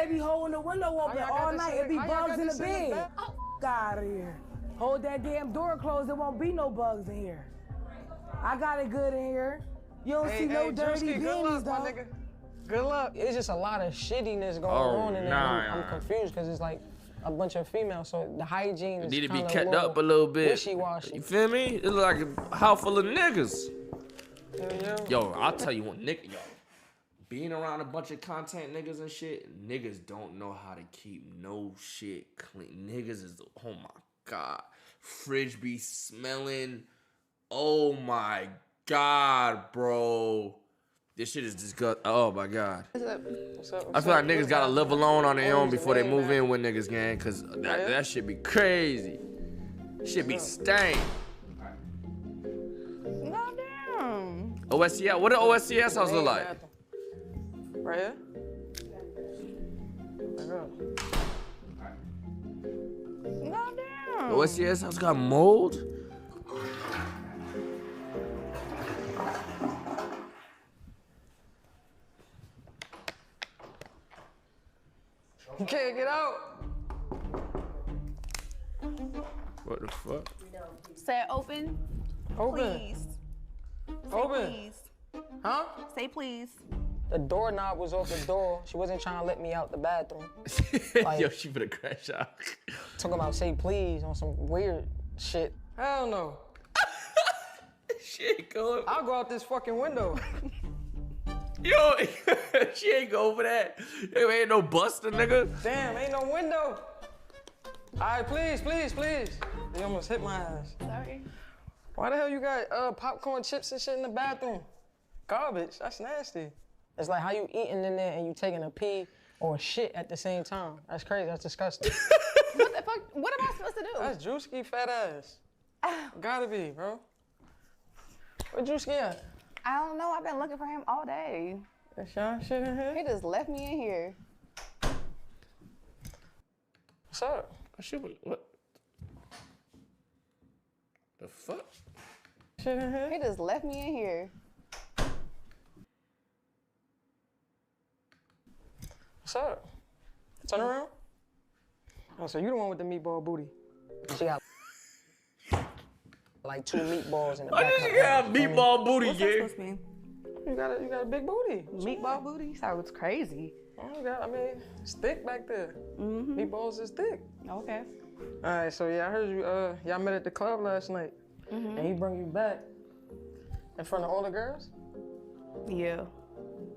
S5: be holding the window open all night. It be bugs in the bed. Get out of here. Hold that damn door closed. There won't be no bugs in here. I got it good in here. You don't see no dirty beanies though.
S15: Nigga. Good luck. It's just a lot of shittiness going on in there. I'm confused because it's like a bunch of females, so the hygiene is
S1: need to be
S15: kinda
S1: kept
S15: low,
S1: up a little bit.
S15: wishy-washy.
S1: You feel me? It look like a house full of niggas.
S15: Yeah.
S1: Yo, I'll tell you what, nigga, yo. Being around a bunch of content niggas and shit, niggas don't know how to keep no shit clean. Niggas is, oh my God. Fridge be smelling. Oh my God, bro. This shit is disgusting. Oh my God.
S15: What's up?
S1: I feel like niggas gotta live alone on their own before they move in with niggas, gang, cause that shit be crazy. Shit be stank.
S10: No, damn.
S1: OSCS, what do OSCS house look like?
S15: Right here?
S10: No, damn.
S1: OSCS house got mold?
S15: You can't get out.
S1: What the fuck?
S8: Say open.
S15: Open.
S8: Please.
S15: Open.
S8: Say please.
S15: Huh?
S8: Say please.
S15: The doorknob was off the door. She wasn't trying to let me out the bathroom.
S1: Yo, she finna crash out.
S15: Talking about say please on some weird shit. Hell no.
S1: Shit, go.
S15: I'll go out this fucking window.
S1: Yo, she ain't go over that. There ain't no buster, nigga.
S15: Damn, ain't no window. All right, please. You almost hit my ass.
S10: Sorry.
S15: Why the hell you got popcorn chips and shit in the bathroom? Garbage, that's nasty. It's like how you eating in there and you taking a pee or a shit at the same time. That's crazy, that's disgusting.
S10: What the fuck? What am I supposed to do?
S15: That's Drewski fat ass. Gotta be, bro. Where Drewski at?
S10: I don't know. I've been looking for him all day.
S15: That's y'all shit in here?
S10: He just left me in here.
S15: What's up?
S1: What? The fuck?
S15: Shit in here?
S10: He just left me in here.
S15: What's up? Turn around. Oh, so you the one with the meatball booty. She got like 2 meatballs in the back.
S1: Why did you got meatball booty,
S10: What's that
S1: yeah?
S10: supposed to mean?
S15: You got a big booty.
S10: Meatball booty? Sounds crazy.
S15: It's thick back there.
S10: Mm-hmm.
S15: Meatballs is thick.
S10: Okay.
S15: All right, so yeah, I heard you, y'all met at the club last night.
S10: Mm-hmm.
S15: And he brought you back in front of all the girls?
S10: Yeah.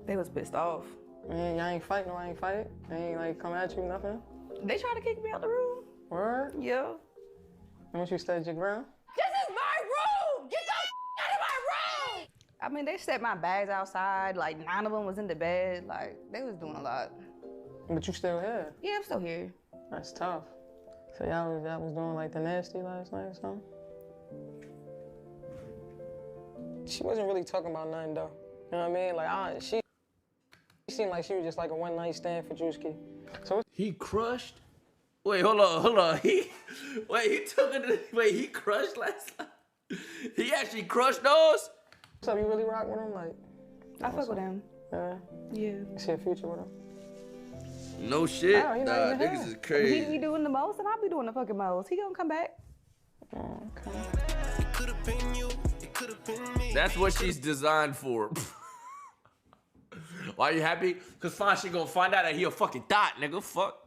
S10: They was pissed off.
S15: Man, y'all ain't fighting, no, I ain't fight. They ain't like come at you, nothing?
S10: They tried to kick me out the room.
S15: Word?
S23: Yeah.
S15: Once you stand your ground?
S23: This is my room! Get the out of my room!
S8: I mean, they set my bags outside. Like 9 of them was in the bed. Like they was doing a lot.
S15: But you still here?
S8: Yeah, I'm still here.
S15: That's tough. So y'all was doing like the nasty last night or something? She wasn't really talking about nothing though. You know what I mean? Like she seemed like she was just like a one-night stand for Drewski. So
S1: he crushed. Wait, hold on. He took it. Wait, he crushed last night. He actually crushed those.
S15: What's up? You really rock with him? Like,
S8: I fuck with him.
S15: Yeah.
S8: Yeah.
S15: You see a future with him?
S1: No shit.
S8: Oh, he
S1: Nah,
S8: not even
S1: niggas
S8: here.
S1: is crazy.
S8: He be doing the most, and I be doing the fucking most. He gonna come back.
S1: That's what she's designed for. Why you happy? Cause fine, she gonna find out that he a fucking thought, nigga. Fuck.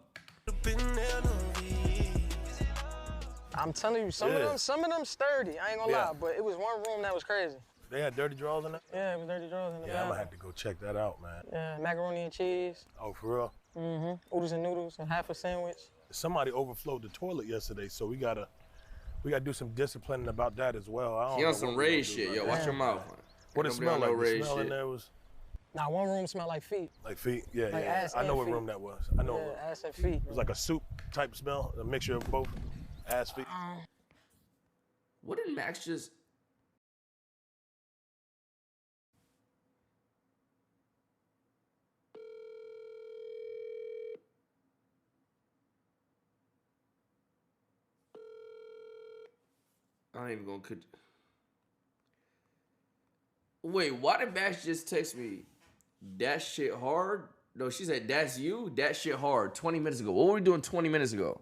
S15: I'm telling you, some of them sturdy. I ain't gonna lie, but it was one room that was crazy.
S4: They had dirty drawers in there?
S15: Yeah, it was dirty drawers in there.
S4: Yeah, I'm gonna have to go check that out, man.
S15: Yeah, macaroni and cheese.
S4: Oh, for real?
S15: Mm-hmm. Oodles and noodles and half a sandwich.
S4: Somebody overflowed the toilet yesterday, so we gotta do some disciplining about that as well. I don't
S1: He
S4: know
S1: on some Rage shit, yo. Watch your mouth.
S4: What it smell like? The smell in
S1: shit.
S4: there was
S15: Nah, one room smelled like feet.
S4: like feet. Yeah,
S15: Like
S4: yeah.
S15: ass
S4: I know
S15: and
S4: what
S15: feet.
S4: room that was. I know.
S15: Yeah, ass and feet.
S4: It was like a soup type smell, a mixture of both ass, feet.
S1: What did Max just? I ain't even gonna. Wait, why did Max just text me? That shit hard? No, she said that's you. That shit hard. 20 minutes ago. What were we doing 20 minutes ago?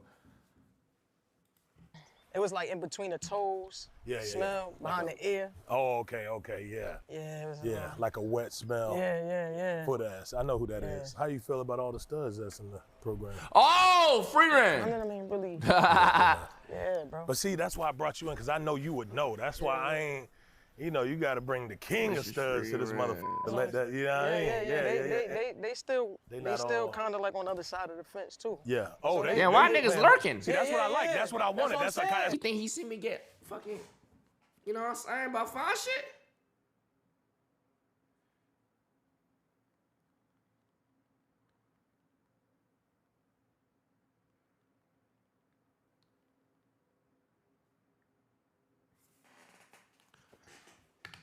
S15: It was like in between the toes.
S4: Yeah, yeah,
S15: Smell behind the ear.
S4: Oh, okay, yeah.
S15: Yeah, it was.
S4: Yeah, like a wet smell.
S15: Yeah.
S4: Foot ass. I know who that is. How you feel about all the studs that's in the program?
S1: Oh, free
S15: I
S1: ran.
S15: mean, really. Yeah, bro.
S4: But see, that's why I brought you in, because I know you would know. That's why I ain't, you know, you got to bring the king of studs to this motherfucker to let that, you know what I mean?
S15: They still
S4: not all-
S15: kind of like on the other side of the fence too.
S4: Yeah. Oh, they.
S1: Yeah, why
S4: they
S1: niggas
S4: playing-
S1: lurking?
S4: See, that's what I like. That's what I wanted. That's like
S1: You think he see me get fucking, you know what I'm saying, about fine shit?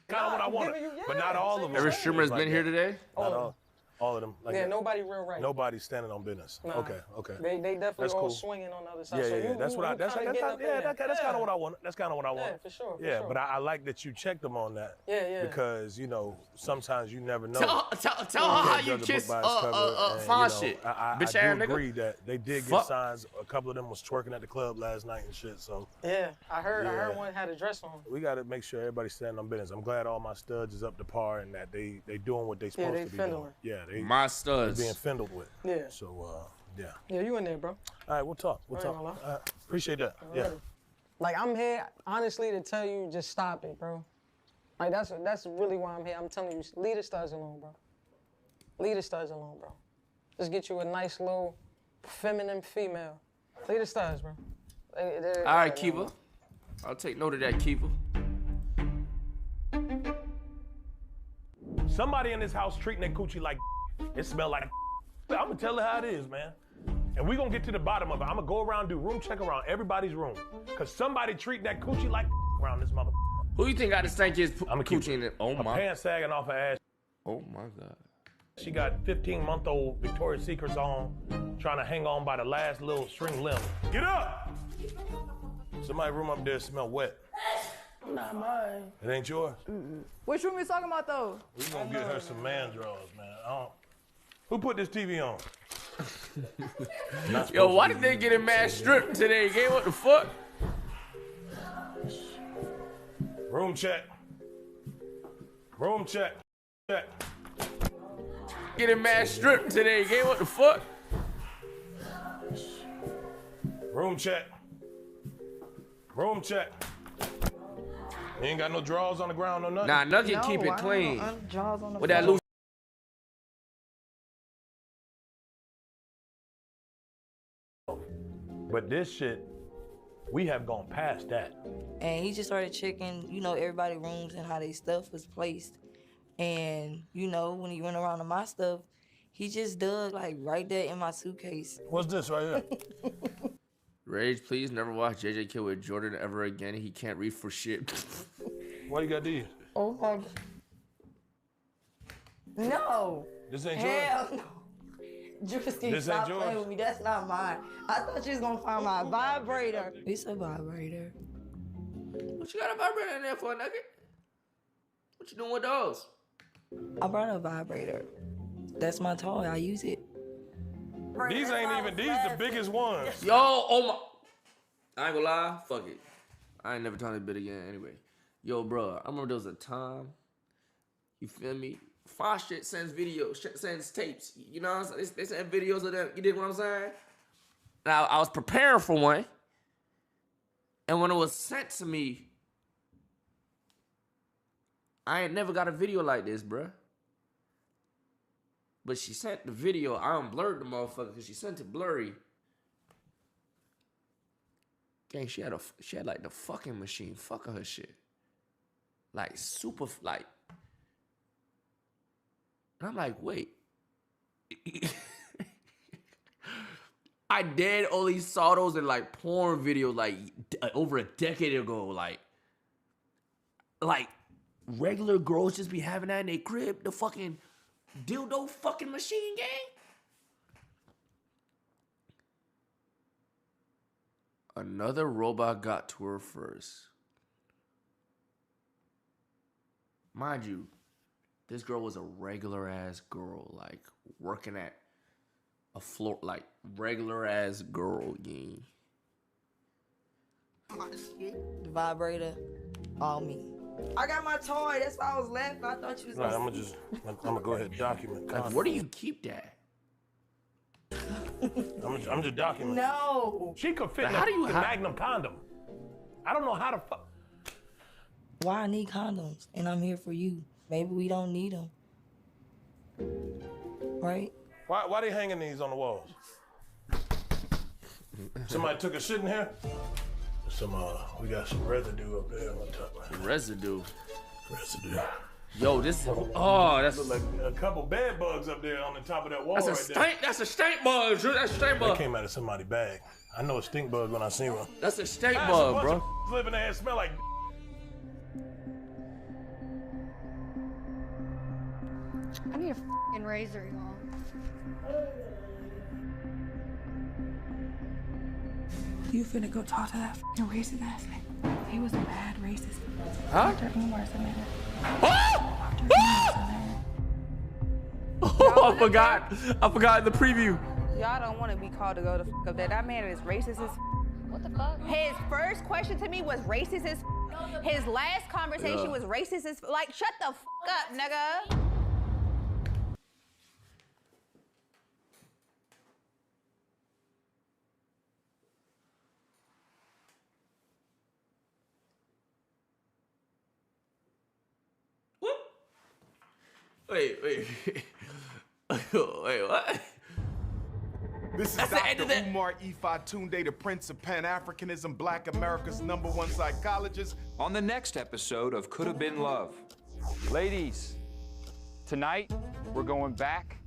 S4: kind of what I wanted, but not all of them.
S1: Every streamer has been here today?
S4: Not all of them. Like
S15: Yeah,
S4: that.
S15: nobody real right.
S4: Nobody's standing on business.
S15: Nah.
S4: Okay.
S15: They definitely
S4: That's
S15: all
S4: cool.
S15: swinging on the other side.
S4: Yeah,
S15: so
S4: yeah,
S15: you,
S4: that's what I. That's
S15: kinda getting up in there.
S4: that's kind of what I want. That's kind of what I want.
S15: Yeah, for sure. for
S4: Yeah,
S15: sure.
S4: but I like that you checked them on that.
S15: Yeah.
S4: Because you know sometimes you never know.
S1: Tell her how you kiss fine shit.
S4: I
S1: Bitch
S4: do
S1: ass nigga.
S4: agree that they did
S1: Fuck.
S4: get signs. A couple of them was twerking at the club last night and shit. So
S15: Yeah, I heard
S4: Yeah.
S15: one had a dress on.
S4: we got to make sure everybody's standing on business. I'm glad all my studs is up to par and that they doing what they supposed
S15: they
S4: to be doing.
S15: findling.
S4: Yeah, they
S1: My studs.
S4: being findled with.
S15: Yeah.
S4: So yeah.
S15: Yeah, you in there, bro.
S4: All right, we'll talk. We'll
S15: I ain't
S4: talk.
S15: gonna
S4: Appreciate that. Yeah.
S15: Alrighty. Like I'm here honestly to tell you just stop it, bro. Like that's really why I'm here. I'm telling you, leave the studs alone, bro. Leave the studs alone, bro. Just get you a nice little feminine female. Leave the studs, bro.
S1: All right, Kiva. I'll take note of that, Kiva.
S4: Somebody in this house treating their coochie like it smell like. I'm gonna tell her how it is, man. And we gonna get to the bottom of it. I'm gonna go around, do room check around everybody's room. Cause somebody treating that coochie like around this mother.
S1: Who you think got the stankiest coochie in it? Oh
S4: Her
S1: my.
S4: pants sagging off her ass.
S1: Oh my God.
S4: She got 15-month-old Victoria's Secrets on, trying to hang on by the last little string limb. Get up! Somebody room up there smell wet.
S23: Not mine.
S4: It ain't yours?
S23: Which room you talking about though?
S4: We gonna get her some man drawers, man. Who put this TV on?
S1: Yo, why did they get a mad strip today, gang? What the fuck?
S4: Room check. Room check. Check.
S1: Get a mad strip today, gang. What the fuck?
S4: Room check. Room check. You ain't got no drawers on the ground or nothing?
S1: Nah, Nugget keep it clean.
S23: Jaws on the
S1: With that loose.
S4: But this shit We have gone past that.
S23: And he just started checking, you know, everybody's rooms and how their stuff was placed. And, you know, when he went around to my stuff, he just dug, like, right there in my suitcase.
S4: What's this right here?
S1: Rage, please never watch JJ Kill with Jordan ever again. He can't read for shit.
S4: Why you got these?
S23: Oh, my God. No.
S4: This ain't
S23: Hell
S4: yours?
S23: no. Drewski,
S4: This
S23: stop
S4: ain't
S23: playing
S4: yours?
S23: with me. That's not mine. I thought you was gonna find my vibrator. It's a vibrator.
S1: What you got a vibrator in there for, nugget? What you doing with those?
S23: I brought a vibrator. That's my toy. I use it.
S4: These ain't even, these the biggest ones.
S1: Yo, oh my. I ain't gonna lie, fuck it. I ain't never talking this bit again anyway. Yo, bro, I remember there was a time, you feel me? Fox shit sends videos, sends tapes. You know what I'm saying? They send videos of them. You dig what I'm saying? Now, I was preparing for one. And when it was sent to me, I ain't never got a video like this, bruh. But she sent the video. I unblurred the motherfucker because she sent it blurry. Gang, she had like the fucking machine. Fuck her shit. Like super, like. And I'm like, wait. I dead only saw those in like porn videos like over a decade ago. Like regular girls just be having that in their crib. The fucking dildo fucking machine, gang. Another robot got to her first. Mind you, this girl was a regular ass girl, like working at a floor, like regular ass girl, gang.
S23: The vibrator, all me. I got my toy. That's why I was laughing. I thought you was
S4: Right,
S23: gonna
S4: I'm gonna go ahead and document.
S1: Like, where do you keep that?
S4: I'm just documenting.
S23: No.
S4: She could fit in
S1: How
S4: the
S1: do you- how-
S4: Magnum condom. I don't know how to fuck.
S23: Why I need condoms? And I'm here for you. Maybe we don't need them. Right?
S4: Why they hanging these on the walls? Somebody took a shit in here? We got some residue up there on top.
S1: Residue.
S4: Residue.
S1: Yo, this. Oh, that's
S4: Look like a couple bed bugs up there on the top of that wall.
S1: That's a
S4: right
S1: stink. That's a stink bug. Drew. That's a stink
S4: That
S1: bug.
S4: came out of somebody's bag. I know a stink bug when I see one.
S1: That's a stink
S4: There's
S1: bug,
S4: a bunch
S1: bro.
S4: of living there and smell like.
S9: I need a f***ing razor, y'all.
S10: You finna go talk to that f***ing racist ass nigga. He was a bad racist.
S1: Huh?
S10: Dr. Umar's a nigga.
S1: Oh, I forgot. I forgot in the preview.
S8: Y'all don't want to be called to go to f up there. That man is racist as f.
S2: What the fuck?
S8: His first question to me was racist as f. His last conversation was racist as f. Like, shut the f up, nigga.
S1: Wait. Wait, what?
S19: This is
S1: That's the end
S19: Dr.
S1: of that.
S19: Umar Tunde, the Prince of Pan-Africanism, Black America's #1 psychologist.
S22: On the next episode of Could Have Been Love. Ladies, tonight we're going back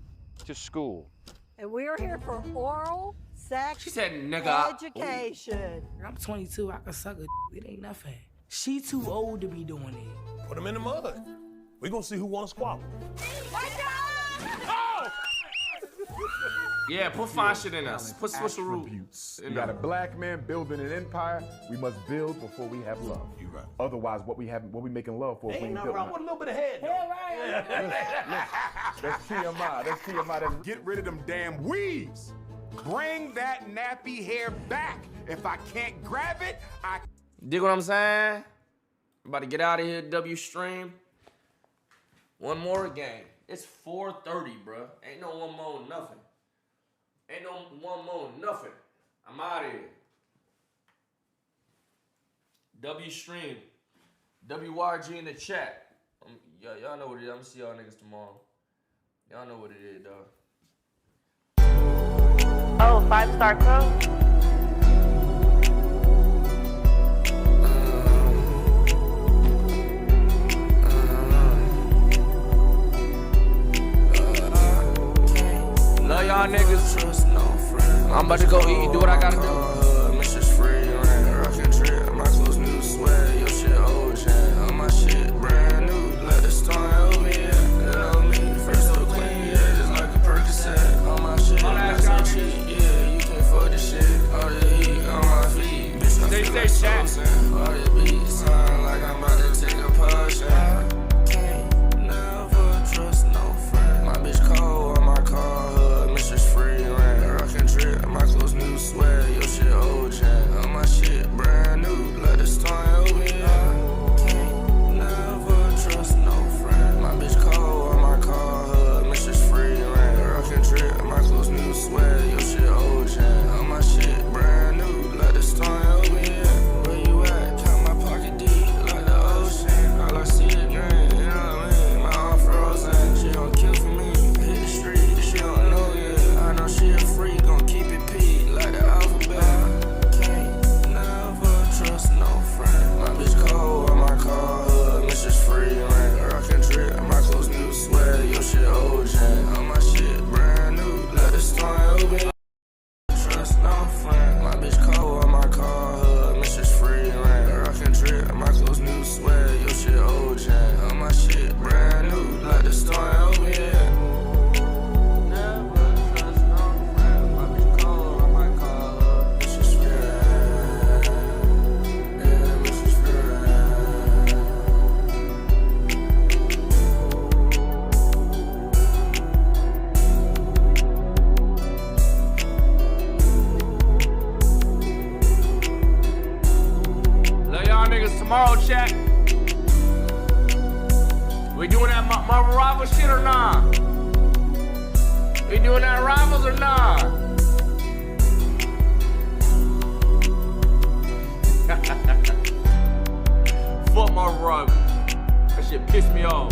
S22: to school.
S24: And we are here for oral sex
S1: She said, nigga.
S24: education.
S5: I'm 22. I can suck a It ain't nothing. She too old to be doing it.
S4: Put them in the mud. We gonna see who wanna squabble.
S1: Yeah, put fine shit in us. Put switcheroo.
S20: Attributes. We got a black man building an empire. We must build before we have love.
S4: You right.
S20: Otherwise, what we making love for if we
S4: Ain't
S20: ain't
S4: nothing wrong
S20: building
S4: with a little bit of head.
S20: That's TMI. That's TMI.
S19: Get rid of them damn weaves. Bring that nappy hair back. If I can't grab it, I...
S1: Dig what I'm saying? I'm about to get out of here, W stream. One more game. It's 4:30, bro. Ain't no one more nothing. Ain't no one more nothing. I'm out of here. W stream. WRG in the chat. Y'all know what it is. I'm gonna see y'all niggas tomorrow. Y'all know what it is, dog.
S8: Oh, 5-star crow.
S1: y'all niggas. I'm about to go eat, do what I gotta do.
S12: Mrs. Free, rockin' trip, my clothes new sweat, your shit old jet, all my shit brand new, let the storm over, yeah. You know me, first so clean, yeah, just like a Percocet. All my shit, not so cheap, yeah, you can't fuck this shit. All the heat on my feet, bitch, I feel like Sosin. All the beats sound like I'm about to take a potion. Can't never trust no friend. My bitch cold on my car hood, Mrs. Free, rockin' drip, my clothes new sweat, your shit old jet, all my shit brand new, let the storm over, yeah. Can't never trust no friend. My bitch cold on my car hood, Mrs. Free, rockin' drip, my clothes new sweat, your shit old jet, all my shit brand new, let the storm over, yeah. Where you at? Count my pocket deep like the ocean, all I see is green, you know what I mean? My arm frozen, she gon' kill for me, hit the street, she don't know yet. I know she a freak, gon' keep it P like the alphabet. Can't never trust no friend. My bitch cold on my car hood, Mrs. Free, rockin' drip, my clothes new sweat, your shit old jet, all my shit brand new, let the storm over. Trust no friend. My bitch cold on my car hood, Mrs. Free, rockin' drip, my clothes new sweat, your shit old jet, all my shit brand new, let the storm over, yeah.
S1: Love y'all niggas tomorrow, chat. We doing that Marvel Rival shit or nah? We doing that Rivals or nah? Fuck Marvel Rival. That shit pissed me off.